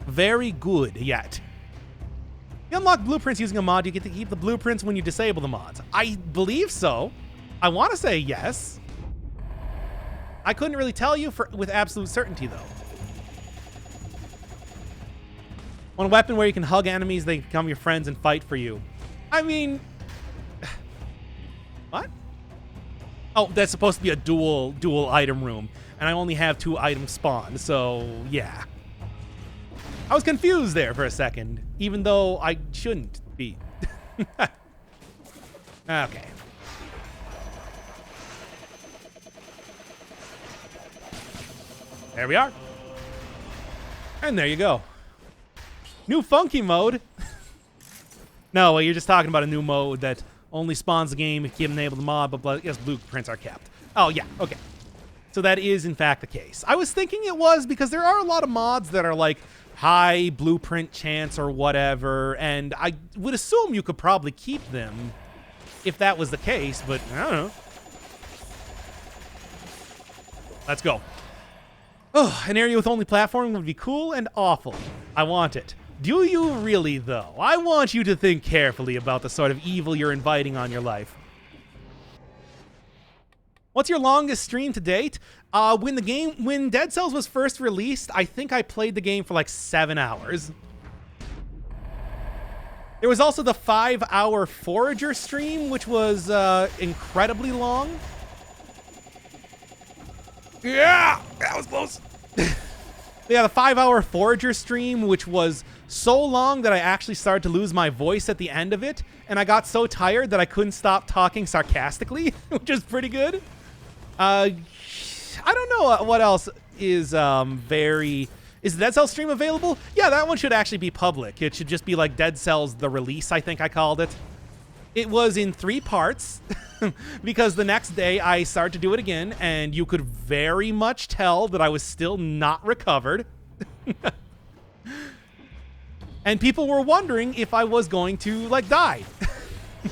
very good yet. You unlock blueprints using a mod. You get to keep the blueprints when you disable the mods. I believe so. I want to say yes. I couldn't really tell you with absolute certainty, though. One weapon where you can hug enemies, they become your friends and fight for you. I mean... What? Oh, that's supposed to be a dual item room, and I only have 2 items spawned, so yeah. I was confused there for a second, even though I shouldn't be. Okay. There we are. And there you go. New funky mode. No, you're just talking about a new mode that only spawns the game if you enable the mod, but yes, blueprints are kept. Oh, yeah, okay. So that is, in fact, the case. I was thinking it was because there are a lot of mods that are like high blueprint chance or whatever, and I would assume you could probably keep them if that was the case, but I don't know. Let's go. Oh, an area with only platforming would be cool and awful. I want it. Do you really, though? I want you to think carefully about the sort of evil you're inviting on your life. What's your longest stream to date? When Dead Cells was first released, I think I played the game for like 7 hours. There was also the 5-hour Forager stream, which was incredibly long. Yeah, that was close. Yeah, the 5-hour Forager stream, which was so long that I actually started to lose my voice at the end of it, and I got so tired that I couldn't stop talking sarcastically, which is pretty good. I don't know what else is Is the Dead Cells stream available? Yeah, that one should actually be public. It should just be like Dead Cells The Release, I think I called it. It was in 3 parts because the next day I started to do it again, and you could very much tell that I was still not recovered. And people were wondering if I was going to, like, die.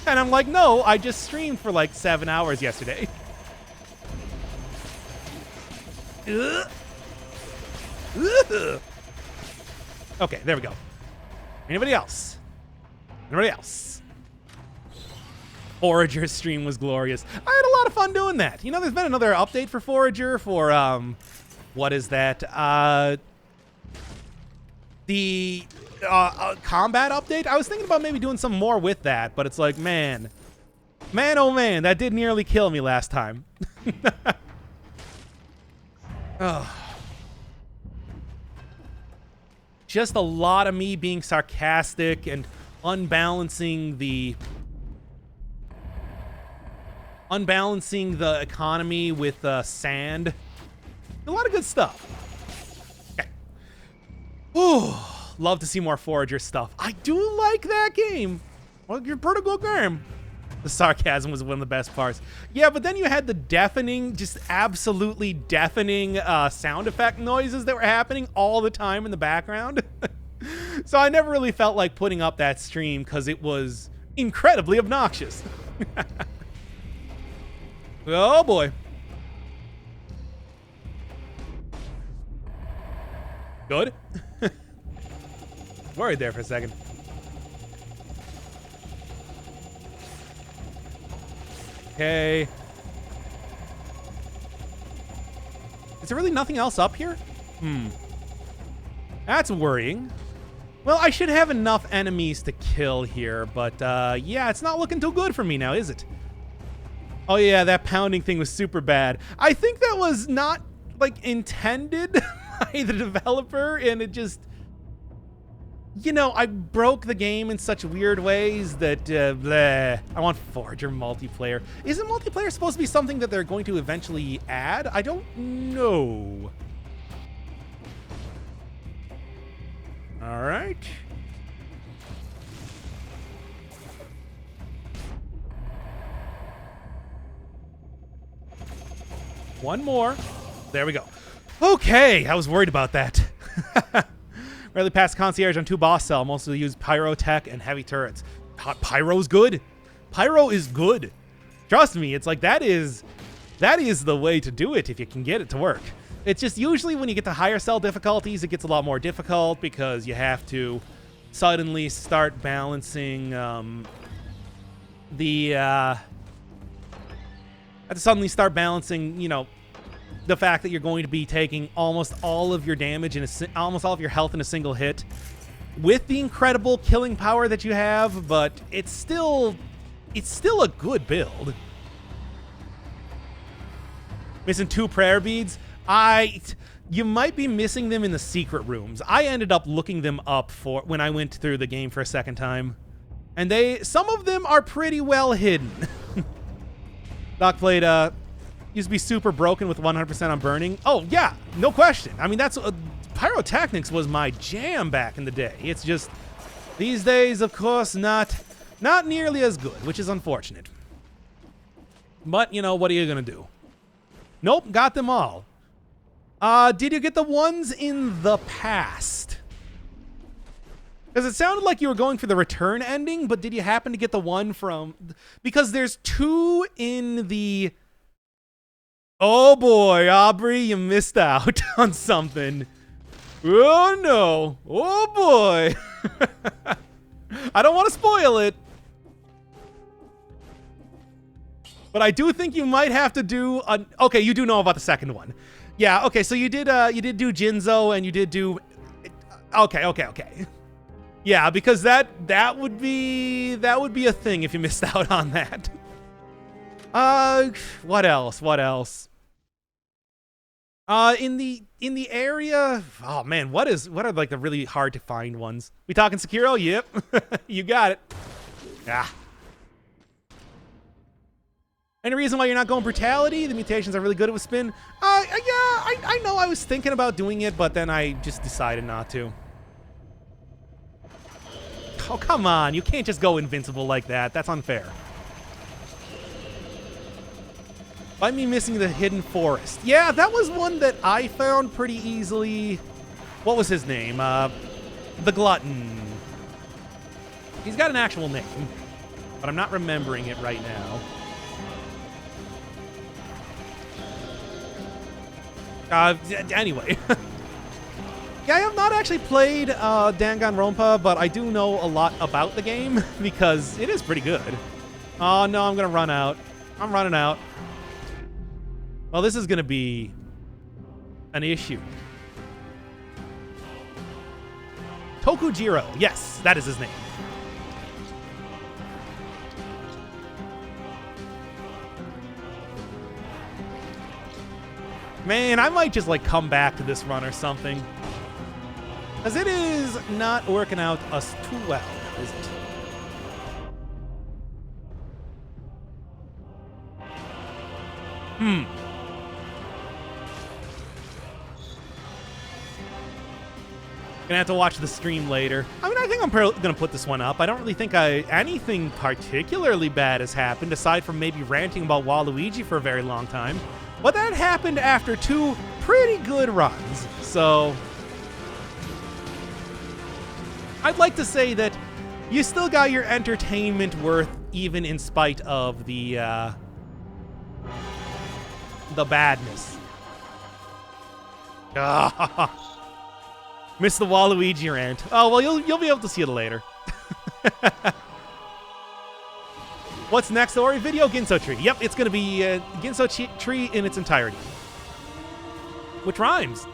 And I'm like, no, I just streamed for like 7 hours yesterday. Okay, there we go. Anybody else? Anybody else? Forager's stream was glorious. I had a lot of fun doing that. You know, there's been another update for Forager for, what is that? The combat update. I was thinking about maybe doing some more with that, but it's like, man, oh man, that did nearly kill me last time. Oh. Just a lot of me being sarcastic and unbalancing the economy with sand. A lot of good stuff. Okay. Ooh, love to see more Forager stuff. I do like that game. Well, you're a pretty good game. The sarcasm was one of the best parts. Yeah, but then you had the deafening, just absolutely deafening sound effect noises that were happening all the time in the background. So I never really felt like putting up that stream because it was incredibly obnoxious. Oh boy. Good. Worried there for a second. Okay. Is there really nothing else up here? That's worrying. Well, I should have enough enemies to kill here, but yeah, it's not looking too good for me now, is it? Oh yeah, that pounding thing was super bad. I think that was not, like, intended by the developer, and it just... You know, I broke the game in such weird ways that, bleh. I want Forger multiplayer. Isn't multiplayer supposed to be something that they're going to eventually add? I don't know. All right. One more. There we go. Okay, I was worried about that. Rarely pass concierge on 2 boss cell. Mostly use pyro tech and heavy turrets. Pyro's good. Pyro is good. Trust me, it's like that is the way to do it if you can get it to work. It's just usually when you get to higher cell difficulties, it gets a lot more difficult because you have to suddenly start balancing you know, the fact that you're going to be taking almost all of your damage and almost all of your health in a single hit with the incredible killing power that you have, but it's still a good build. Missing 2 prayer beads. You might be missing them in the secret rooms. I ended up looking them up when I went through the game for a second time, and some of them are pretty well hidden. Doc played used to be super broken with 100% on burning. Oh yeah, no question. I mean, that's pyrotechnics was my jam back in the day. It's just these days, of course, not nearly as good, which is unfortunate. But you know, what are you gonna do? Nope, got them all. Did you get the ones in the past? Because it sounded like you were going for the return ending, but did you happen to get the one from... Because there's 2 in the... Oh boy, Aubrey, you missed out on something. Oh no. Oh boy. I don't want to spoil it. But I do think you might have to do... Okay, you do know about the second one. Yeah, okay, so you did do Jinzo, and you did do... Okay. Yeah, because that would be a thing if you missed out on that. What else? In the area, oh man, what are like the really hard to find ones? We talking Sekiro? Yep. You got it. Ah. Any reason why you're not going brutality? The mutations are really good with spin. Yeah, I know I was thinking about doing it, but then I just decided not to. Oh, come on. You can't just go invincible like that. That's unfair. By me missing the hidden forest. Yeah, that was one that I found pretty easily. What was his name? The Glutton. He's got an actual name, but I'm not remembering it right now. Anyway. Yeah, I have not actually played Danganronpa, but I do know a lot about the game because it is pretty good. Oh no, I'm gonna run out. I'm running out. Well, this is gonna be an issue. Tokujiro. Yes, that is his name. Man, I might just like come back to this run or something. Because it is not working out us too well, is it? Gonna have to watch the stream later. I mean, I think I'm gonna put this one up. I don't really think anything particularly bad has happened, aside from maybe ranting about Waluigi for a very long time. But that happened after 2 pretty good runs, so... I'd like to say that you still got your entertainment worth, even in spite of the badness. Miss the Waluigi rant. Oh, well, you'll be able to see it later. What's next, Ori? Video Ginso Tree. Yep, it's going to be Ginso Tree in its entirety. Which rhymes.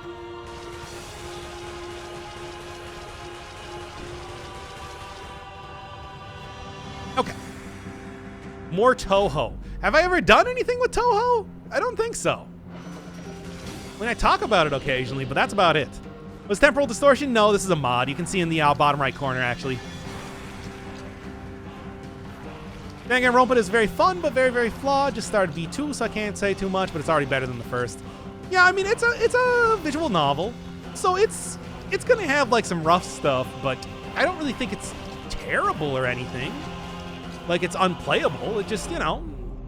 Okay. More Toho. Have I ever done anything with Toho? I don't think so. I mean, I talk about it occasionally, but that's about it. Was Temporal Distortion? No, this is a mod. You can see in the bottom right corner, actually. Danganronpa is very fun, but very, very flawed. Just started V2, so I can't say too much, but it's already better than the first. Yeah, I mean, it's a visual novel, so it's gonna have like some rough stuff, but I don't really think it's terrible or anything. Like, it's unplayable. It just, you know,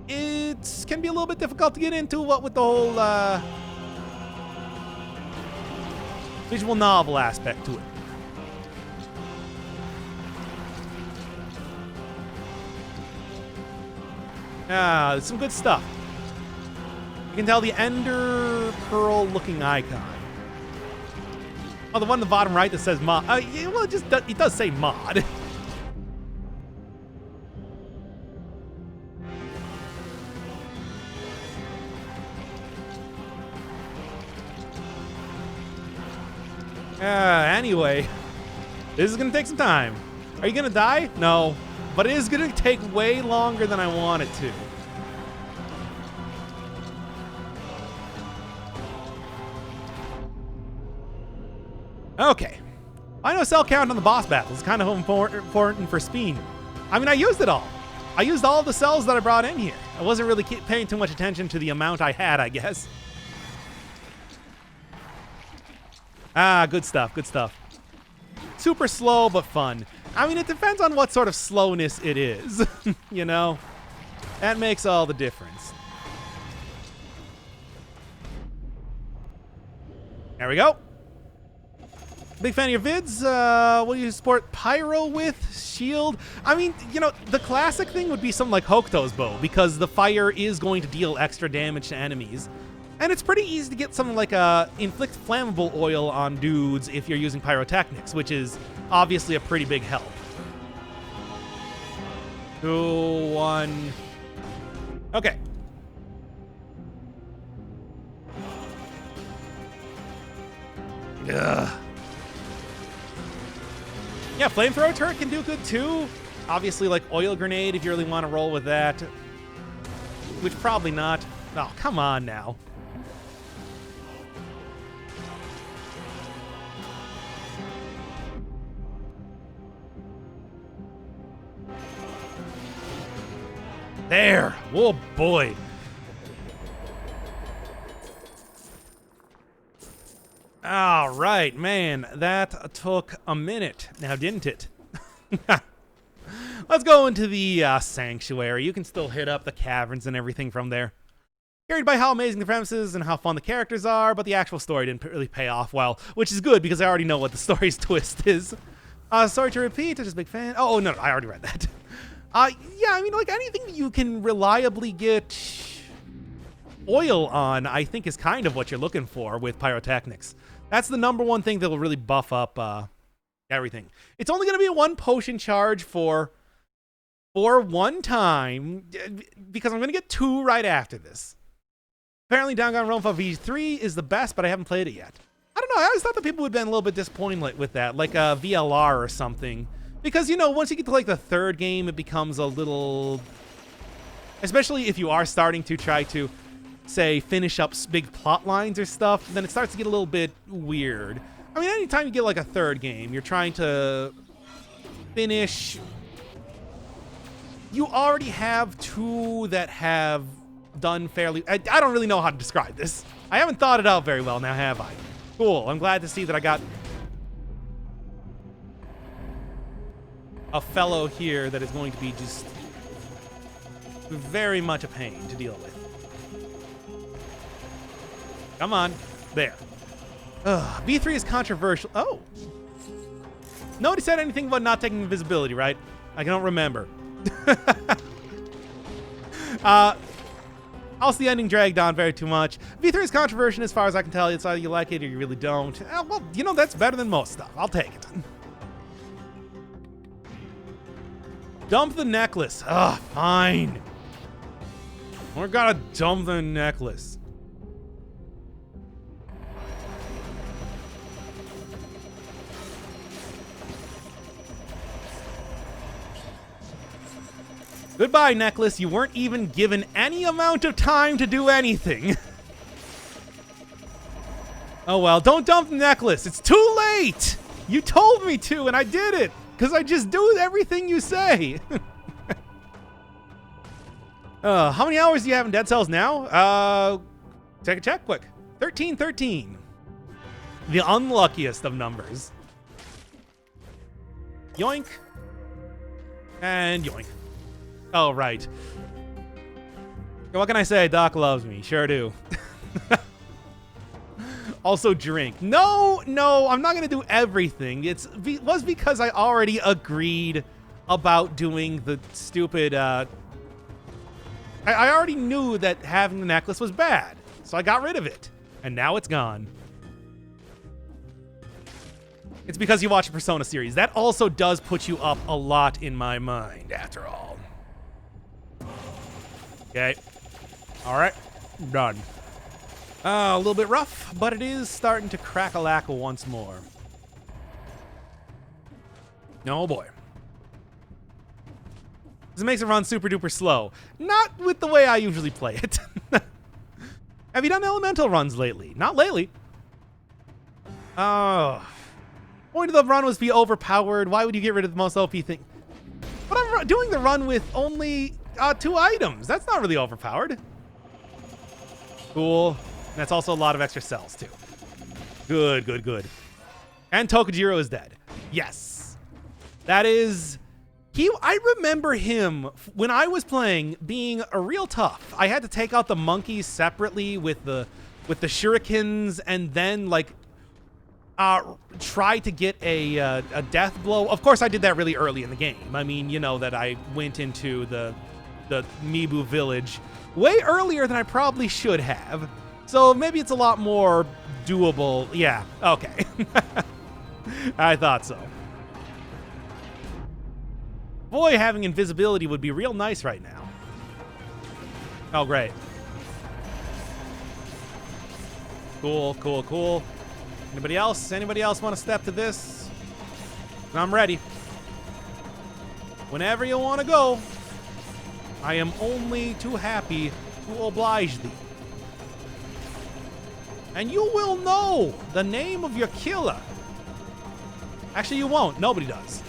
it can be a little bit difficult to get into, what with the whole visual novel aspect to it. There's some good stuff. You can tell the Ender Pearl looking icon. Oh, the one on the bottom right that says mod. Yeah, well, it does say mod. Anyway, this is gonna take some time. Are you gonna die? No, but it is gonna take way longer than I want it to. Okay. I know cell count on the boss battles is kind of important for speed. I mean, I used it all. I used all the cells that I brought in here. I wasn't really paying too much attention to the amount I had, I guess. Good stuff, good stuff. Super slow, but fun. I mean, it depends on what sort of slowness it is, you know? That makes all the difference. There we go. Big fan of your vids. What do you support Pyro with? Shield? I mean, you know, the classic thing would be something like Hokuto's bow, because the fire is going to deal extra damage to enemies. And it's pretty easy to get something like inflict flammable oil on dudes if you're using pyrotechnics, which is obviously a pretty big help. 2, 1. Okay. Ugh. Yeah, flamethrower turret can do good too. Obviously, like oil grenade if you really want to roll with that. Which probably not. Oh, come on now. There. Oh, boy. All right, man. That took a minute. Now, didn't it? Let's go into the sanctuary. You can still hit up the caverns and everything from there. Carried by how amazing the premises and how fun the characters are, but the actual story didn't really pay off well, which is good because I already know what the story's twist is. Sorry to repeat, I'm just a big fan. Oh, no, I already read that. Yeah, I mean, like anything you can reliably get oil on, I think is kind of what you're looking for with pyrotechnics. That's the number one thing that will really buff up everything. It's only going to be a 1 potion charge for one time, because I'm going to get 2 right after this. Apparently, Danganronpa V3 is the best, but I haven't played it yet. I don't know, I always thought that people would have been a little bit disappointed with that, like a VLR or something. Because, you know, once you get to, like, the 3rd game, it becomes a little... Especially if you are starting to try to, say, finish up big plot lines or stuff, then it starts to get a little bit weird. I mean, anytime you get, like, a 3rd game, you're trying to finish... You already have 2 that have done fairly... I don't really know how to describe this. I haven't thought it out very well now, have I? Cool, I'm glad to see that I got... a fellow here that is going to be just very much a pain to deal with. Come on. There. V3 is controversial. Oh. Nobody said anything about not taking invisibility, right? I don't remember. Also, the ending dragged on very too much. V3 is controversial as far as I can tell. It's either you like it or you really don't. Well, you know, that's better than most stuff. I'll take it. Dump the necklace. Ugh, fine. We're gonna dump the necklace. Goodbye, necklace. You weren't even given any amount of time to do anything. Oh well, don't dump the necklace. It's too late. You told me to, and I did it. Because I just do everything you say. How many hours do you have in Dead Cells now? Take a check quick. 13. The unluckiest of numbers. Yoink. And yoink. Oh, right. What can I say? Doc loves me. Sure do. Also drink. No, I'm not gonna do everything. It was because I already agreed about doing the stupid, I already knew that having the necklace was bad, so I got rid of it, and now it's gone. It's because you watch a Persona series. That also does put you up a lot in my mind, after all. Okay. All right, done. A little bit rough, but it is starting to crack-a-lack once more. Oh boy. This makes it run super duper slow. Not with the way I usually play it. Have you done elemental runs lately? Not lately. Oh. Point of the run was to be overpowered. Why would you get rid of the most OP thing? But I'm doing the run with only 2 items. That's not really overpowered. Cool. And that's also a lot of extra cells, too. Good. And Tokujiro is dead. Yes. That is... I remember him, when I was playing, being a real tough. I had to take out the monkeys separately with the shurikens, and then, like, try to get a death blow. Of course, I did that really early in the game. I mean, you know that I went into the Mibu village way earlier than I probably should have. So maybe it's a lot more doable. Yeah, okay. I thought so. Boy, having invisibility would be real nice right now. Oh, great. Cool. Anybody else? Anybody else want to step to this? I'm ready. Whenever you want to go, I am only too happy to oblige thee. And you will know the name of your killer. Actually, you won't. Nobody does.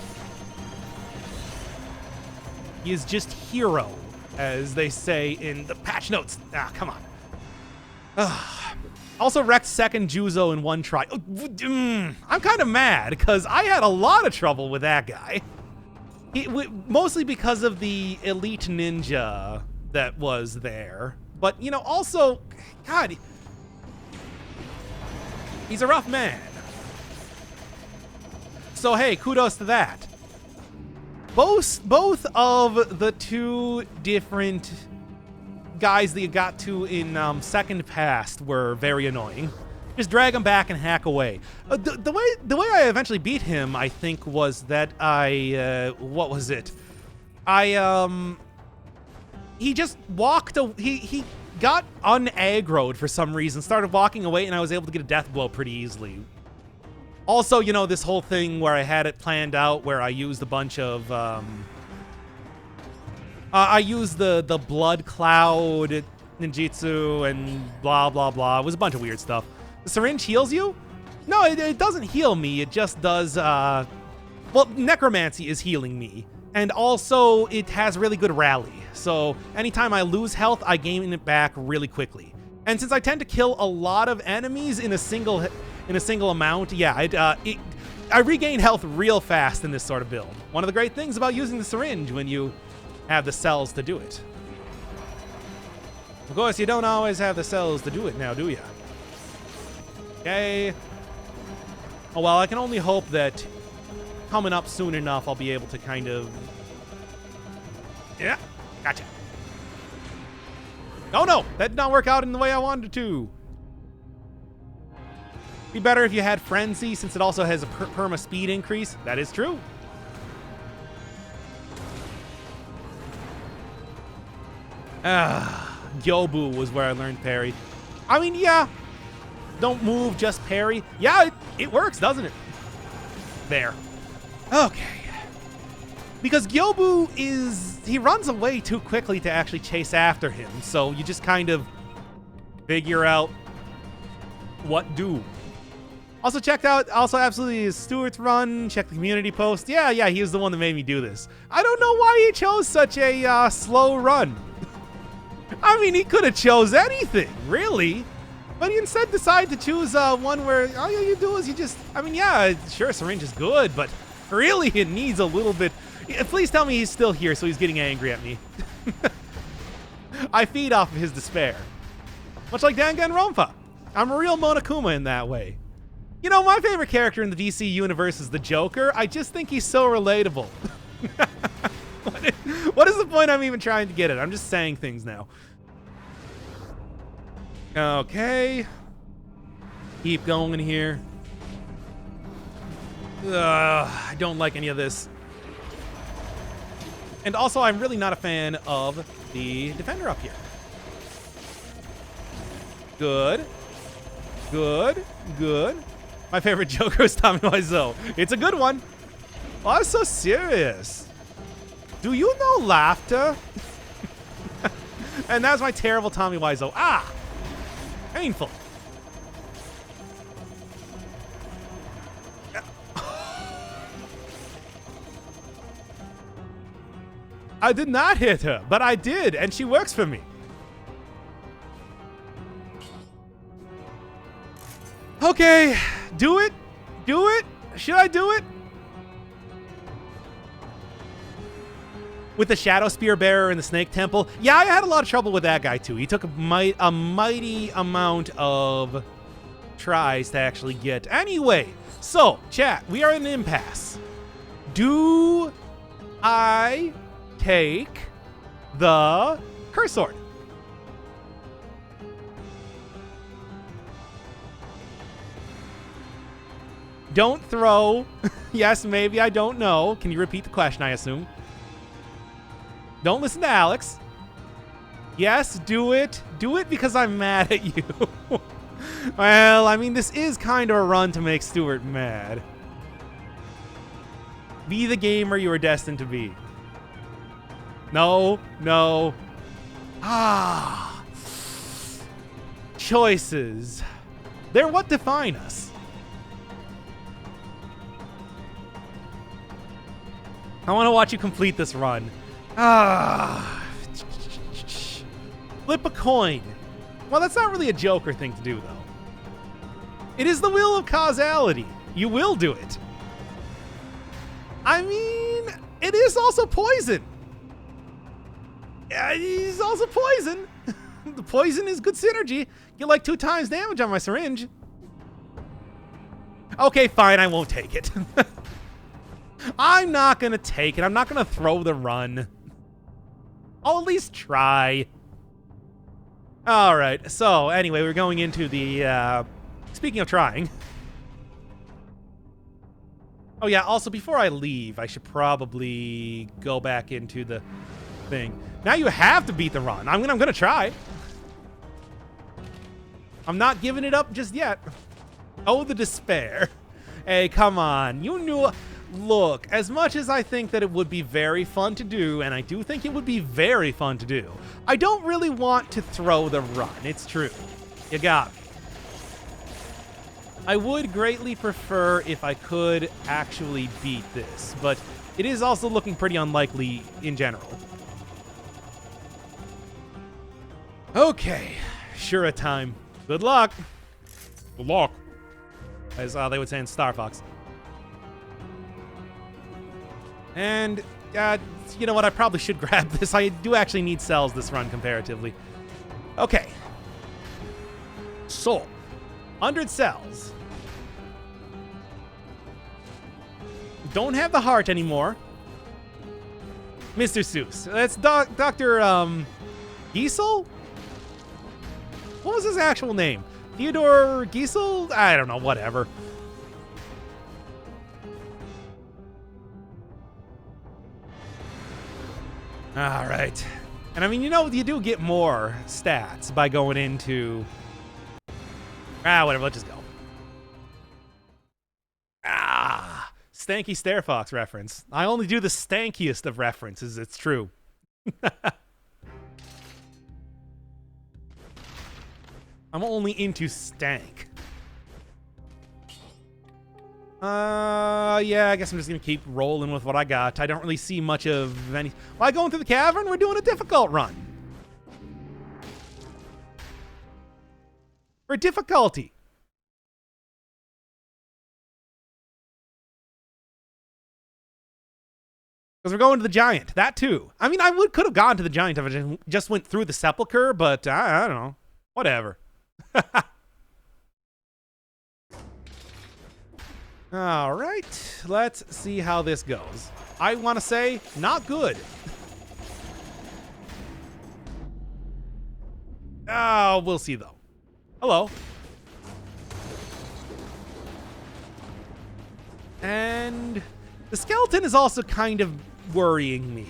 He is just hero, as they say in the patch notes. Ah, come on. Also wrecked second Juzo in one try. I'm kind of mad, because I had a lot of trouble with that guy. Mostly because of the elite ninja that was there. But, you know, also, God, he's a rough man. So, hey, kudos to that. Both of the 2 different guys that you got to in Second Past were very annoying. Just drag him back and hack away. The way I eventually beat him, I think, was that what was it? He just walked. He got unaggroed for some reason, started walking away, and I was able to get a death blow pretty easily. Also, you know, this whole thing where I had it planned out, where I used a bunch of, I used the blood cloud ninjutsu and blah, blah, blah. It was a bunch of weird stuff. The syringe heals you? No, it doesn't heal me. It just does, well, necromancy is healing me. And also, it has really good rally. So anytime I lose health, I gain it back really quickly. And since I tend to kill a lot of enemies in a single amount, yeah, I regain health real fast in this sort of build. One of the great things about using the syringe when you have the cells to do it. Of course, you don't always have the cells to do it now, do you? Okay. Oh, well, I can only hope that coming up soon enough, I'll be able to kind of... Yeah, gotcha. Oh, no, that did not work out in the way I wanted it to. Be better if you had Frenzy, since it also has a perma speed increase. That is true. Gyobu was where I learned parry. I mean, yeah. Don't move, just parry. Yeah, it works, doesn't it? There. Okay. Because Gyobu he runs away too quickly to actually chase after him. So you just kind of figure out what do. Also checked out, absolutely Stuart's run. Check the community post. Yeah, he was the one that made me do this. I don't know why he chose such a slow run. I mean, he could have chose anything, really. But he instead decided to choose one where all you do is you just, I mean, yeah, sure, syringe is good, but really it needs a little bit. Please tell me he's still here, so he's getting angry at me. I feed off of his despair. Much like Danganronpa. I'm a real Monokuma in that way. You know, my favorite character in the DC universe is the Joker. I just think he's so relatable. What is the point I'm even trying to get at? I'm just saying things now. Okay. Keep going here. I don't like any of this. And also, I'm really not a fan of the defender up here. Good. My favorite Joker is Tommy Wiseau. It's a good one. Oh, I'm so serious. Do you know laughter? And that's my terrible Tommy Wiseau. Ah! Painful. I did not hit her, but I did, and she works for me. Okay, do it. Should I do it? With the Shadow Spear Bearer and the Snake Temple. Yeah, I had a lot of trouble with that guy too. He took a mighty amount of tries to actually get. Anyway, so chat, we are in an impasse. Do I take the Curse Sword? Don't throw. Yes, maybe, I don't know. Can you repeat the question, I assume? Don't listen to Alex. Yes, do it. Do it because I'm mad at you. Well, I mean, this is kind of a run to make Stuart mad. Be the gamer you were destined to be. No. Choices. They're what define us. I want to watch you complete this run. Flip a coin. Well, that's not really a Joker thing to do, though. It is the will of causality. You will do it. I mean, it is also poison. Yeah, he's also poison. The poison is good synergy. Get like 2 times damage on my syringe. Okay, fine, I won't take it. I'm not gonna take it. I'm not gonna throw the run. I'll at least try. All right, so anyway, we're going into the, speaking of trying. Oh yeah, also before I leave, I should probably go back into the thing. Now you have to beat the run. I'm gonna try. I'm not giving it up just yet. Oh, the despair. Hey, come on. You knew... Look, as much as I think that it would be very fun to do, and I do think it would be very fun to do, I don't really want to throw the run. It's true. You got me. I would greatly prefer if I could actually beat this, but it is also looking pretty unlikely in general. Okay, Shura time. Good luck. Good luck. As they would say in Star Fox. And, you know what? I probably should grab this. I do actually need cells this run comparatively. Okay. So, 100 cells. Don't have the heart anymore. Mr. Seuss. That's Dr. Giesel? What was his actual name? Theodore Giesel? I don't know, whatever. All right. And I mean, you know, you do get more stats by going into... whatever, let's just go. Stanky Stare Fox reference. I only do the stankiest of references, it's true. I'm only into stank. Yeah, I guess I'm just gonna keep rolling with what I got. I don't really see much of any... Why going through the cavern? We're doing a difficult run. For difficulty. Because we're going to the giant. That too. I mean, I could have gone to the giant if I just went through the sepulcher, but I don't know. Whatever. All right. Let's see how this goes. I want to say, not good. Oh, we'll see though. Hello. And the skeleton is also kind of worrying me.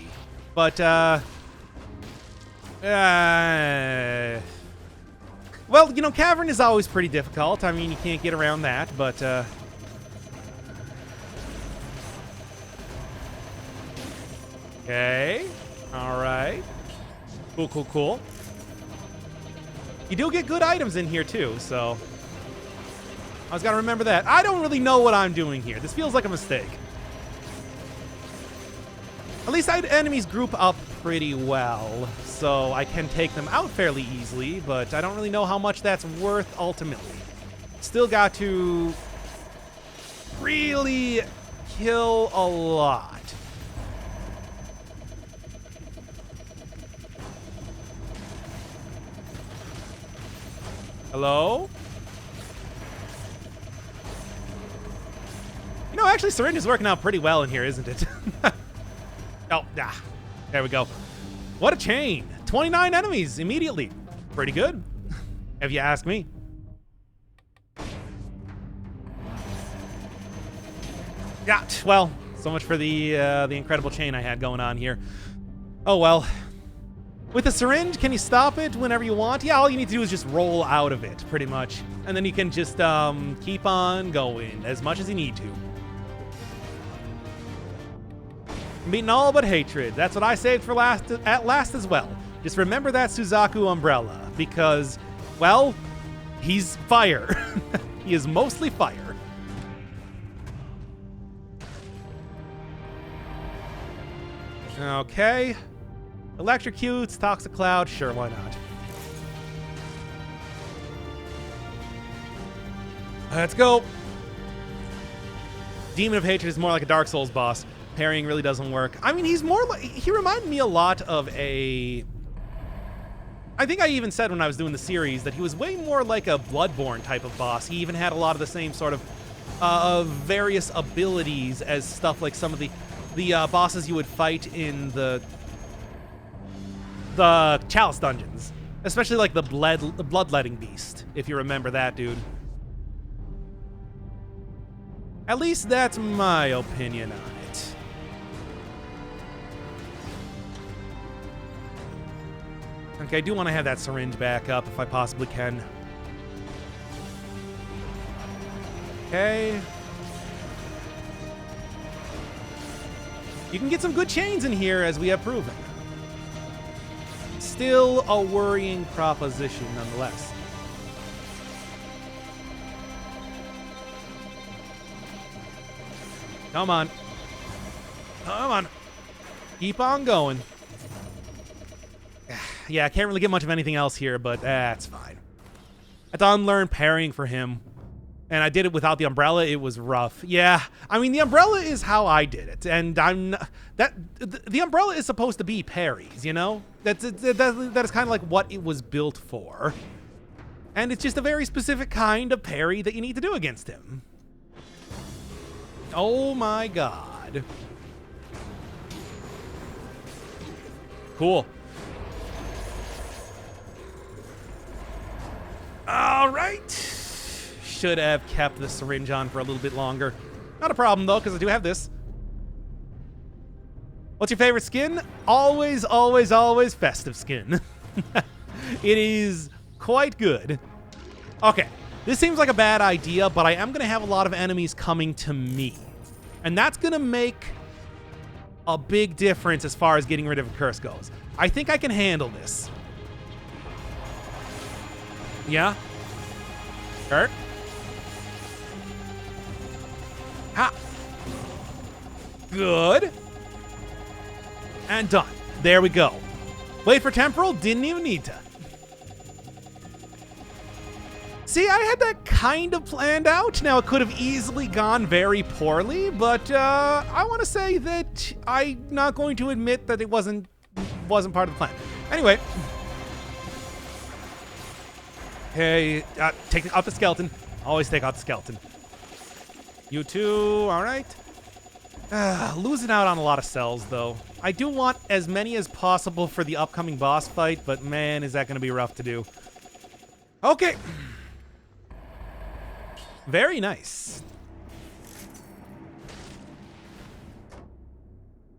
But, well, you know, cavern is always pretty difficult. I mean, you can't get around that, but, okay. All right. Cool, cool, cool. You do get good items in here, too, so... I just gotta remember that. I don't really know what I'm doing here. This feels like a mistake. At least enemies group up pretty well, so I can take them out fairly easily, but I don't really know how much that's worth ultimately. Still got to really kill a lot. Hello? You know, actually, syringe is working out pretty well in here, isn't it? Oh, there we go. What a chain. 29 enemies immediately. Pretty good, if you ask me. Yeah, well, so much for the incredible chain I had going on here. Oh, well. With a syringe, can you stop it whenever you want? Yeah, all you need to do is just roll out of it, pretty much. And then you can just keep on going as much as you need to. Meeting all but hatred. That's what I saved for last as well. Just remember that Suzaku umbrella, because, well, he's fire. He is mostly fire. Okay. Electrocutes, Toxic Cloud, sure, why not? Let's go. Demon of Hatred is more like a Dark Souls boss. Parrying really doesn't work. I mean, he's more like... He reminded me a lot of a... I think I even said when I was doing the series that he was way more like a Bloodborne type of boss. He even had a lot of the same sort of various abilities as stuff like some of the bosses you would fight in the Chalice dungeons. Especially like the Bloodletting Beast, if you remember that, dude. At least that's my opinion on it. Okay, I do want to have that syringe back up if I possibly can. Okay. You can get some good chains in here, as we have proven. Still a worrying proposition, nonetheless. Come on. Come on. Keep on going. Yeah, I can't really get much of anything else here, but that's fine. I had to unlearn parrying for him. And I did it without the umbrella. It was rough. Yeah, I mean, the umbrella is how I did it. And the umbrella is supposed to be parries, you know? That is kind of like what it was built for. And it's just a very specific kind of parry that you need to do against him. Oh my god. Cool. All right. Should have kept the syringe on for a little bit longer. Not a problem, though, because I do have this. What's your favorite skin? Always, always, always festive skin. It is quite good. Okay, this seems like a bad idea, but I am going to have a lot of enemies coming to me. And that's going to make a big difference as far as getting rid of a curse goes. I think I can handle this. Yeah? Kurt? Ha! Good. And done. There we go. Wait for temporal, didn't even need to. See, I had that kind of planned out. Now, it could have easily gone very poorly, but I want to say that I'm not going to admit that it wasn't part of the plan. Anyway. Okay, take out the skeleton. Always take out the skeleton. You two, all right. Losing out on a lot of cells, though. I do want as many as possible for the upcoming boss fight, but man, is that going to be rough to do. Okay. Very nice.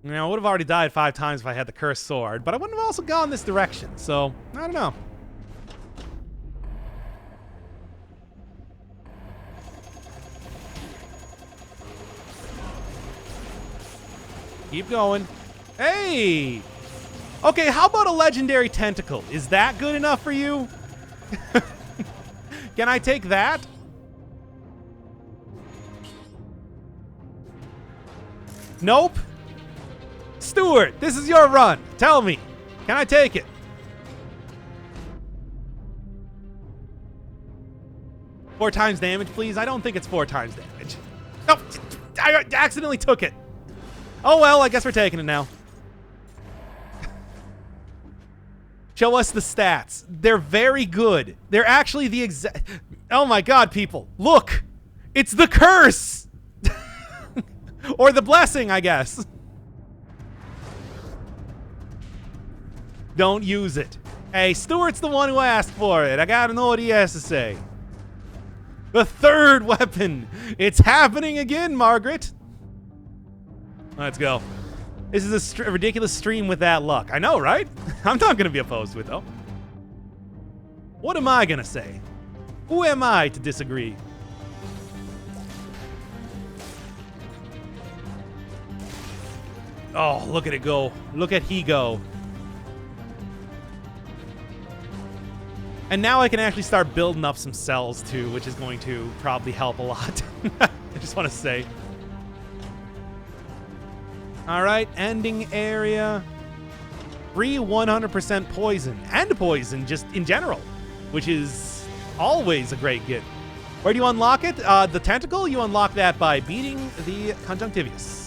Now, I would have already died 5 times if I had the cursed sword, but I wouldn't have also gone this direction, so I don't know. Keep going. Hey! Okay, how about a legendary tentacle? Is that good enough for you? Can I take that? Nope. Stuart, this is your run. Tell me. Can I take it? Four times damage, please? I don't think it's 4 times damage. No, I accidentally took it. Oh, well, I guess we're taking it now. Show us the stats. They're very good. They're actually the exact... Oh, my God, people. Look. It's the curse. Or the blessing, I guess. Don't use it. Hey, Stuart's the one who asked for it. I gotta know what he has to say. The 3rd weapon. It's happening again, Margaret. Let's go. This is a ridiculous stream with that luck. I know, right? I'm not gonna be opposed to it, though. What am I gonna say? Who am I to disagree? Oh, look at it go. Look at he go. And now I can actually start building up some cells, too, which is going to probably help a lot. I just want to say. All right, ending area. Free 100% poison. And poison, just in general, which is always a great get. Where do you unlock it? The tentacle, you unlock that by beating the conjunctivius.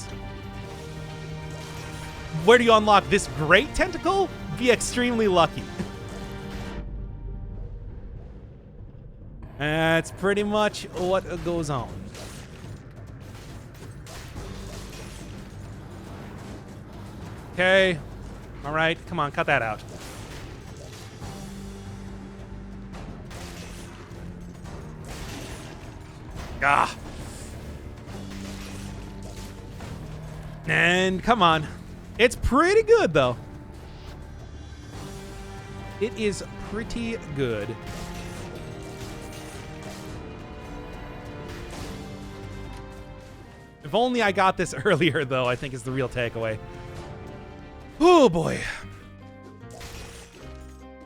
Where do you unlock this great tentacle? Be extremely lucky. That's pretty much what goes on. Okay. All right. Come on, cut that out. Ah. And come on. It's pretty good, though. It is pretty good. If only I got this earlier, though, I think is the real takeaway. Oh, boy.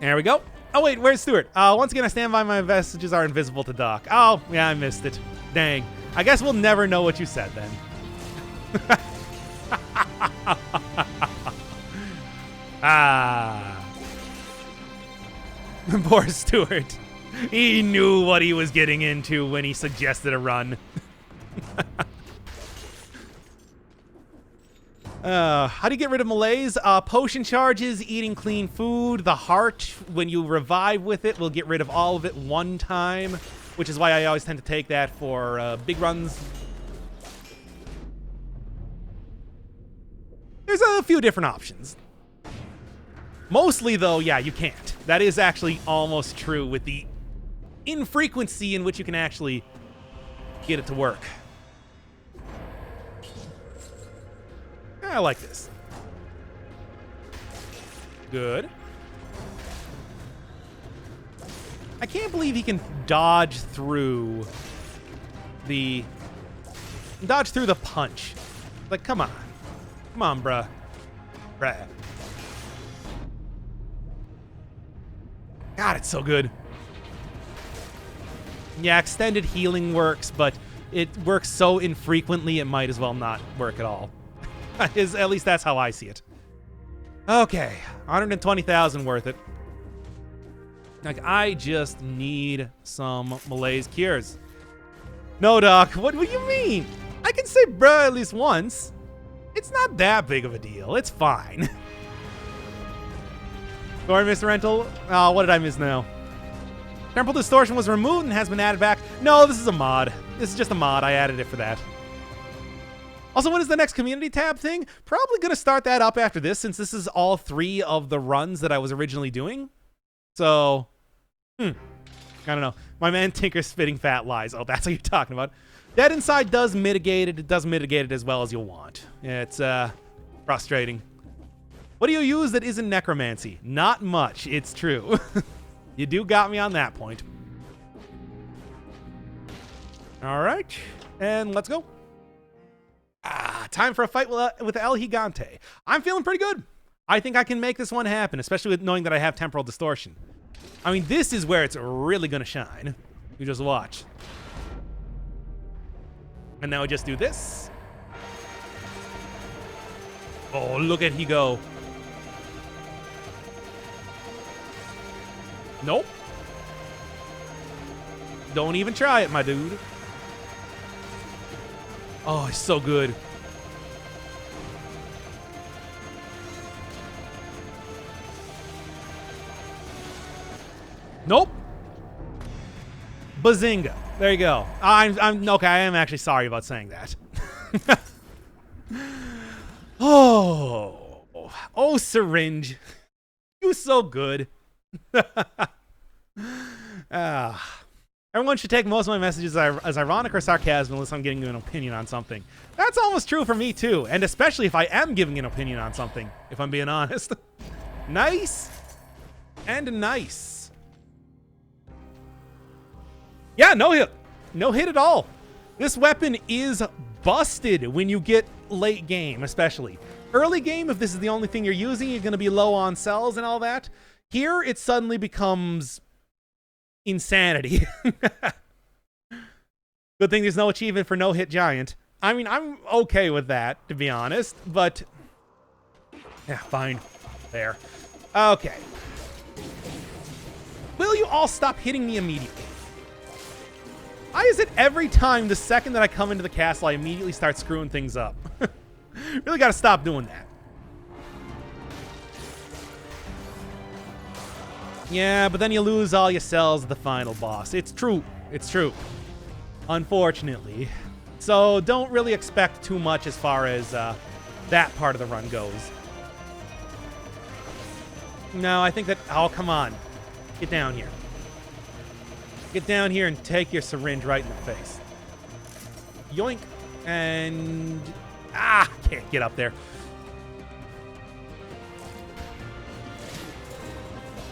There we go. Oh, wait, where's Stuart? Once again, I stand by my messages are invisible to Doc. Oh, yeah, I missed it. Dang. I guess we'll never know what you said, then. Ah. Poor Stuart. He knew what he was getting into when he suggested a run. How do you get rid of malaise? Potion charges, eating clean food. The heart, when you revive with it, will get rid of all of it one time, which is why I always tend to take that for big runs. There's a few different options. Mostly, though, yeah, you can't. That is actually almost true with the infrequency in which you can actually get it to work. I like this. Good. I can't believe he can dodge through the punch. Like, come on. Come on, bruh. God, it's so good. Yeah, extended healing works, but it works so infrequently it might as well not work at all. At least that's how I see it. Okay, 120,000 worth it. Like, I just need some malaise cures. No, Doc, what do you mean? I can say bruh at least once. It's not that big of a deal. It's fine. Sorry, Mr. Rental. Oh, what did I miss now? Temporal Distortion was removed and has been added back. No, this is a mod. This is just a mod. I added it for that. Also, when is the next community tab thing? Probably going to start that up after this, since this is all 3 of the runs that I was originally doing. So, I don't know. My man Tinker's spitting fat lies. Oh, that's what you're talking about. Dead Inside does mitigate it. It does mitigate it as well as you'll want. It's frustrating. What do you use that isn't necromancy? Not much. It's true. You do got me on that point. All right, and let's go. Time for a fight with El Gigante. I'm feeling pretty good. I think I can make this one happen, especially with knowing that I have Temporal Distortion. I mean, this is where it's really going to shine. You just watch. And now I just do this. Oh, look at he go. Nope. Don't even try it, my dude. Oh, it's so good. Nope. Bazinga. There you go. I'm okay. I am actually sorry about saying that. Oh, syringe. You so good. Everyone should take most of my messages as ironic or sarcasm unless I'm giving you an opinion on something. That's almost true for me too, and especially if I am giving an opinion on something, if I'm being honest. Nice and nice. Yeah, no hit. No hit at all. This weapon is busted when you get late game, especially. Early game, if this is the only thing you're using, you're going to be low on cells and all that. Here, it suddenly becomes insanity. Good thing there's no achievement for no-hit giant. I mean, I'm okay with that, to be honest, but yeah, fine. There. Okay. Will you all stop hitting me immediately? Why is it every time the second that I come into the castle, I immediately start screwing things up? Really got to stop doing that. Yeah, but then you lose all your cells at the final boss. It's true. It's true. Unfortunately. So don't really expect too much as far as that part of the run goes. No, I think that... Oh, come on. Get down here. Get down here and take your syringe right in the face. Yoink. And... can't get up there.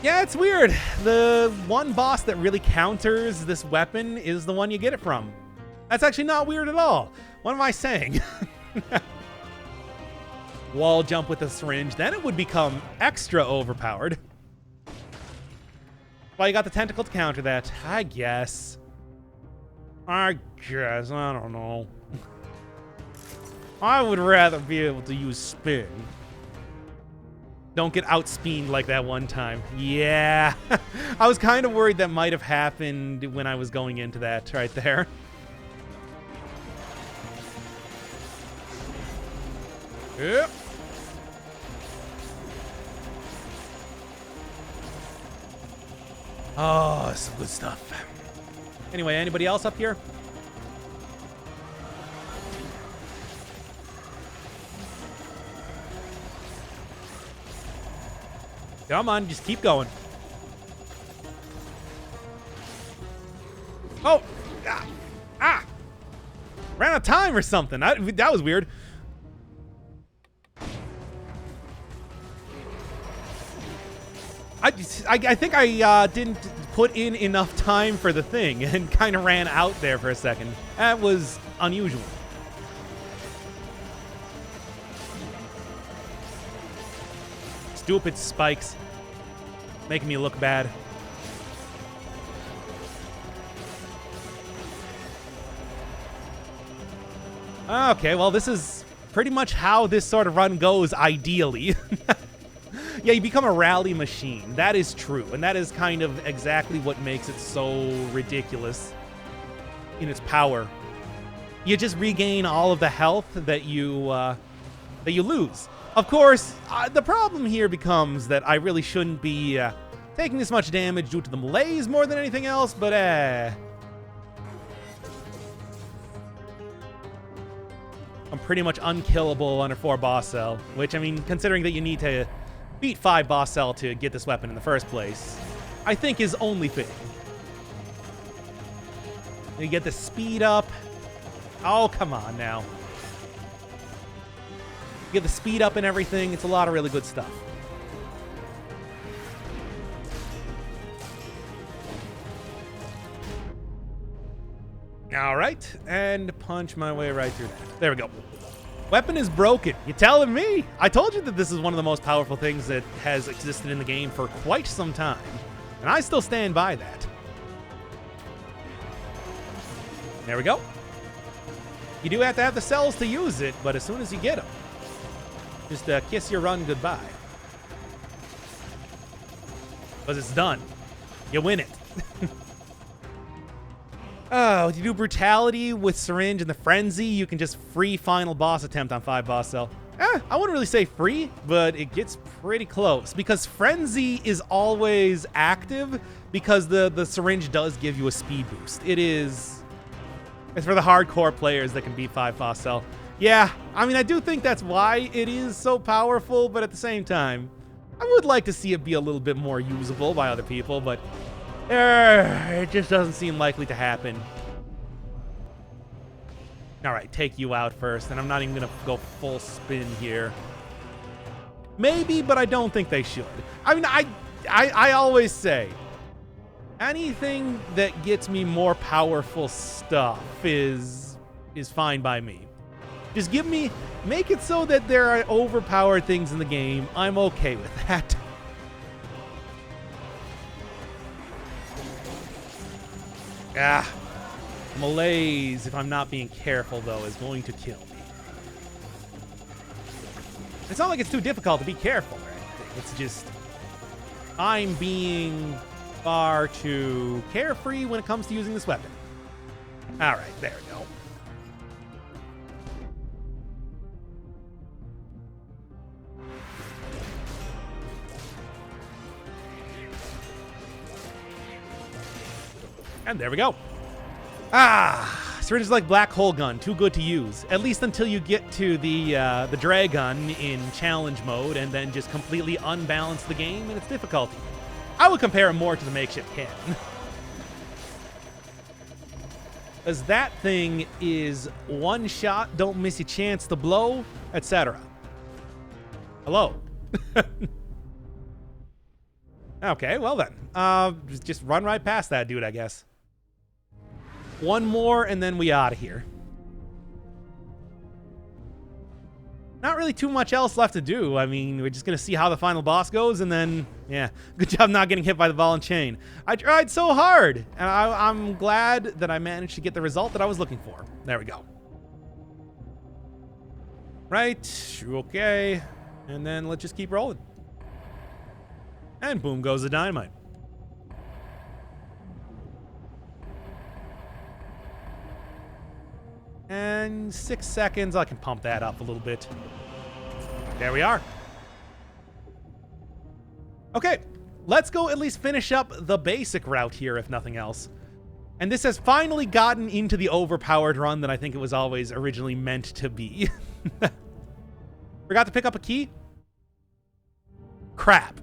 Yeah, it's weird. The one boss that really counters this weapon is the one you get it from. That's actually not weird at all. What am I saying? Wall jump with the syringe. Then it would become extra overpowered. Well, you got the tentacle to counter that. I guess. I don't know. I would rather be able to use spin. Don't get outspined like that one time. Yeah. I was kind of worried that might have happened when I was going into that right there. Yep. Oh, some good stuff. Anyway, anybody else up here? Come on, just keep going. Oh! Ran out of time or something. That was weird. I think I didn't put in enough time for the thing and kind of ran out there for a second. That was unusual. Stupid spikes. Making me look bad. Okay, well, this is pretty much how this sort of run goes, ideally. Yeah, you become a rally machine. That is true, and that is kind of exactly what makes it so ridiculous in its power. You just regain all of the health that you lose. Of course, the problem here becomes that I really shouldn't be taking this much damage due to the malaise more than anything else, but I'm pretty much unkillable under 4 boss cell, which, I mean, considering that you need to beat 5 boss cell to get this weapon in the first place, I think is only fitting. You get the speed up. Oh, come on now. You get the speed up and everything. It's a lot of really good stuff. All right, and punch my way right through that. There we go. Weapon is broken. You telling me? I told you that this is one of the most powerful things that has existed in the game for quite some time, and I still stand by that. There we go. You do have to have the cells to use it, but as soon as you get them, just kiss your run goodbye. Because it's done. You win it. Oh, you do brutality with syringe and the frenzy, you can just free final boss attempt on 5 boss cell. I wouldn't really say free, but it gets pretty close because frenzy is always active because the syringe does give you a speed boost. It's for the hardcore players that can beat 5 boss cell. Yeah, I mean, I do think that's why it is so powerful, but at the same time, I would like to see it be a little bit more usable by other people, but it just doesn't seem likely to happen. All right, take you out first, and I'm not even going to go full spin here. Maybe, but I don't think they should. I mean, I always say, anything that gets me more powerful stuff is fine by me. Just make it so that there are overpowered things in the game. I'm okay with that. Malaise, if I'm not being careful, though, is going to kill me. It's not like it's too difficult to be careful or anything. It's just I'm being far too carefree when it comes to using this weapon. All right, there we go. And there we go. Syringe is like black hole gun, too good to use. At least until you get to the dragon in challenge mode and then just completely unbalance the game and its difficulty. I would compare it more to the makeshift cannon. As that thing is one shot, don't miss your chance to blow, etc. Hello. Okay, well then. Just run right past that dude, I guess. One more, and then we out of here. Not really too much else left to do. I mean, we're just going to see how the final boss goes, and then, yeah, good job not getting hit by the ball and chain. I tried so hard, and I'm glad that I managed to get the result that I was looking for. There we go. Right, okay, and then let's just keep rolling. And boom goes the dynamite. And 6 seconds, I can pump that up a little bit. There we are. Okay, let's go at least finish up the basic route here, if nothing else. And this has finally gotten into the overpowered run that I think it was always originally meant to be. Forgot to pick up a key? Crap.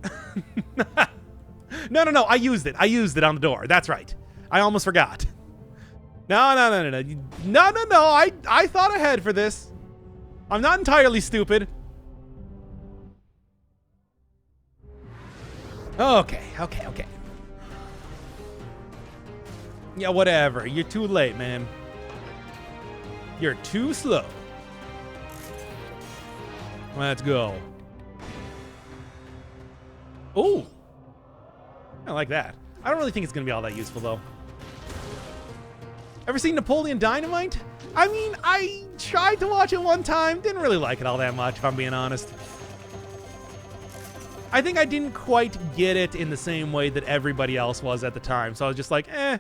No, I used it. I used it on the door. That's right. I almost forgot. No. I thought ahead for this. I'm not entirely stupid. Okay, okay, okay. Yeah, whatever. You're too late, man. You're too slow. Let's go. Ooh. I like that. I don't really think it's going to be all that useful, though. Ever seen Napoleon Dynamite? I mean, I tried to watch it one time. Didn't really like it all that much, if I'm being honest. I think I didn't quite get it in the same way that everybody else was at the time. So I was just like, eh.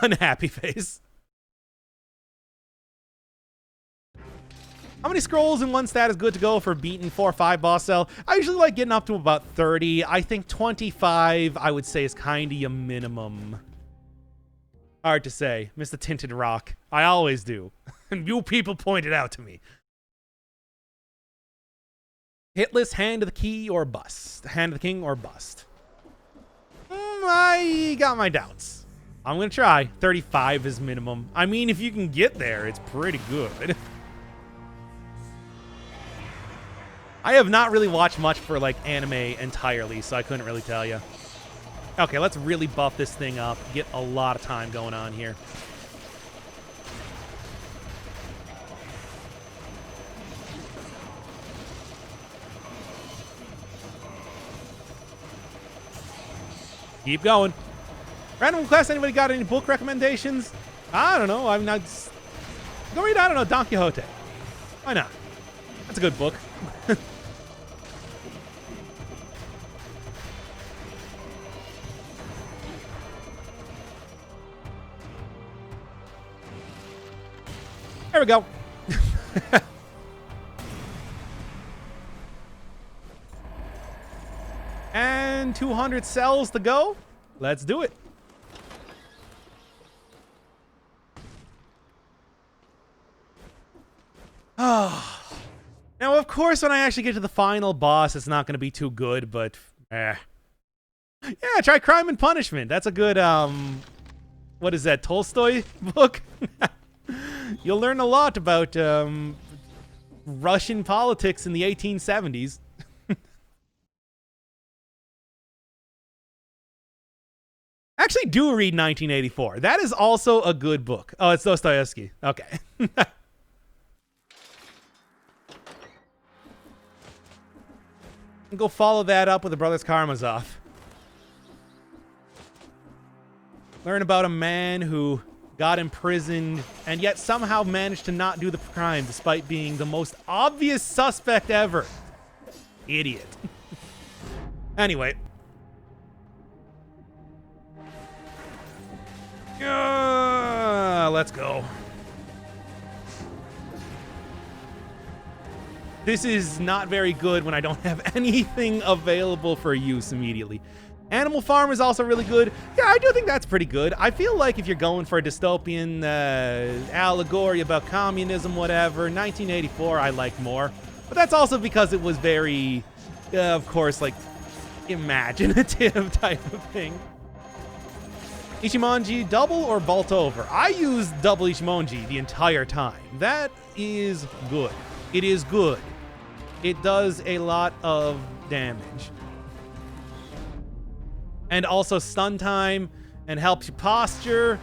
Unhappy face. How many scrolls in one stat is good to go for beating 4 or 5 boss cell? I usually like getting up to about 30. I think 25, I would say, is kind of your minimum. Hard to say. Mr. Tinted Rock. I always do. And you people point it out to me. Hitless, hand of the key, or bust. Hand of the king, or bust. I got my doubts. I'm going to try. 35 is minimum. I mean, if you can get there, it's pretty good. I have not really watched much for, like, anime entirely, so I couldn't really tell you. Okay, let's really buff this thing up. Get a lot of time going on here. Keep going. Random quest, anybody got any book recommendations? I don't know. I'm not... Go read, I don't know, Don Quixote. Why not? That's a good book. There we go. And 200 cells to go. Let's do it. Oh. Now, of course, when I actually get to the final boss, it's not going to be too good, but Yeah, try Crime and Punishment. That's a good, what is that, Tolstoy book? You'll learn a lot about Russian politics in the 1870s. Actually, do read 1984. That is also a good book. Oh, it's Dostoevsky. Okay. Go follow that up with the Brothers Karamazov. Learn about a man who got imprisoned and yet somehow managed to not do the crime despite being the most obvious suspect ever. Idiot. Anyway. Let's go. This is not very good when I don't have anything available for use immediately. Animal Farm is also really good. Yeah, I do think that's pretty good. I feel like if you're going for a dystopian allegory about communism, whatever, 1984 I like more. But that's also because it was very, of course, like, imaginative type of thing. Ichimonji, double or bolt over? I use double Ichimonji the entire time. That is good. It is good. It does a lot of damage. And also stun time and helps you posture.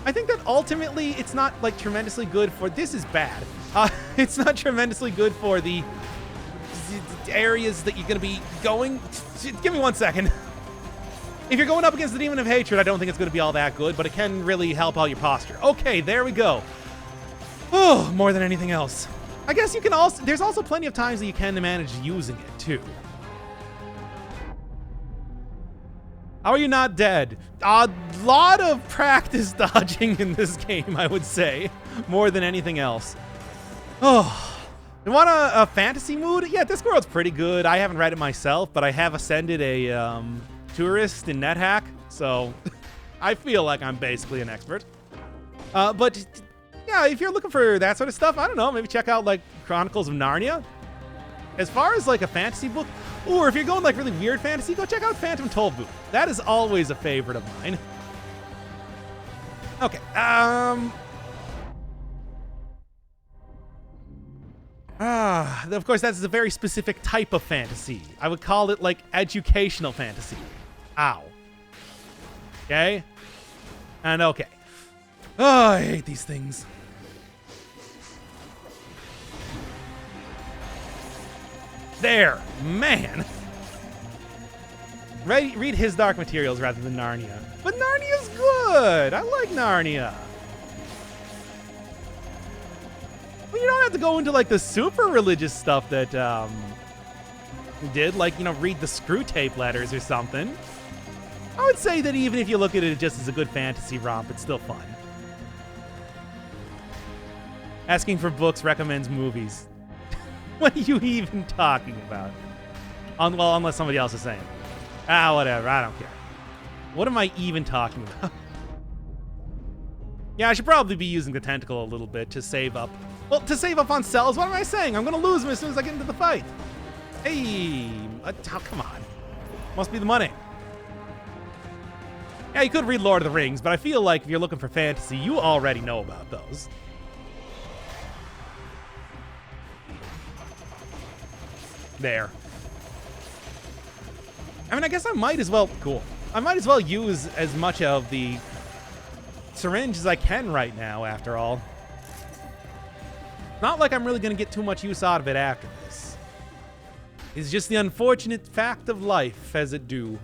I think that ultimately it's not like tremendously good for, this is bad. It's not tremendously good for the areas that you're going to be going. Give me 1 second. If you're going up against the Demon of Hatred, I don't think it's going to be all that good, but it can really help out your posture. Okay, there we go. Oh, more than anything else. I guess you can also, there's also plenty of times that you can manage using it too. How are you not dead? A lot of practice dodging in this game, I would say, more than anything else. Oh, you want a fantasy mood? Yeah, Discworld's pretty good. I haven't read it myself, but I have ascended a tourist in NetHack, so I feel like I'm basically an expert. But yeah, if you're looking for that sort of stuff, I don't know, maybe check out like Chronicles of Narnia. As far as like a fantasy book, or if you're going like really weird fantasy, go check out Phantom Tollbooth. That is always a favorite of mine. Okay, Of course, that's a very specific type of fantasy. I would call it, like, educational fantasy. Ow. Okay? And okay. Oh, I hate these things. There. Man. Read his Dark Materials rather than Narnia. But Narnia's good. I like Narnia. Well, you don't have to go into, like, the super religious stuff that, did. Like, you know, read the Screw Tape letters or something. I would say that even if you look at it just as a good fantasy romp, it's still fun. Asking for books recommends movies. What are you even talking about? Well, unless somebody else is saying it. Whatever. I don't care. What am I even talking about? Yeah, I should probably be using the tentacle a little bit to save up. Well, to save up on cells, what am I saying? I'm going to lose them as soon as I get into the fight. Hey, oh, come on. Must be the money. Yeah, you could read Lord of the Rings, but I feel like if you're looking for fantasy, you already know about those. There. I mean, I guess I might as well... Cool. I might as well use as much of the syringe as I can right now, after all. Not like I'm really going to get too much use out of it after this. It's just the unfortunate fact of life, as it do.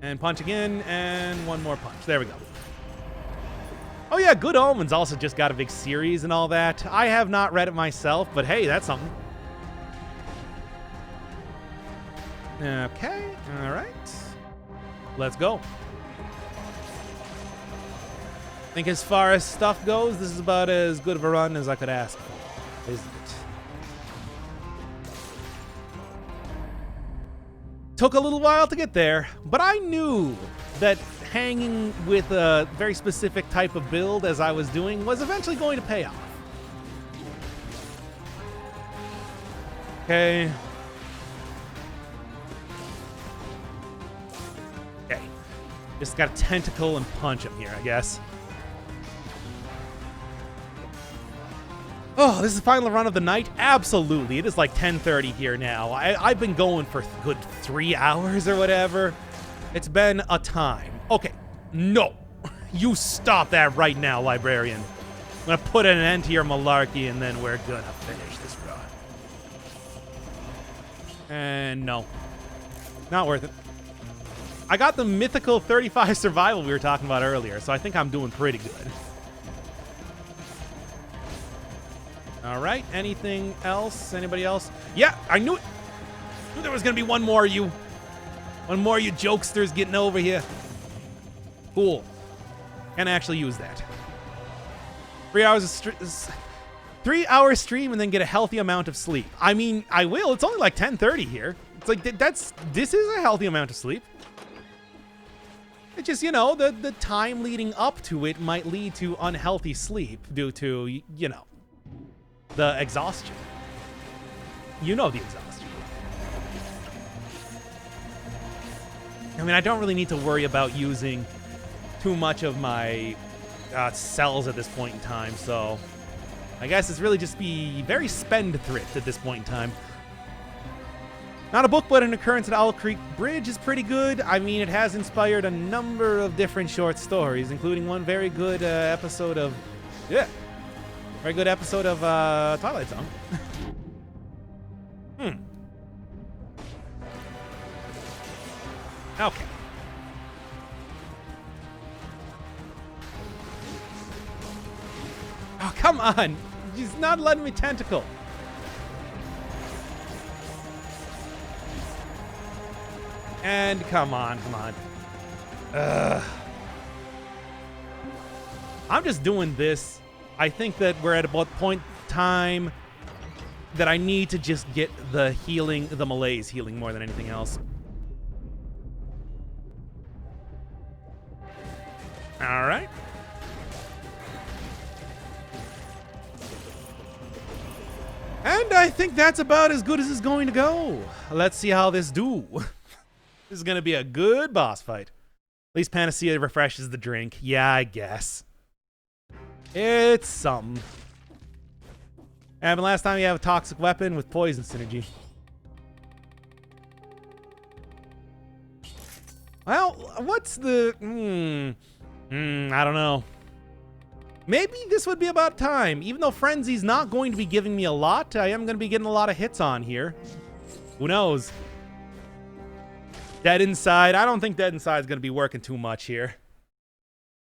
And punch again, and one more punch. There we go. Oh yeah, Good Omens also just got a big series and all that. I have not read it myself, but hey, that's something. Okay, all right. Let's go. I think as far as stuff goes, this is about as good of a run as I could ask for, isn't it? Took a little while to get there, but I knew that hanging with a very specific type of build as I was doing was eventually going to pay off. Okay. Okay. Just got a tentacle and punch him here, I guess. Oh, this is the final run of the night? Absolutely. It is like 10:30 here now. I've been going for a good 3 hours or whatever. It's been a time. Okay. No. You stop that right now, librarian. I'm going to put an end to your malarkey, and then we're going to finish this run. And no. Not worth it. I got the mythical 35 survival we were talking about earlier, so I think I'm doing pretty good. All right, anything else? Anybody else? Yeah, I knew it. Knew there was going to be one more of you. One more of you jokesters getting over here. Cool. Can actually use that. 3 hours of 3 hour stream and then get a healthy amount of sleep. I mean, I will. It's only like 10:30 here. It's like, this is a healthy amount of sleep. It's just, you know, the time leading up to it might lead to unhealthy sleep due to, you know, the exhaustion. You know the exhaustion. I mean, I don't really need to worry about using too much of my cells at this point in time, so I guess it's really just be very spendthrift at this point in time. Not a book, but an occurrence at Owl Creek Bridge is pretty good. I mean, it has inspired a number of different short stories, including one very good episode of... Yeah. Very good episode of Twilight Zone. Okay. Oh, come on. He's not letting me tentacle. And come on, come on. Ugh. I'm just doing this. I think that we're at a point in time that I need to just get the healing, the malaise healing more than anything else. All right. And I think that's about as good as it's going to go. Let's see how this do. This is going to be a good boss fight. At least Panacea refreshes the drink. Yeah, I guess. It's something. Happened last time you have a toxic weapon with poison synergy. Well, what's the... I don't know. Maybe this would be about time. Even though Frenzy's not going to be giving me a lot, I am going to be getting a lot of hits on here. Who knows? Dead Inside. I don't think Dead Inside is going to be working too much here.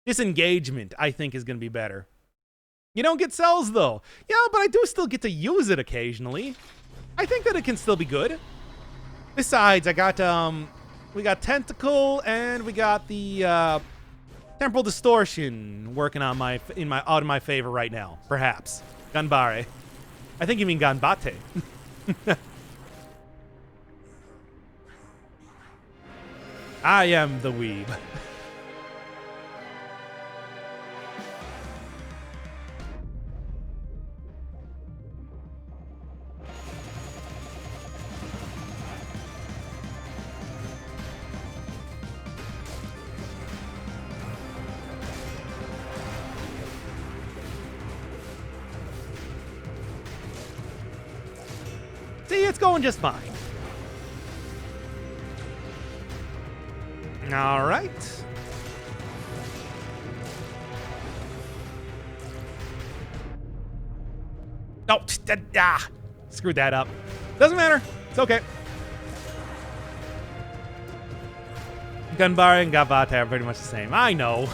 Disengagement, I think, is going to be better. You don't get cells, though. Yeah, but I do still get to use it occasionally. I think that it can still be good. Besides, I got, we got Tentacle, and we got the, Temporal Distortion working on out of my favor right now. Perhaps. Ganbare. I think you mean Ganbate. I am the weeb. See, it's going just fine. All right. Oh, screwed that up. Doesn't matter. It's okay. Gunbar and Gavata are pretty much the same. I know.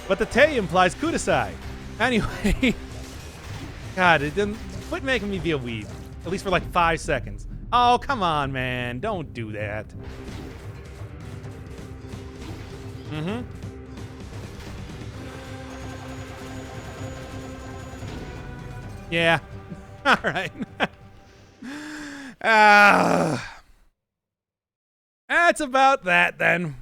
But the Te implies Kudasai. Anyway. God, it didn't quit making me be a weeb. At least for like 5 seconds. Oh, come on, man. Don't do that. Mm-hmm. Yeah. All right. That's about that, then.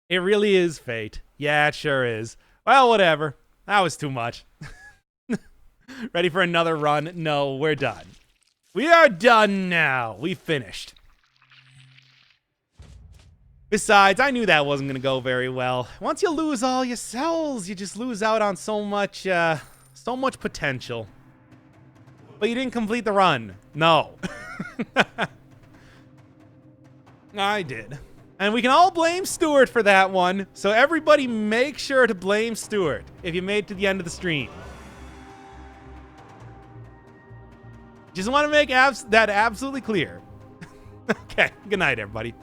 It really is fate. Yeah, it sure is. Well, whatever. That was too much. Ready for another run? No, we're done. We are done now. We finished. Besides, I knew that wasn't going to go very well. Once you lose all your cells, you just lose out on so much potential. But you didn't complete the run. No. I did. And we can all blame Stuart for that one. So everybody make sure to blame Stuart if you made it to the end of the stream. Just want to make that absolutely clear. Okay, good night, everybody.